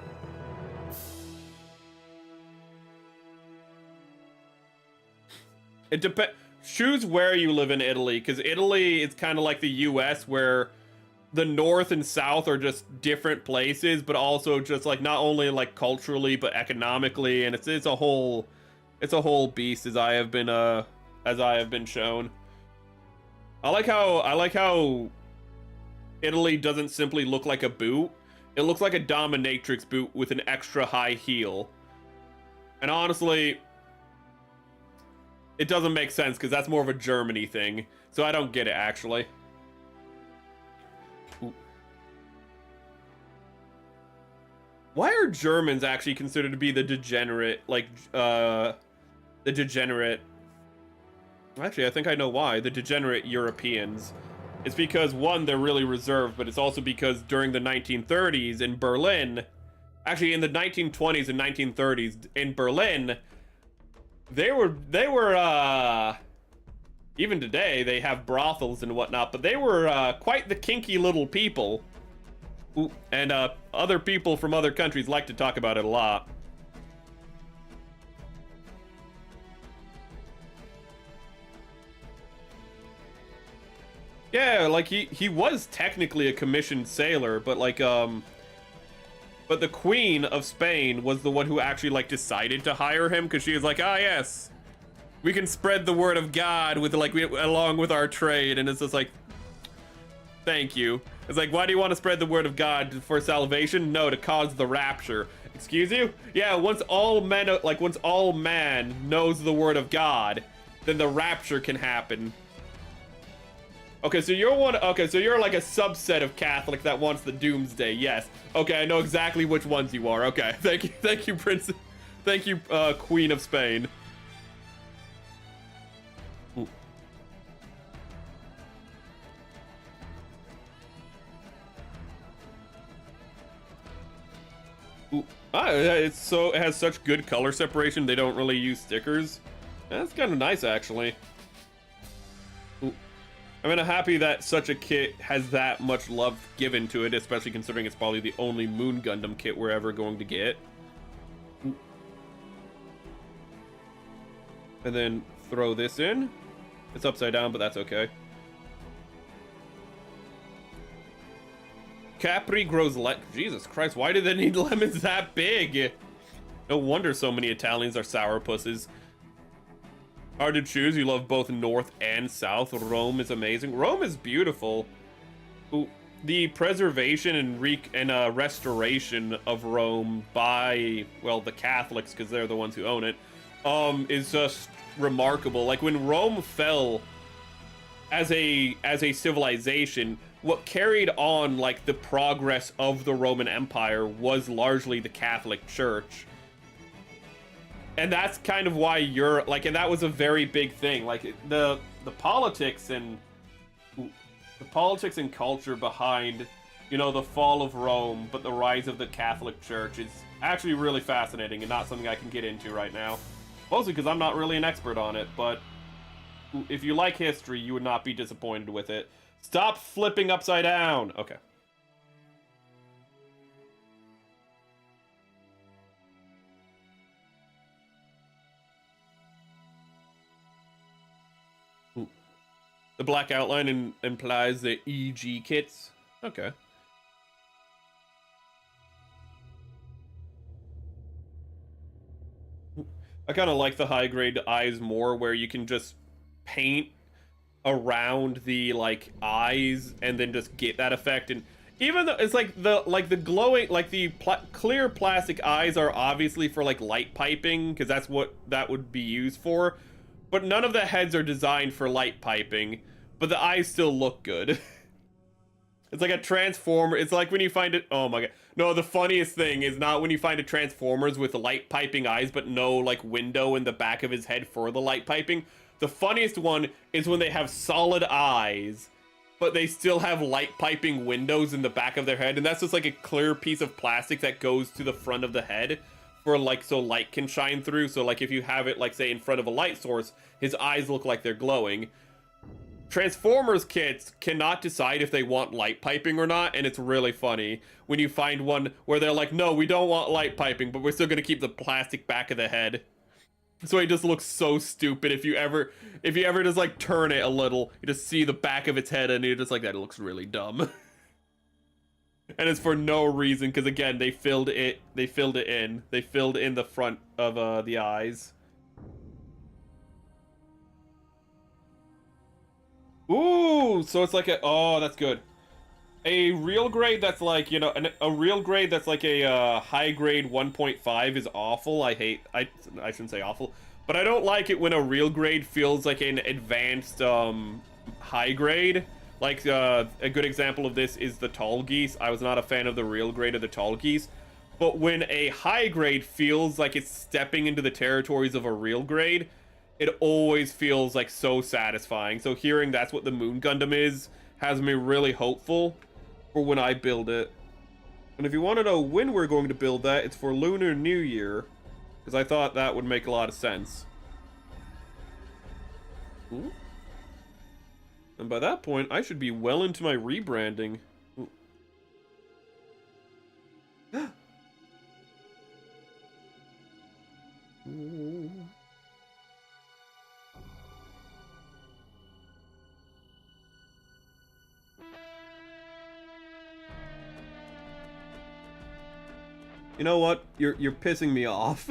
It depends. Choose where you live in Italy, because Italy is kind of like the US, where the north and south are just different places, but also just like not only like culturally but economically, and it's a whole beast, as I have been shown. I like how Italy doesn't simply look like a boot. It looks like a dominatrix boot with an extra high heel. And honestly, it doesn't make sense, because that's more of a Germany thing. So I don't get it, actually. Ooh. Why are Germans actually considered to be the degenerate, like, the degenerate... Actually, I think I know why. The degenerate Europeans. It's because, one, they're really reserved, but it's also because during the 1930s in Berlin... Actually, in the 1920s and 1930s in Berlin... They were, even today, they have brothels and whatnot, but they were quite the kinky little people. Ooh, and other people from other countries like to talk about it a lot. Yeah, like he was technically a commissioned sailor, but like, but the Queen of Spain was the one who actually, like, decided to hire him, because she was like, ah, yes, we can spread the word of God with, like, along with our trade. And it's just like, thank you. It's like, why do you want to spread the word of God? For salvation? No, to cause the rapture. Excuse you? Yeah, once all man knows the word of God, then the rapture can happen. Okay, so you're like a subset of Catholic that wants the doomsday. Yes. Okay, I know exactly which ones you are. Okay, thank you, Prince. Thank you, Queen of Spain. Ooh. Ooh. Ah, it has such good color separation. They don't really use stickers. That's kind of nice, actually. Ooh. I mean, I'm happy that such a kit has that much love given to it, especially considering it's probably the only Moon Gundam kit we're ever going to get. And then throw this in. It's upside down, but that's okay. Capri grows Jesus Christ, why do they need lemons that big? No wonder so many Italians are sourpusses. Hard to choose. You love both North and South. Rome is amazing. Rome is beautiful. Ooh, the preservation and restoration of Rome by, well, the Catholics, because they're the ones who own it, is just remarkable. Like, when Rome fell as a civilization, what carried on, like, the progress of the Roman Empire was largely the Catholic Church. And that's kind of why you're like, and that was a very big thing. Like, the politics and culture behind, you know, the fall of Rome, but the rise of the Catholic Church is actually really fascinating and not something I can get into right now. Mostly because I'm not really an expert on it, but if you like history, you would not be disappointed with it. Stop flipping upside down. Okay. The black outline implies the EG kits. Okay. I kind of like the high grade eyes more, where you can just paint around the like eyes and then just get that effect. And even though it's like the glowing, like the clear plastic eyes are obviously for like light piping, because that's what that would be used for, but none of the heads are designed for light piping, but the eyes still look good. It's like a transformer. It's like when you find it. Oh my god. No, the funniest thing is not when you find a Transformers with light piping eyes, but no like window in the back of his head for the light piping. The funniest one is when they have solid eyes, but they still have light piping windows in the back of their head. And that's just like a clear piece of plastic that goes to the front of the head for like, so light can shine through. So like if you have it like say in front of a light source, his eyes look like they're glowing. Transformers kits cannot decide if they want light piping or not, and it's really funny when you find one where they're like, no, we don't want light piping, but we're still gonna keep the plastic back of the head. So it just looks so stupid. If you ever just like turn it a little, you just see the back of its head and you're just like, that looks really dumb. And it's for no reason, because again, they filled in the front of the eyes. Ooh, so it's like oh, that's good. A real grade that's like, you know, a real grade that's like a high grade 1.5 is awful. I shouldn't say awful, but I don't like it when a real grade feels like an advanced high grade. Like a good example of this is the tall geese. I was not a fan of the real grade of the tall geese, but when a high grade feels like it's stepping into the territories of a real grade, it always feels like so satisfying. So hearing that's what the Moon Gundam is has me really hopeful for when I build it. And if you want to know when we're going to build that, it's for Lunar New Year, because I thought that would make a lot of sense. Ooh. And by that point, I should be well into my rebranding. Ooh. You know what? You're pissing me off.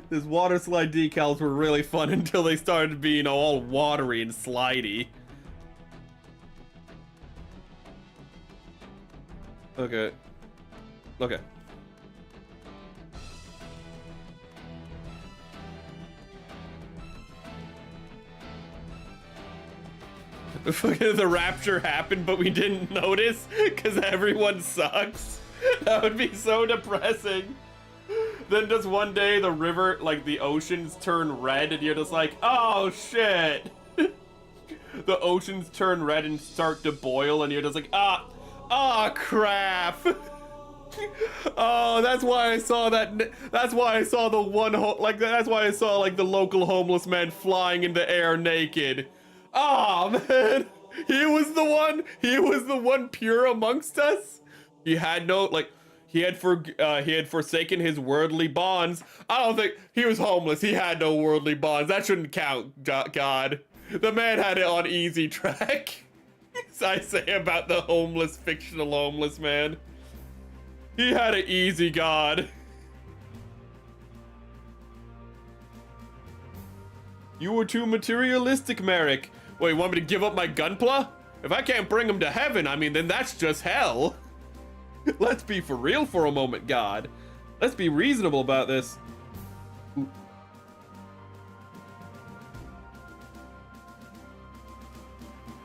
These water slide decals were really fun until they started being all watery and slidey. Okay. Okay. The rapture happened, but we didn't notice because everyone sucks. That would be so depressing. Then just one day the river, like the oceans turn red and you're just like, oh shit. The oceans turn red and start to boil and you're just like, crap. Oh, that's why I saw that. That's why I saw the one, that's why I saw like the local homeless man flying in the air naked. Oh man, he was the one pure amongst us. He had no, like, he had forsaken his worldly bonds. I don't think he was homeless. He had no worldly bonds. That shouldn't count, God. The man had it on easy track. I say about the homeless, fictional homeless man. He had an easy God. You were too materialistic, Merrick. Wait, you want me to give up my gunpla? If I can't bring him to heaven, I mean, then that's just hell. Let's be for real for a moment, God. Let's be reasonable about this. Ooh.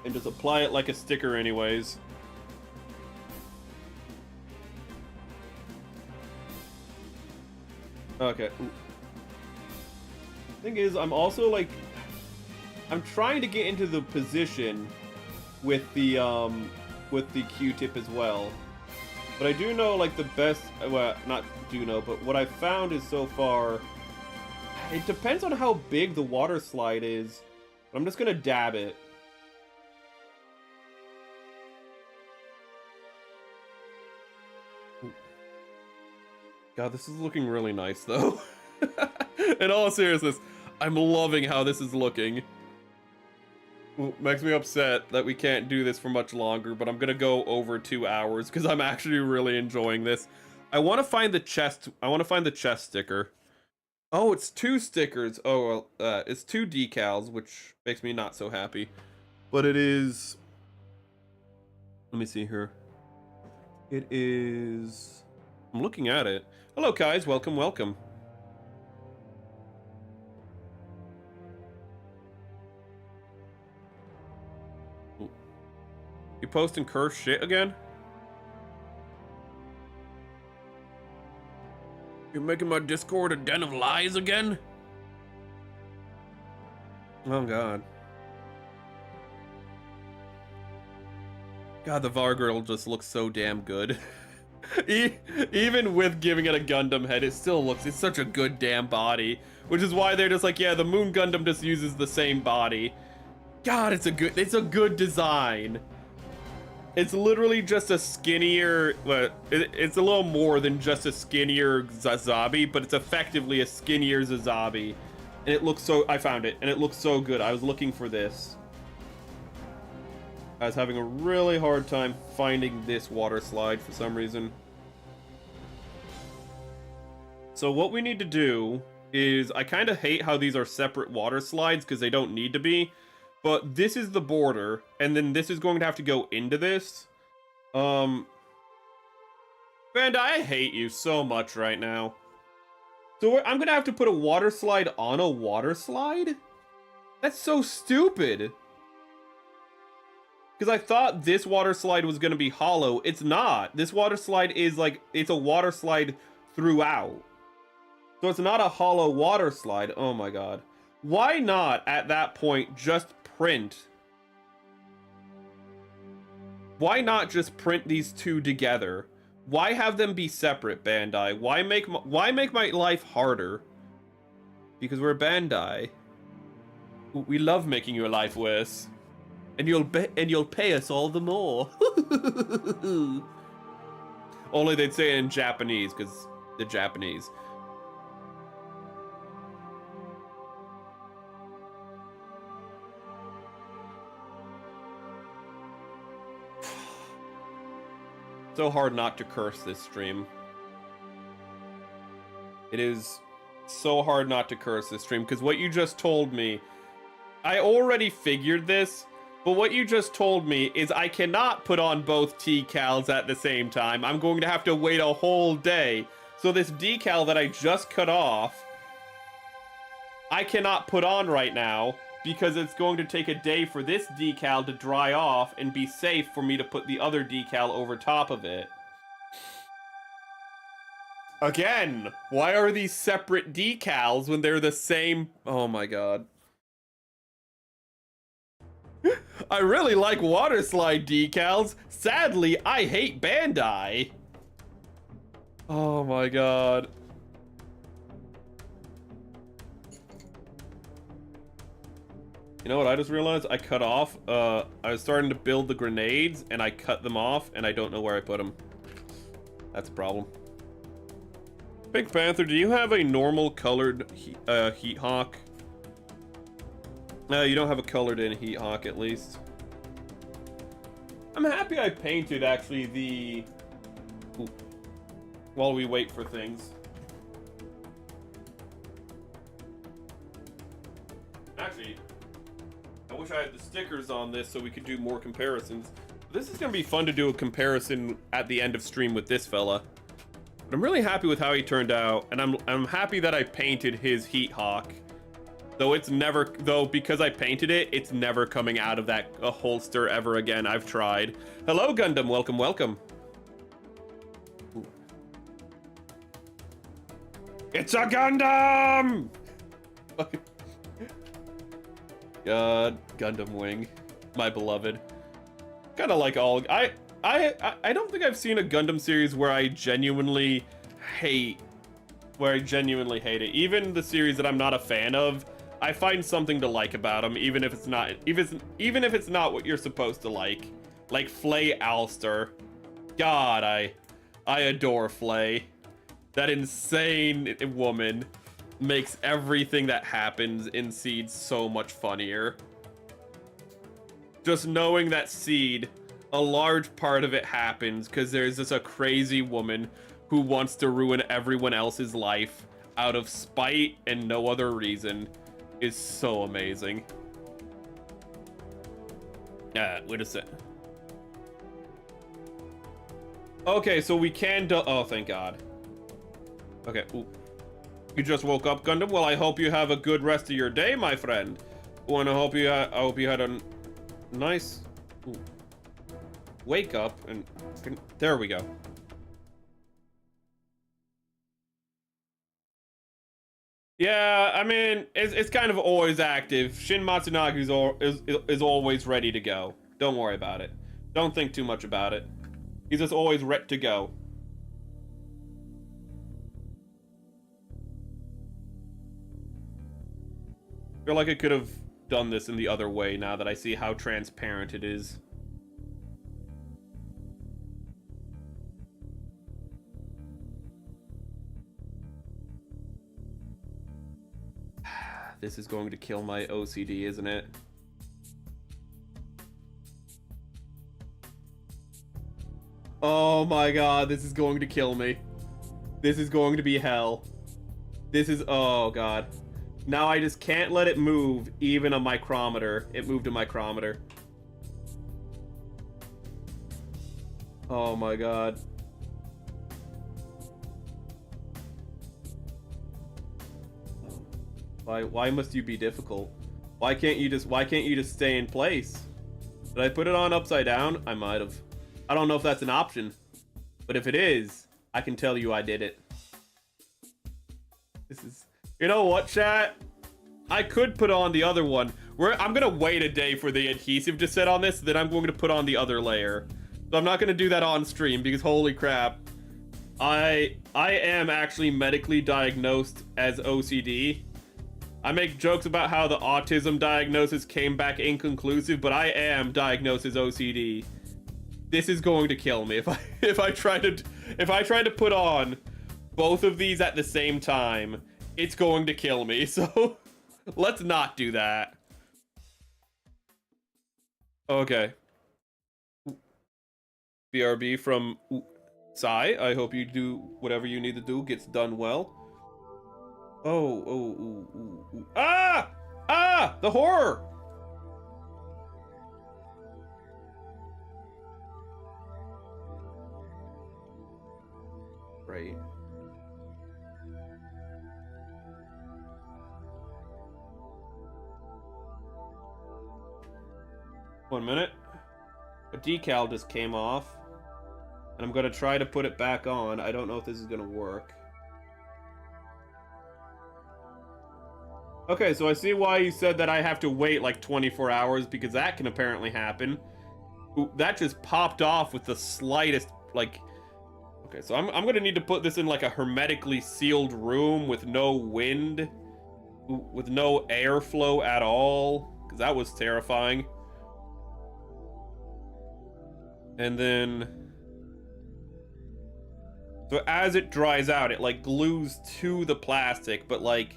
And just apply it like a sticker anyways. Okay. Ooh. Thing is, I'm also like, I'm trying to get into the position with the Q-tip as well. But I do know, like, the best, well, not do know, but what I've found is so far, it depends on how big the water slide is. I'm just gonna dab it. God, this is looking really nice, though. In all seriousness, I'm loving how this is looking. Makes me upset that we can't do this for much longer, but I'm gonna go over 2 hours because I'm actually really enjoying this. I want to find the chest. I want to find the chest sticker. Oh, it's 2 stickers. Oh, well, it's 2 decals, which makes me not so happy. But it is... Let me see here. It is... I'm looking at it. Hello, guys. Welcome, welcome. You posting curse shit again? You're making my Discord a den of lies again? Oh, God. God, the Vargirl just looks so damn good. Even with giving it a Gundam head, it still looks, it's such a good damn body. Which is why they're just like, yeah, the Moon Gundam just uses the same body. God, it's a good design. It's literally just a skinnier, well, it's a little more than just a skinnier Zazabi, but it's effectively a skinnier Zazabi. And it looks so, I found it, and it looks so good. I was looking for this. I was having a really hard time finding this water slide for some reason. So what we need to do is, I kind of hate how these are separate water slides because they don't need to be. But this is the border, and then this is going to have to go into this. Bandai, I hate you so much right now. So I'm gonna have to put a water slide on a water slide? That's so stupid. Because I thought this water slide was gonna be hollow. It's not. This water slide is like, it's a water slide throughout. So it's not a hollow water slide. Oh my god. Why not, at that point, just print? Why not just print these two together? Why have them be separate, Bandai? Why make my life harder? Because we're Bandai. We love making your life worse. And you'll pay us all the more. Only they'd say it in Japanese, because they're Japanese. So hard not to curse this stream. It is so hard not to curse this stream, because what you just told me, I already figured this, but what you just told me is I cannot put on both decals at the same time. I'm going to have to wait a whole day. So this decal that I just cut off, I cannot put on right now, because it's going to take a day for this decal to dry off and be safe for me to put the other decal over top of it. Again, why are these separate decals when they're the same? Oh my god. I really like water slide decals. Sadly, I hate Bandai. Oh my god. You know what I just realized? I cut off, I was starting to build the grenades, and I cut them off, and I don't know where I put them. That's a problem. Pink Panther, do you have a normal colored Heat Hawk? No, you don't have a colored in Heat Hawk, at least. I'm happy I painted, actually, the... Ooh. While we wait for things. Actually... I wish I had the stickers on this so we could do more comparisons. This is going to be fun to do a comparison at the end of stream with this fella. But I'm really happy with how he turned out, and I'm happy that I painted his Heat Hawk. Though because I painted it, it's never coming out of that holster ever again. I've tried. Hello, Gundam. Welcome, welcome. Ooh. It's a Gundam! God, Gundam Wing, my beloved. Kind of like all. I don't think I've seen a Gundam series where I genuinely hate. it. Even the series that I'm not a fan of, I find something to like about them, even if it's not. Even if it's not what you're supposed to like. Like Flay Alster. God, I adore Flay. That insane woman makes everything that happens in Seed so much funnier. Just knowing that Seed, a large part of it happens because there's just a crazy woman who wants to ruin everyone else's life. out of spite and no other reason is so amazing. Wait a sec. Okay, so we can do- oh, thank God. Okay, ooh. You just woke up, Gundam? Well, I hope you have a good rest of your day, my friend. Oh, and I hope you had a nice wake up, and there we go. Yeah, I mean, it's kind of always active. Shin Matsunagi is always ready to go. Don't worry about it. Don't think too much about it. He's just always ready to go. I feel like I could have done this in the other way now that I see how transparent it is. This is going to kill my OCD, isn't it? Oh my God, this is going to kill me. This is going to be hell. This is, oh God. Now I just can't let it move even a micrometer. It moved a micrometer. Oh my God. Why must you be difficult? Why can't you just stay in place? Did I put it on upside down? I might have. I don't know if that's an option, but if it is, I can tell you I did it. This is, you know what, chat? I could put on the other one. I'm gonna wait a day for the adhesive to set on this, then I'm going to put on the other layer. So I'm not gonna do that on stream because holy crap. I am actually medically diagnosed as OCD. I make jokes about how the autism diagnosis came back inconclusive, but I am diagnosed as OCD. This is going to kill me if I try to put on both of these at the same time. It's going to kill me. So let's not do that. Okay. BRB from Sai. I hope you do whatever you need to do gets done well. Oh. Ah! The horror! Right. One minute. A decal just came off. And I'm gonna try to put it back on. I don't know if this is gonna work. Okay, so I see why you said that I have to wait like 24 hours, because that can apparently happen. Ooh, that just popped off with the slightest, like... Okay, so I'm gonna need to put this in like a hermetically sealed room with no wind, with no airflow at all, because that was terrifying. And then... So as it dries out, it like glues to the plastic, but like...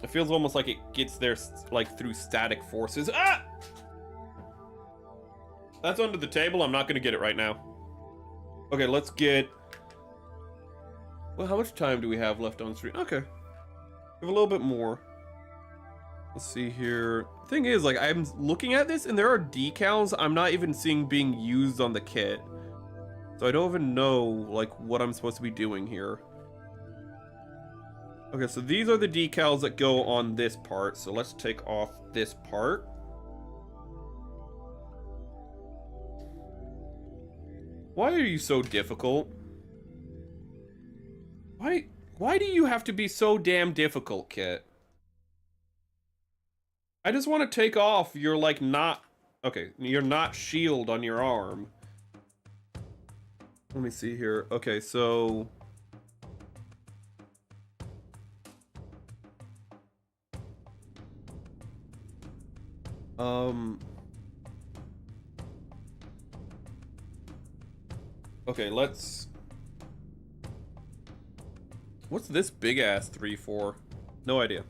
It feels almost like it gets there like through static forces. Ah! That's under the table. I'm not gonna get it right now. Okay, let's get... Well, how much time do we have left on stream? Okay. We have a little bit more. Let's see here. Thing is, like, I'm looking at this and there are decals I'm not even seeing being used on the kit. So I don't even know, like, what I'm supposed to be doing here. Okay, so these are the decals that go on this part. So let's take off this part. Why are you so difficult? Why do you have to be so damn difficult, Kit? I just want to take off your, like, not... Okay, your not shield on your arm. Let me see here. Okay, so... Okay, let's... What's this big-ass 3 for? No idea.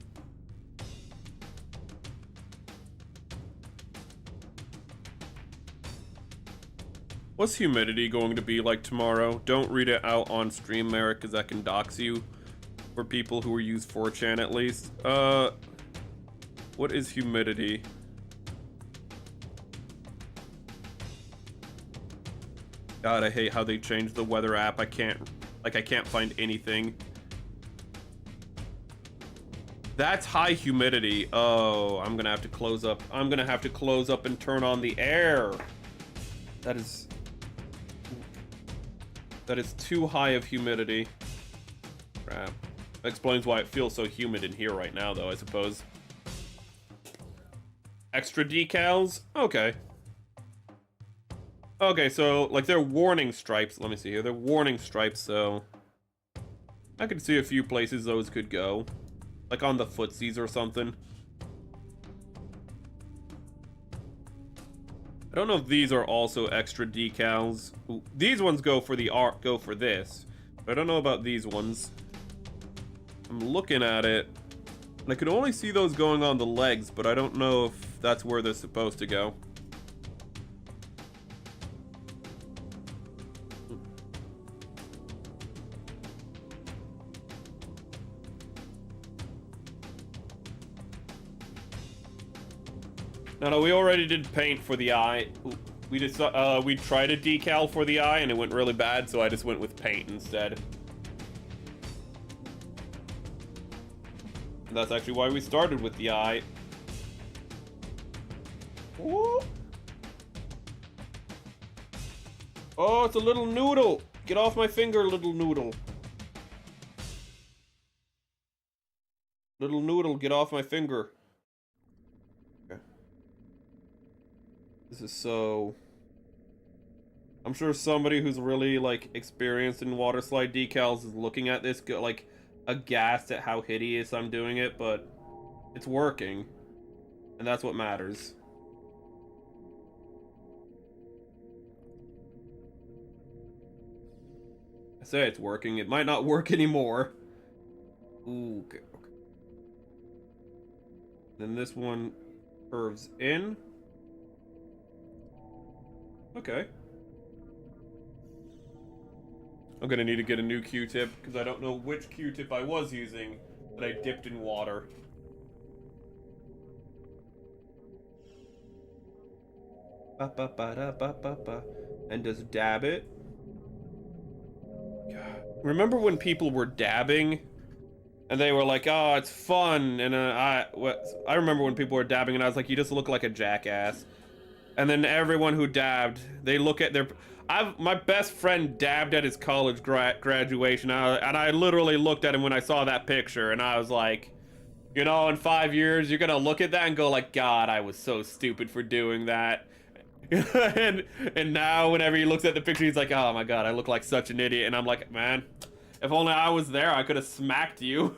What's humidity going to be like tomorrow? Don't read it out on stream, Merrick, because that can dox you. For people who use 4chan at least. What is humidity? God, I hate how they changed the weather app. I can't find anything. That's high humidity. Oh, I'm gonna have to close up. I'm gonna have to close up and turn on the air. That is too high of humidity. Crap. That explains why it feels so humid in here right now, though, I suppose. Extra decals? Okay. Okay, so, like, they're warning stripes. Let me see here. They're warning stripes, so I could see a few places those could go. Like on the footsies or something. I don't know if these are also extra decals. Ooh, these ones go for the art, go for this. But I don't know about these ones. I'm looking at it, and I could only see those going on the legs, but I don't know if that's where they're supposed to go. No, we already did paint for the eye. We tried a decal for the eye and it went really bad, so I just went with paint instead. And that's actually why we started with the eye. Ooh. Oh, it's a little noodle. Get off my finger, little noodle. Little noodle, get off my finger. This is so... I'm sure somebody who's really, like, experienced in water slide decals is looking at this, like, aghast at how hideous I'm doing it, but it's working. And that's what matters. I say it's working. It might not work anymore. Ooh, okay. Then this one curves in. Okay. I'm gonna need to get a new Q-tip because I don't know which Q-tip I was using that I dipped in water. And just dab it. Remember when people were dabbing and they were like, "Oh, it's fun," and I remember when people were dabbing and I was like, "You just look like a jackass." And then everyone who dabbed, they look at their... my best friend dabbed at his college graduation, and I literally looked at him when I saw that picture, and I was like, you know, in 5 years, you're gonna look at that and go like, God, I was so stupid for doing that. and now, whenever he looks at the picture, he's like, oh my God, I look like such an idiot. And I'm like, man, if only I was there, I could have smacked you.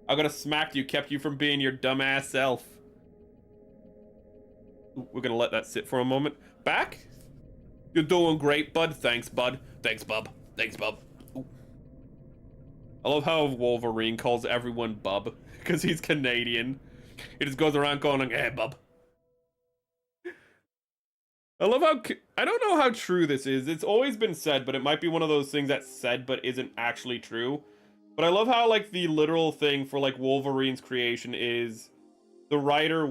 I could have smacked you, kept you from being your dumbass self. We're gonna let that sit for a moment. Back? You're doing great, bud. Thanks, bud. Thanks, bub. Thanks, bub. Ooh. I love how Wolverine calls everyone bub, because he's Canadian. He just goes around calling, hey, bub. I love how... I don't know how true this is. It's always been said, but it might be one of those things that's said but isn't actually true. But I love how, like, the literal thing for, like, Wolverine's creation is the writer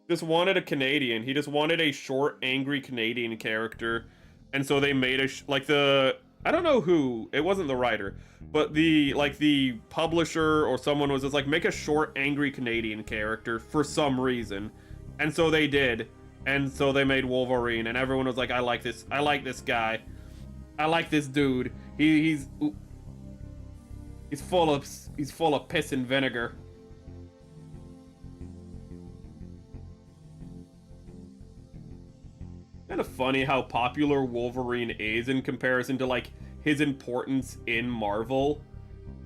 just wanted a Canadian. He just wanted a short, angry Canadian character. And so they made I don't know who, it wasn't the writer, but the publisher or someone was just like, make a short, angry Canadian character for some reason. And so they did. And so they made Wolverine, and everyone was like, I like this guy. I like this dude. He's full of piss and vinegar. Kind of funny how popular Wolverine is in comparison to, like, his importance in Marvel.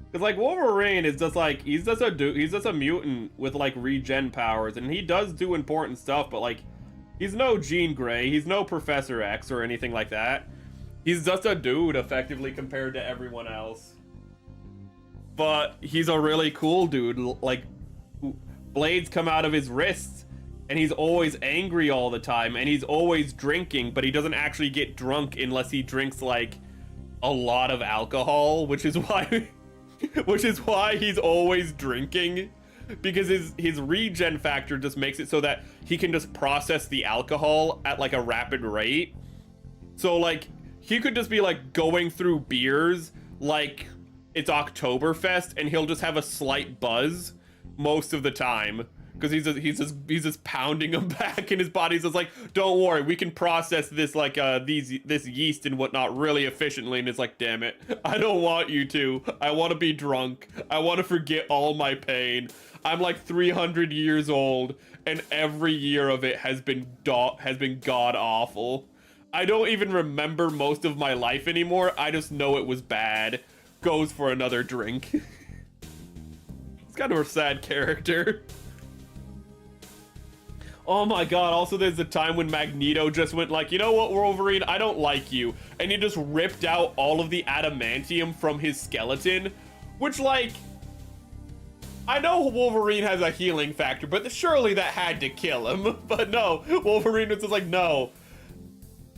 Because, like, Wolverine is just, like, he's just a mutant with, like, regen powers, and he does do important stuff, but, like, he's no Jean Grey, he's no Professor X or anything like that. He's just a dude, effectively, compared to everyone else. But he's a really cool dude. Like, blades come out of his wrists. And he's always angry all the time, and he's always drinking, but he doesn't actually get drunk unless he drinks, like, a lot of alcohol, which is why which is why he's always drinking, because his regen factor just makes it so that he can just process the alcohol at like a rapid rate. So like he could just be like going through beers like it's Oktoberfest, and he'll just have a slight buzz most of the time, because he's just pounding them back, and his body's just like, don't worry, we can process this like this yeast and whatnot really efficiently. And it's like, damn it, I don't want you to. I want to be drunk. I want to forget all my pain. I'm like 300 years old, and every year of it has been god awful. I don't even remember most of my life anymore. I just know it was bad. Goes for another drink. It's kind of a sad character. Oh my god, also there's the time when Magneto just went like, you know what, Wolverine, I don't like you. And he just ripped out all of the adamantium from his skeleton, which, like, I know Wolverine has a healing factor, but surely that had to kill him. But no, Wolverine was just like, no,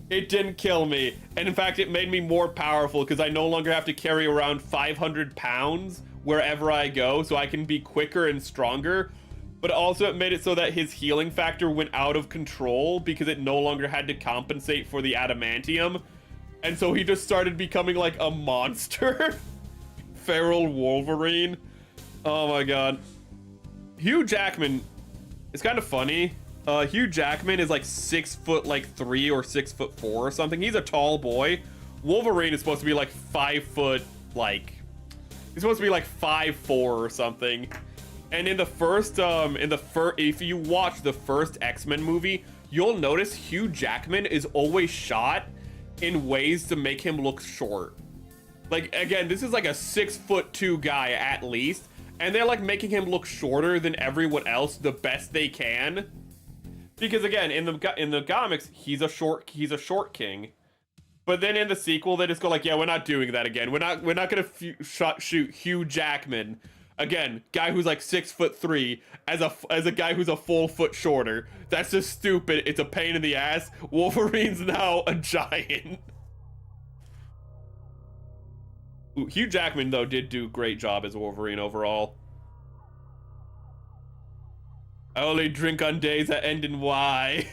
it didn't kill me. And in fact, it made me more powerful because I no longer have to carry around 500 pounds wherever I go, so I can be quicker and stronger. But also it made it so that his healing factor went out of control because it no longer had to compensate for the adamantium. And so he just started becoming like a monster. Feral Wolverine. Oh my god. Hugh Jackman is kind of funny. Hugh Jackman is like 6'3" or 6'4" or something. He's a tall boy. Wolverine is supposed to be like 5 foot, like, he's supposed to be like 5'4" or something. And in the first, if you watch the first X-Men movie, you'll notice Hugh Jackman is always shot in ways to make him look short. Like, again, this is like a 6'2" guy at least, and they're like making him look shorter than everyone else the best they can. Because again, in the comics, he's a short king. But then in the sequel, they just go like, yeah, we're not doing that again. We're not gonna shoot Hugh Jackman. Again, guy who's like 6'3" as a guy who's a full foot shorter. That's just stupid. It's a pain in the ass. Wolverine's now a giant. Ooh, Hugh Jackman though did do a great job as Wolverine overall. I only drink on days that end in Y.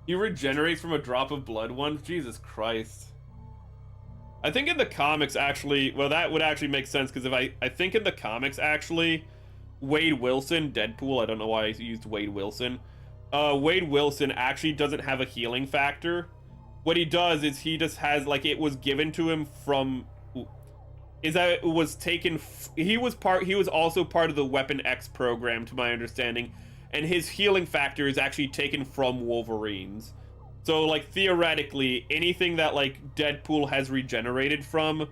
He regenerates from a drop of blood once? Jesus Christ. I think in the comics, actually, well, that would actually make sense, because if I think in the comics, actually, Wade Wilson, Deadpool, I don't know why I used Wade Wilson. Wade Wilson actually doesn't have a healing factor. What he does is he just has, like, it was given to him from, is that it was taken, he was also part of the Weapon X program, to my understanding, and his healing factor is actually taken from Wolverine's. So, like, theoretically, anything that, like, Deadpool has regenerated from,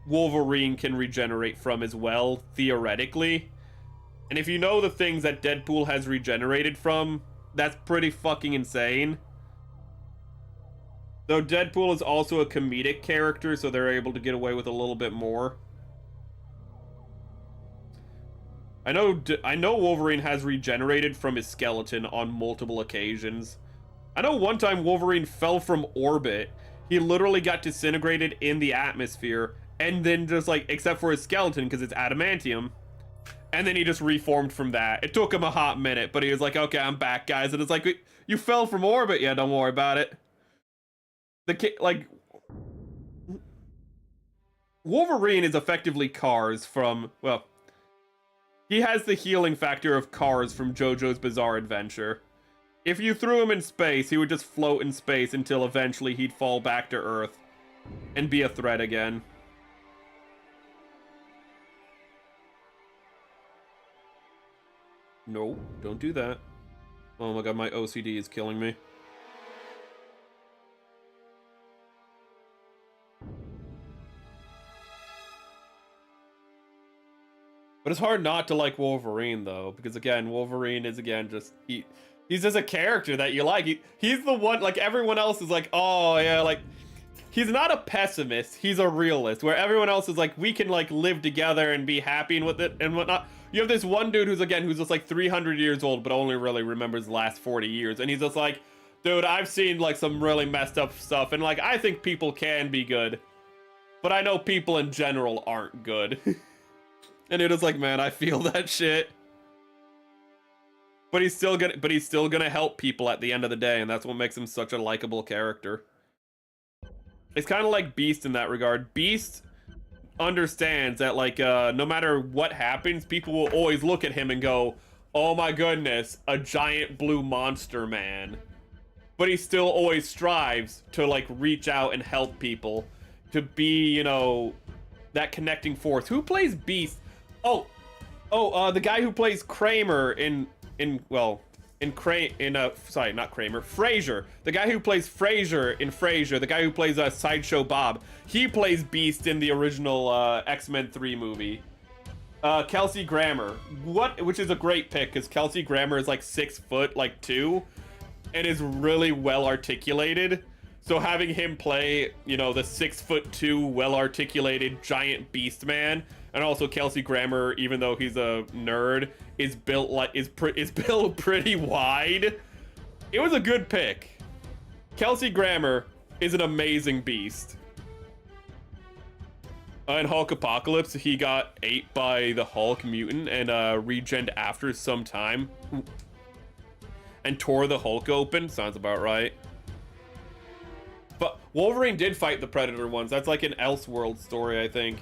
Wolverine can regenerate from as well, theoretically. And if you know the things that Deadpool has regenerated from, that's pretty fucking insane. Though Deadpool is also a comedic character, so they're able to get away with a little bit more. I know Wolverine has regenerated from his skeleton on multiple occasions. I know one time Wolverine fell from orbit. He literally got disintegrated in the atmosphere, and then just like, except for his skeleton because it's adamantium, and then he just reformed from that. It took him a hot minute, but he was like, okay, I'm back, guys. And it's like, you fell from orbit? Yeah, don't worry about it. Wolverine is effectively Cars from, well, he has the healing factor of Cars from JoJo's Bizarre Adventure. If you threw him in space, he would just float in space until eventually he'd fall back to Earth and be a threat again. No, don't do that. Oh my god, my OCD is killing me. But it's hard not to like Wolverine, though, because again, Wolverine is, again, just, he's just a character that you like. He's the one, like, everyone else is like, oh, yeah, like, he's not a pessimist, he's a realist, where everyone else is like, we can, like, live together and be happy with it and whatnot. You have this one dude who's, again, who's just, like, 300 years old, but only really remembers the last 40 years, and he's just like, Dude, I've seen like some really messed up stuff, and like I think people can be good, but I know people in general aren't good. And it was like, man, I feel that shit. But he's still gonna help people at the end of the day, and that's what makes him such a likable character. It's kind of like Beast in that regard. Beast understands that like no matter what happens, people will always look at him and go, "Oh my goodness, a giant blue monster man." But he still always strives to like reach out and help people, to be, you know, that connecting force. Who plays Beast? The guy who plays Kramer Frasier. The guy who plays Frasier in Frasier, the guy who plays Sideshow Bob, he plays Beast in the original X-Men 3 movie. Kelsey Grammer, which is a great pick because Kelsey Grammer is like 6 foot, like 2, and is really well articulated. So having him play, you know, the 6'2", well articulated giant beast man, and also Kelsey Grammer, even though he's a nerd, is built pretty wide. It was a good pick. Kelsey Grammer is an amazing beast. In Hulk Apocalypse, he got ate by the Hulk mutant and regened after some time. And tore the Hulk open. Sounds about right. But Wolverine did fight the Predator once. That's like an Elseworld story, I think.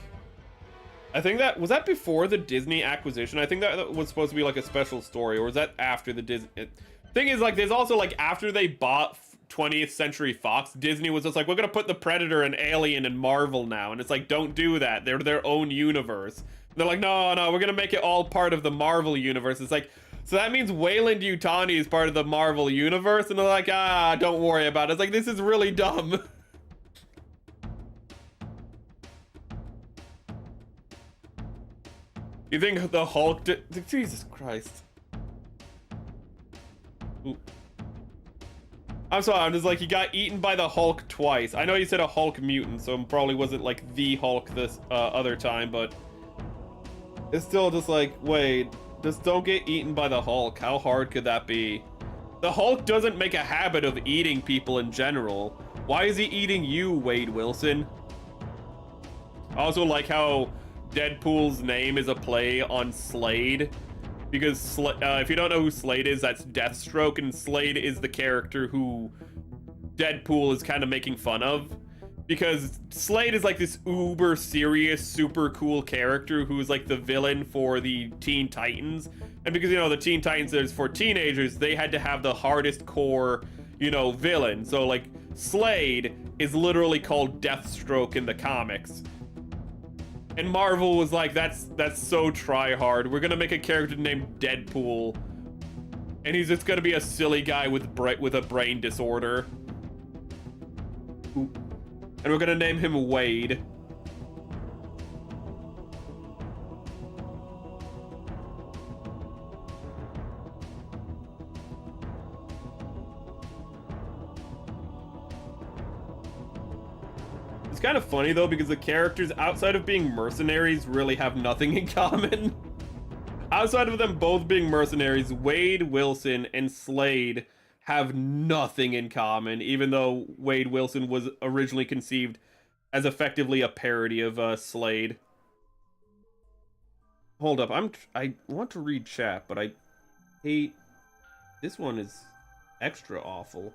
I think that was that before the Disney acquisition. I think that was supposed to be like a special story, or was that after the Disney? Thing is, like, there's also like after they bought 20th Century Fox, Disney was just like, we're gonna put the Predator and Alien in Marvel now, and it's like, don't do that. They're their own universe. And they're like, no, we're gonna make it all part of the Marvel universe. It's like, so that means Wayland Yutani is part of the Marvel universe, and they're like, don't worry about it. It's like, this is really dumb. You think the Hulk Jesus Christ. Ooh. I'm sorry, I'm just like, he got eaten by the Hulk twice. I know you said a Hulk mutant, so it probably wasn't like the Hulk this other time, but it's still just like, wait, just don't get eaten by the Hulk. How hard could that be? The Hulk doesn't make a habit of eating people in general. Why is he eating you, Wade Wilson? I also like how Deadpool's name is a play on Slade, because if you don't know who Slade is, that's Deathstroke, and Slade is the character who Deadpool is kind of making fun of, because Slade is like this uber serious, super cool character who's like the villain for the Teen Titans, and because, you know, the Teen Titans is for teenagers, they had to have the hardest core, you know, villain. So like Slade is literally called Deathstroke in the comics. And Marvel was like, that's so try-hard. We're gonna make a character named Deadpool, and he's just gonna be a silly guy with a brain disorder. Ooh. And we're gonna name him Wade. It's kind of funny though, because the characters outside of being mercenaries really have nothing in common. Outside of them both being mercenaries, Wade Wilson and Slade have nothing in common, even though Wade Wilson was originally conceived as effectively a parody of Slade. Hold up, I want to read chat, but I hate, this one is extra awful.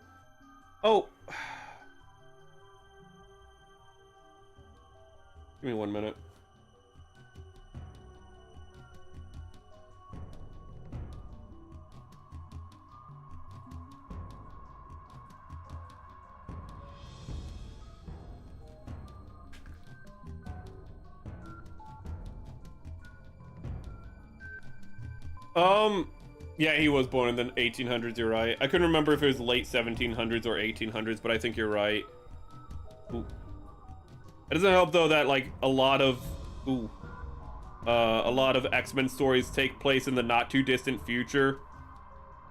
Oh. Give me 1 minute. Yeah, he was born in the 1800s, you're right. I couldn't remember if it was late 1700s or 1800s, but I think you're right. Ooh. It doesn't help though that like a lot of X-Men stories take place in the not too distant future.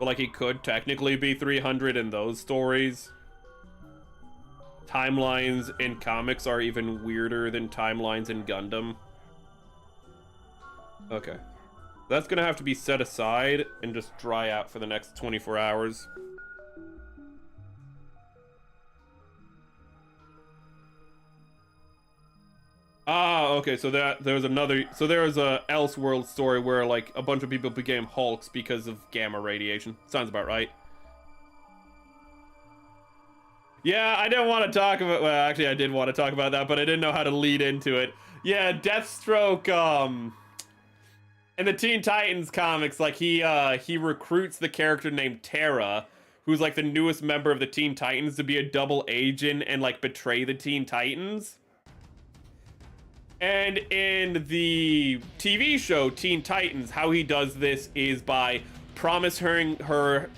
But like, he could technically be 300 in those stories. Timelines in comics are even weirder than timelines in Gundam. Okay. That's gonna have to be set aside and just dry out for the next 24 hours. Ah, okay, so there was a Elseworld story where like a bunch of people became Hulks because of gamma radiation. Sounds about right. Yeah, I didn't want to talk about, well, actually I did want to talk about that, but I didn't know how to lead into it. Yeah, Deathstroke, in the Teen Titans comics, like he recruits the character named Terra, who's like the newest member of the Teen Titans, to be a double agent and like betray the Teen Titans. And in the TV show Teen Titans, how he does this is by promising her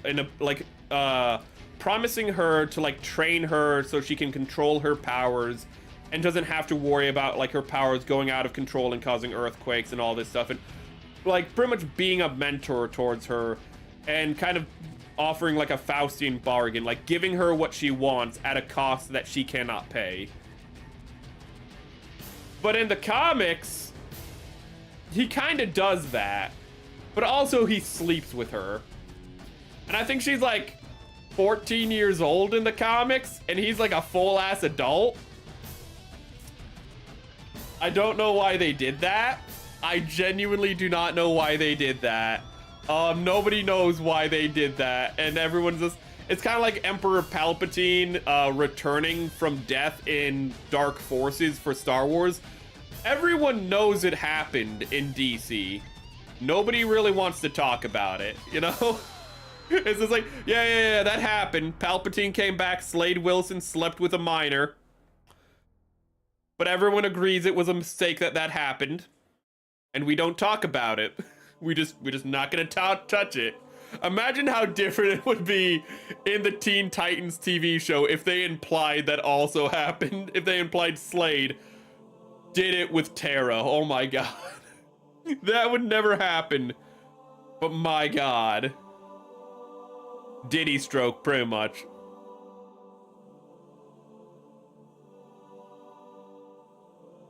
promising her to like train her so she can control her powers and doesn't have to worry about like her powers going out of control and causing earthquakes and all this stuff, and like pretty much being a mentor towards her and kind of offering like a Faustian bargain, like giving her what she wants at a cost that she cannot pay. But in the comics, he kind of does that, but also he sleeps with her. And I think she's like 14 years old in the comics, and he's like a full-ass adult. I don't know why they did that. I genuinely do not know why they did that. Nobody knows why they did that, and everyone's just... It's kind of like Emperor Palpatine returning from death in Dark Forces for Star Wars. Everyone knows it happened in DC. Nobody really wants to talk about it, you know? It's just like, yeah, that happened. Palpatine came back, Slade Wilson slept with a minor. But everyone agrees it was a mistake that happened. And we don't talk about it. We're just not gonna touch it. Imagine how different it would be in the Teen Titans TV show if they implied that also happened. If they implied Slade did it with Terra. Oh my god. That would never happen. But my god. Diddy stroke, pretty much.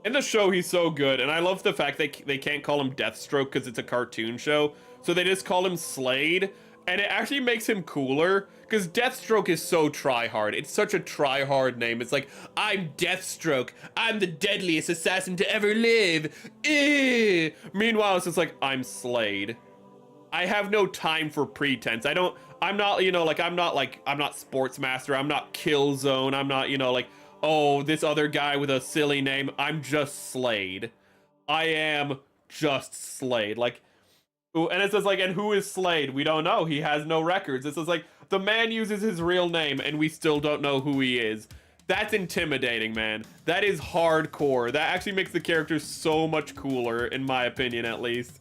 In the show, he's so good, and I love the fact they can't call him Deathstroke because it's a cartoon show, so they just call him Slade, and it actually makes him cooler, because Deathstroke is so try-hard. It's such a try-hard name. It's like, I'm Deathstroke. I'm the deadliest assassin to ever live. Meanwhile, it's just like, I'm Slade. I have no time for pretense. I'm not, you know, like, I'm not Sportsmaster. I'm not Killzone. I'm not, you know, like, oh, this other guy with a silly name. I'm just Slade. I am just Slade. Like, and it says like, and who is Slade? We don't know. He has no records. It says like, the man uses his real name and we still don't know who he is. That's intimidating, man. That is hardcore. That actually makes the character so much cooler, in my opinion, at least.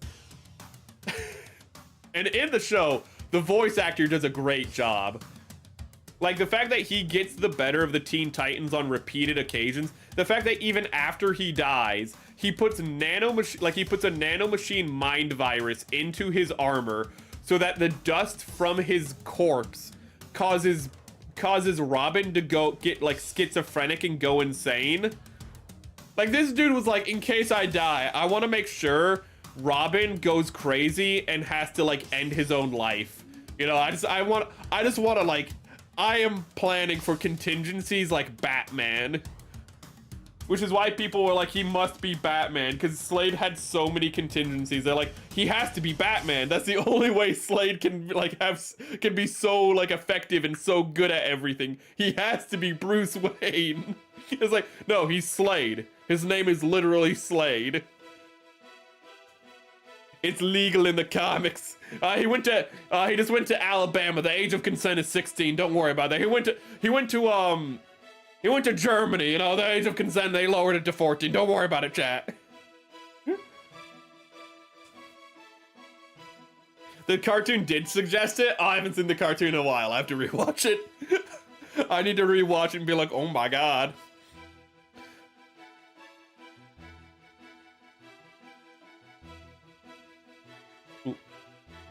And in the show, the voice actor does a great job. Like, the fact that he gets the better of the Teen Titans on repeated occasions, the fact that even after he dies, he puts a nanomachine mind virus into his armor so that the dust from his corpse causes Robin to get like schizophrenic and go insane. Like, this dude was like, in case I die, I want to make sure Robin goes crazy and has to like end his own life. You know, I just want to like, I am planning for contingencies like Batman. Which is why people were like, he must be Batman, because Slade had so many contingencies. They're like, he has to be Batman. That's the only way Slade can like can be so like effective and so good at everything. He has to be Bruce Wayne. It's like, no, he's Slade. His name is literally Slade. It's legal in the comics. He just went to Alabama. The age of consent is 16. Don't worry about that. He went to Germany. You know, the age of consent, they lowered it to 14. Don't worry about it, chat. The cartoon did suggest it. I haven't seen the cartoon in a while. I have to rewatch it. I need to rewatch it and be like, oh my god.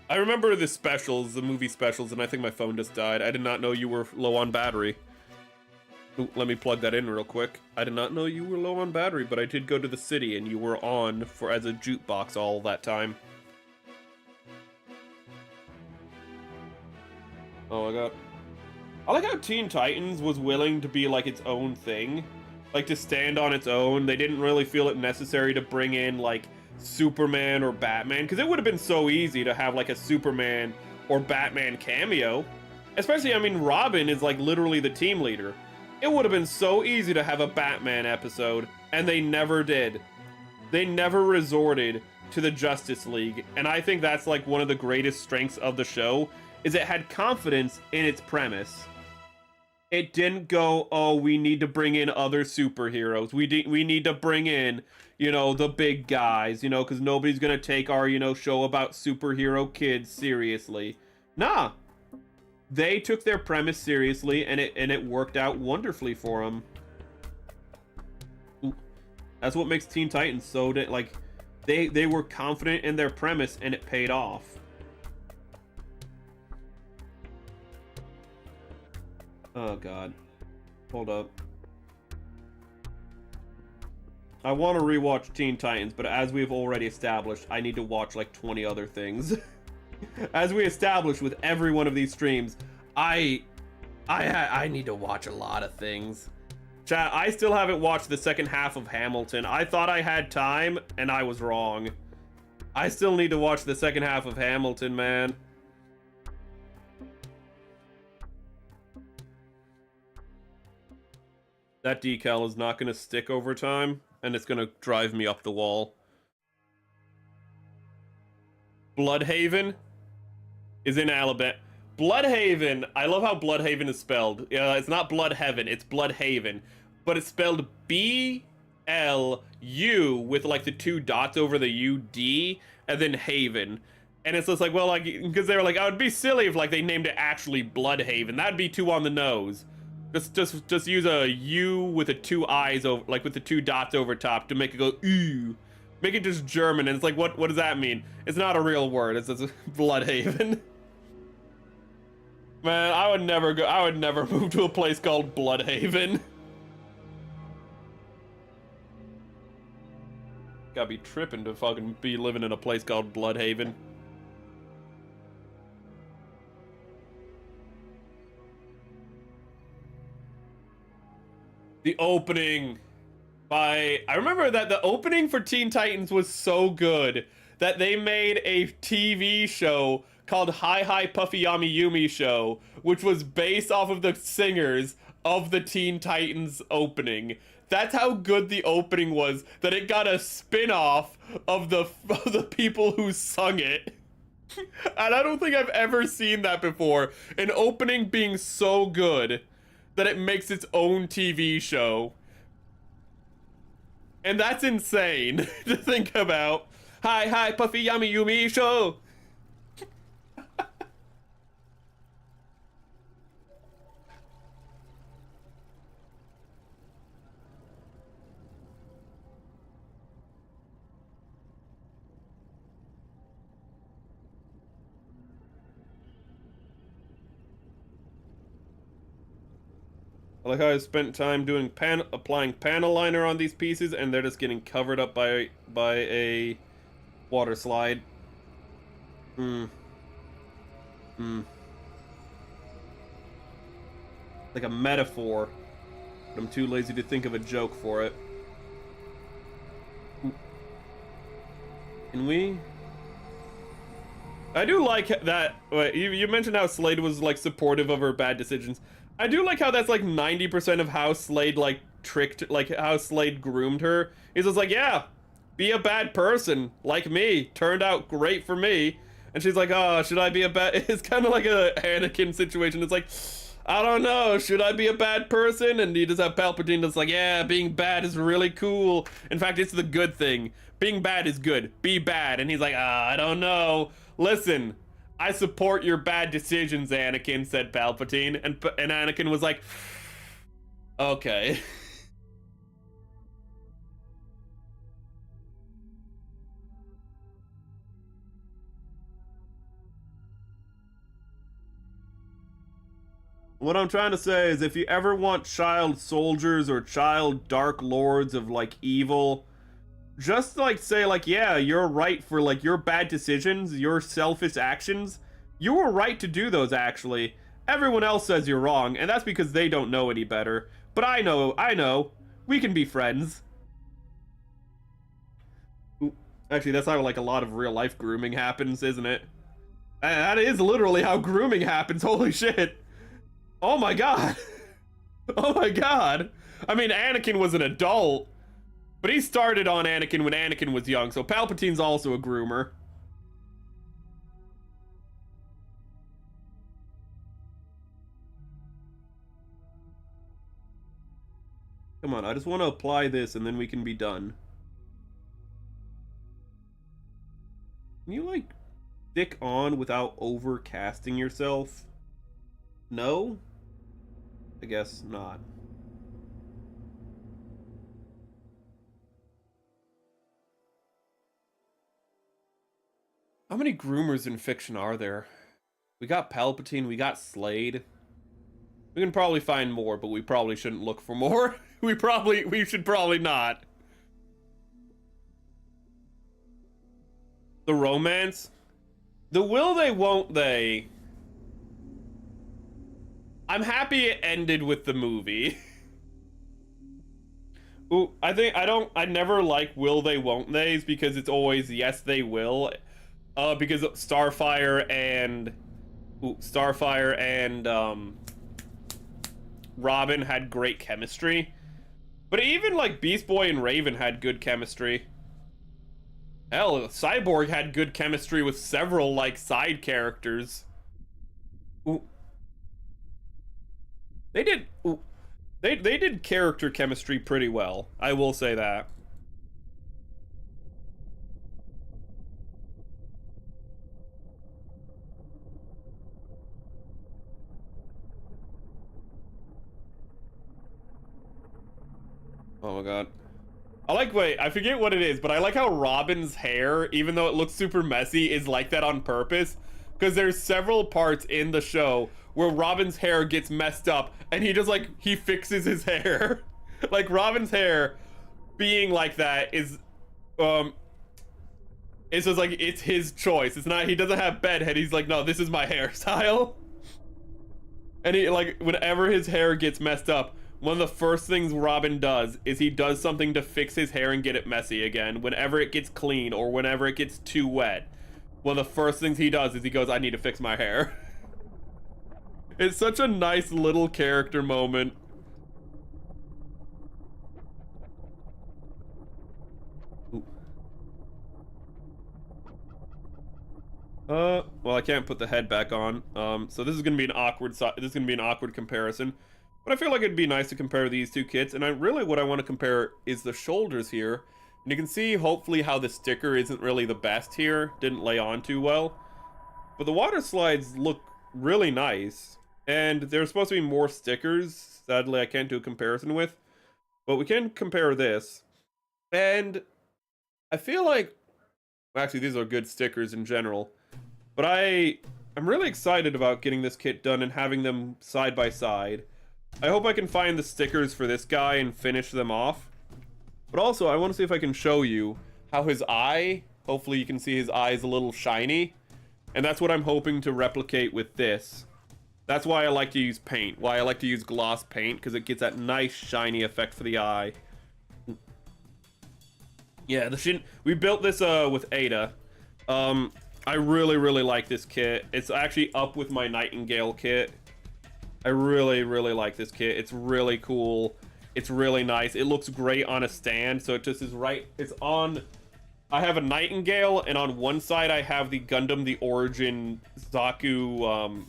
I remember the specials, the movie specials, and I think my phone just died. I did not know you were low on battery. Ooh, let me plug that in real quick. I did not know you were low on battery, but I did go to the city and you were on as a jukebox all that time. Oh my god. I like how Teen Titans was willing to be like its own thing. like to stand on its own. They didn't really feel it necessary to bring in like Superman or Batman, because it would have been so easy to have like a Superman or Batman cameo. Especially, I mean, Robin is like literally the team leader. It would have been so easy to have a Batman episode, and they never did. They never resorted to the Justice League, and I think that's like one of the greatest strengths of the show, is it had confidence in its premise. It didn't go, oh, we need to bring in other superheroes. We need to bring in, you know, the big guys, you know, because nobody's gonna take our, you know, show about superhero kids seriously. Nah. They took their premise seriously, and it worked out wonderfully for them. Ooh. That's what makes Teen Titans so like they were confident in their premise, and it paid off. Oh god. Hold up. I want to rewatch Teen Titans, but as we've already established, I need to watch like 20 other things. As we established with every one of these streams, I need to watch a lot of things. Chat, I still haven't watched the second half of Hamilton. I thought I had time, and I was wrong. I still need to watch the second half of Hamilton, man. That decal is not going to stick over time, and it's going to drive me up the wall. Bloodhaven is in Alabama. Bloodhaven, I love how Bloodhaven is spelled. It's not Bloodhaven, it's Bloodhaven. But it's spelled B-L-U with like the 2 dots over the U-D and then Haven. And it's just like, well, like, because they were like, oh, it'd be silly if like they named it actually Bloodhaven. That'd be too on the nose. Just use a U with the 2 eyes over, like with the 2 dots over top to make it go ooh. Make it just German, and it's like, what does that mean? It's not a real word. It's just Bloodhaven. Man, I would never move to a place called Bloodhaven. Gotta be tripping to fucking be living in a place called Bloodhaven. The opening I remember that the opening for Teen Titans was so good that they made a TV show called Hi Hi Puffy Yami Yumi Show, which was based off of the singers of the Teen Titans opening. That's how good the opening was, that it got a spin-off of the people who sung it. And I don't think I've ever seen that before. An opening being so good that it makes its own TV show. And that's insane to think about. Hi, hi, Puffy Yami Yumi Show. I like how I spent time doing applying panel liner on these pieces, and they're just getting covered up by a water slide. Like a metaphor, but I'm too lazy to think of a joke for it. Can we? I do like that. Wait, you mentioned how Slade was like supportive of her bad decisions. I do like how that's like 90% of how Slade like tricked, like how Slade groomed her. He's just like, yeah, be a bad person like me. Turned out great for me. And she's like, oh, should I be a bad? It's kind of like a Anakin situation. It's like, I don't know, should I be a bad person? And you just have Palpatine that's like, yeah, being bad is really cool. In fact, it's the good thing. Being bad is good. Be bad. And he's like, I don't know. Listen, I support your bad decisions, Anakin, said Palpatine. And Anakin was like, okay. What I'm trying to say is, if you ever want child soldiers or child dark lords of like evil, just like say like, yeah, you're right for like your bad decisions, your selfish actions. You were right to do those, actually. Everyone else says you're wrong, and that's because they don't know any better. But I know. We can be friends. Ooh, actually, that's how like a lot of real life grooming happens, isn't it? That is literally how grooming happens. Holy shit. Oh my god. Oh my god. I mean, Anakin was an adult, but he started on Anakin when Anakin was young, so Palpatine's also a groomer. Come on, I just want to apply this and then we can be done. Can you, like, stick on without overcasting yourself? No? I guess not. How many groomers in fiction are there? We got Palpatine, we got Slade. We can probably find more, but we probably shouldn't look for more. We should probably not. The romance? The will they, won't they? I'm happy it ended with the movie. Ooh, I never like will they, won't they's because it's always yes they will. Because Starfire and Robin had great chemistry. But even like Beast Boy and Raven had good chemistry. Hell, Cyborg had good chemistry with several like side characters. Ooh. They did character chemistry pretty well. I will say that. Oh my god. I forget what it is, but I like how Robin's hair, even though it looks super messy, is like that on purpose. Because there's several parts in the show where Robin's hair gets messed up, and he just, like, he fixes his hair. Like, Robin's hair being like that is, it's just like, it's his choice. It's not, he doesn't have bedhead. He's like, no, this is my hairstyle. And he, like, whenever his hair gets messed up, one of the first things Robin does is he does something to fix his hair and get it messy again. Whenever it gets clean or whenever it gets too wet, one of the first things he does is he goes, I need to fix my hair. It's such a nice little character moment. Ooh. Well, I can't put the head back on. So this is gonna be an awkward comparison. But I feel like it'd be nice to compare these two kits, and what I want to compare is the shoulders here. And you can see, hopefully, how the sticker isn't really the best here. Didn't lay on too well. But the water slides look really nice. And there's supposed to be more stickers. Sadly, I can't do a comparison with. But we can compare this. And I feel like... Well, actually, these are good stickers in general. But I'm really excited about getting this kit done and having them side by side. I hope I can find the stickers for this guy and finish them off. But also, I want to see if I can show you how his eye, hopefully you can see his eye is a little shiny. And that's what I'm hoping to replicate with this. That's why I like to use paint. Why I like to use gloss paint, because it gets that nice shiny effect for the eye. Yeah, we built this with Ada. I really, really like this kit. It's actually up with my Nightingale kit. I really, really like this kit. It's really cool. It's really nice. It looks great on a stand, so it just is right. It's on... I have a Nightingale, and on one side I have the Gundam, the Origin Zaku,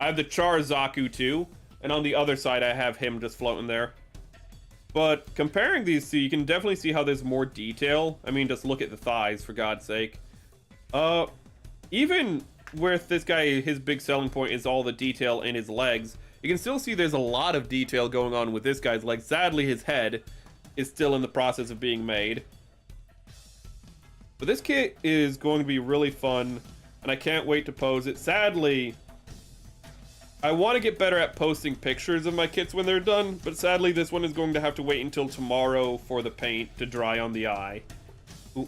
I have the Char Zaku too, and on the other side I have him just floating there. But comparing these two, you can definitely see how there's more detail. I mean, just look at the thighs, for God's sake. Even with this guy, his big selling point is all the detail in his legs. You can still see there's a lot of detail going on with this guy's legs. Sadly, his head is still in the process of being made. But this kit is going to be really fun, and I can't wait to pose it. Sadly, I want to get better at posting pictures of my kits when they're done, but sadly this one is going to have to wait until tomorrow for the paint to dry on the eye. Ooh.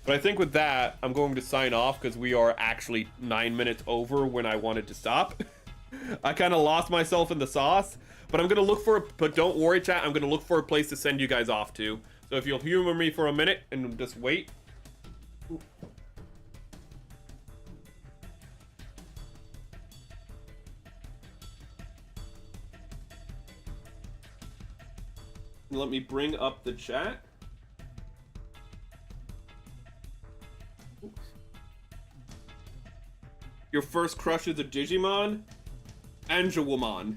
But I think with that, I'm going to sign off because we are actually 9 minutes over when I wanted to stop. I kind of lost myself in the sauce, but I'm gonna look for. But don't worry, chat. I'm gonna look for a place to send you guys off to. So if you'll humor me for a minute and just wait. Let me bring up the chat. Your first crush is a Digimon? Angewomon.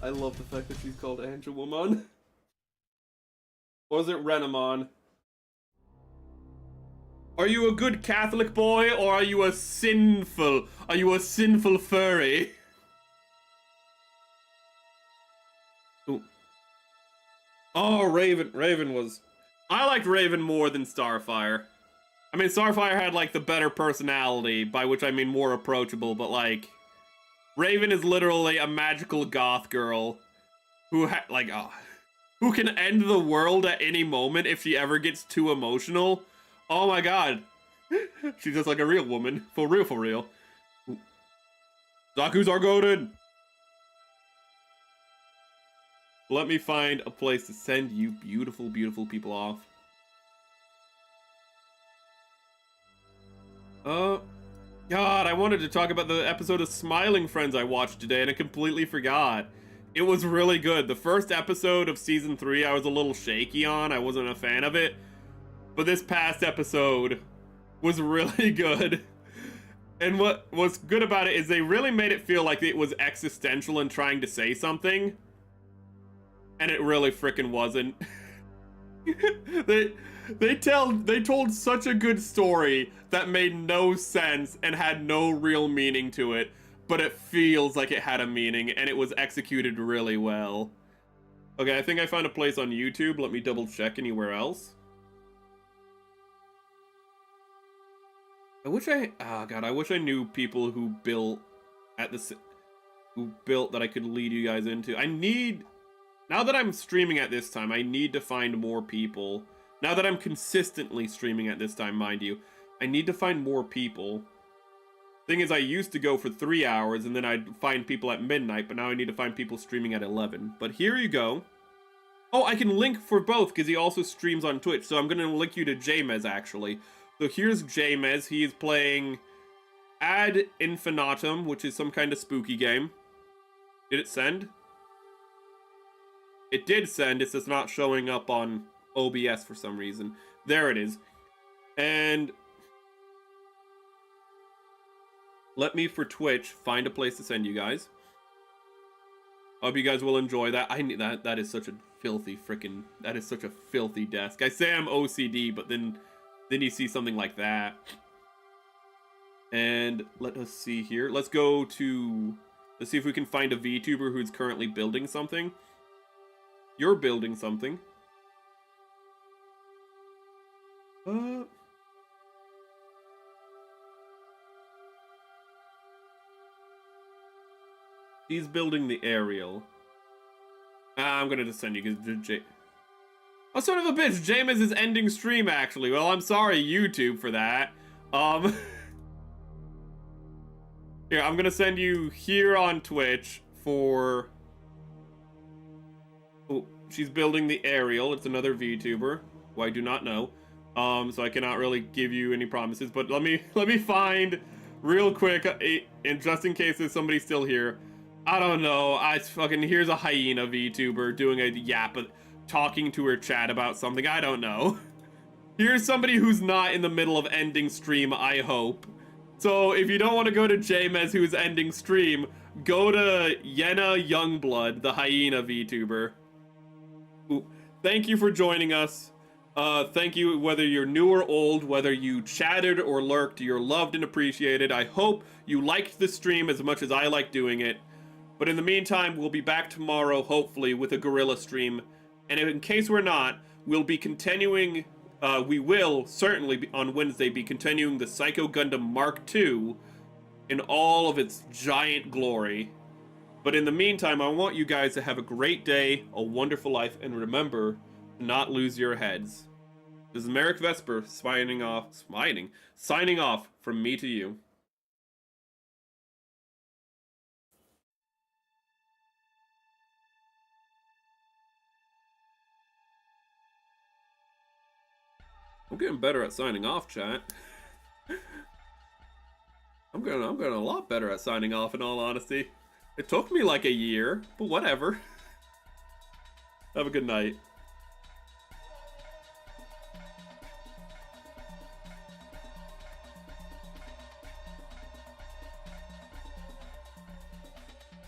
I love the fact that she's called Angewomon. Or is it Renamon? Are you a good Catholic boy, or are you a sinful furry? Ooh. Oh, Raven was... I liked Raven more than Starfire. I mean, Starfire had, like, the better personality, by which I mean more approachable, but, like... Raven is literally a magical goth girl who who can end the world at any moment if she ever gets too emotional. Oh my god. She's just like a real woman. For real, for real. Zaku's our golden. Let me find a place to send you beautiful, beautiful people off. God, I wanted to talk about the episode of Smiling Friends I watched today, and I completely forgot. It was really good. The first episode of Season 3 I was a little shaky on. I wasn't a fan of it. But this past episode was really good. And what was good about it is they really made it feel like it was existential and trying to say something. And it really frickin' wasn't. They told such a good story that made no sense and had no real meaning to it, but it feels like it had a meaning, and it was executed really well. Okay, I think I found a place on YouTube. Let me double check anywhere else. I wish I knew people who built that I could lead you guys into. Now that I'm streaming at this time, I need to find more people. Now that I'm consistently streaming at this time, mind you, I need to find more people. Thing is, I used to go for 3 hours, and then I'd find people at midnight, but now I need to find people streaming at 11. But here you go. Oh, I can link for both, because he also streams on Twitch, so I'm going to link you to Jamez, actually. So here's Jamez. He is playing Ad Infinitum, which is some kind of spooky game. Did it send? It did send, it's just not showing up on OBS for some reason. There it is. And let me, for Twitch, find a place to send you guys. Hope you guys will enjoy that. That is such a filthy freaking... That is such a filthy desk. I say I'm OCD, but then you see something like that. And let us see here. Let's go to... Let's see if we can find a VTuber who's currently building something. You're building something. He's building the aerial. I'm gonna just send you because oh, son of a bitch! Jameis is ending stream actually. Well, I'm sorry YouTube for that. Here, I'm gonna send you here on Twitch for... Oh, she's building the aerial. It's another VTuber who I do not know. So I cannot really give you any promises, but let me find real quick, and just in case there's somebody still here. I don't know. Here's a hyena VTuber doing a yap, talking to her chat about something. I don't know. Here's somebody who's not in the middle of ending stream, I hope. So if you don't want to go to Jamez who's ending stream, go to Yena Youngblood, the hyena VTuber. Ooh, thank you for joining us. Thank you, whether you're new or old, whether you chatted or lurked, you're loved and appreciated. I hope you liked the stream as much as I like doing it. But in the meantime, we'll be back tomorrow, hopefully, with a gorilla stream. And in case we're not, we'll be continuing, we will, certainly on Wednesday, be continuing the Psycho Gundam Mark II in all of its giant glory. But in the meantime, I want you guys to have a great day, a wonderful life, and remember to not lose your heads. This is Merrick Vesper signing off from me to you. I'm getting better at signing off, chat. I'm getting a lot better at signing off, in all honesty. It took me like a year, but whatever. Have a good night.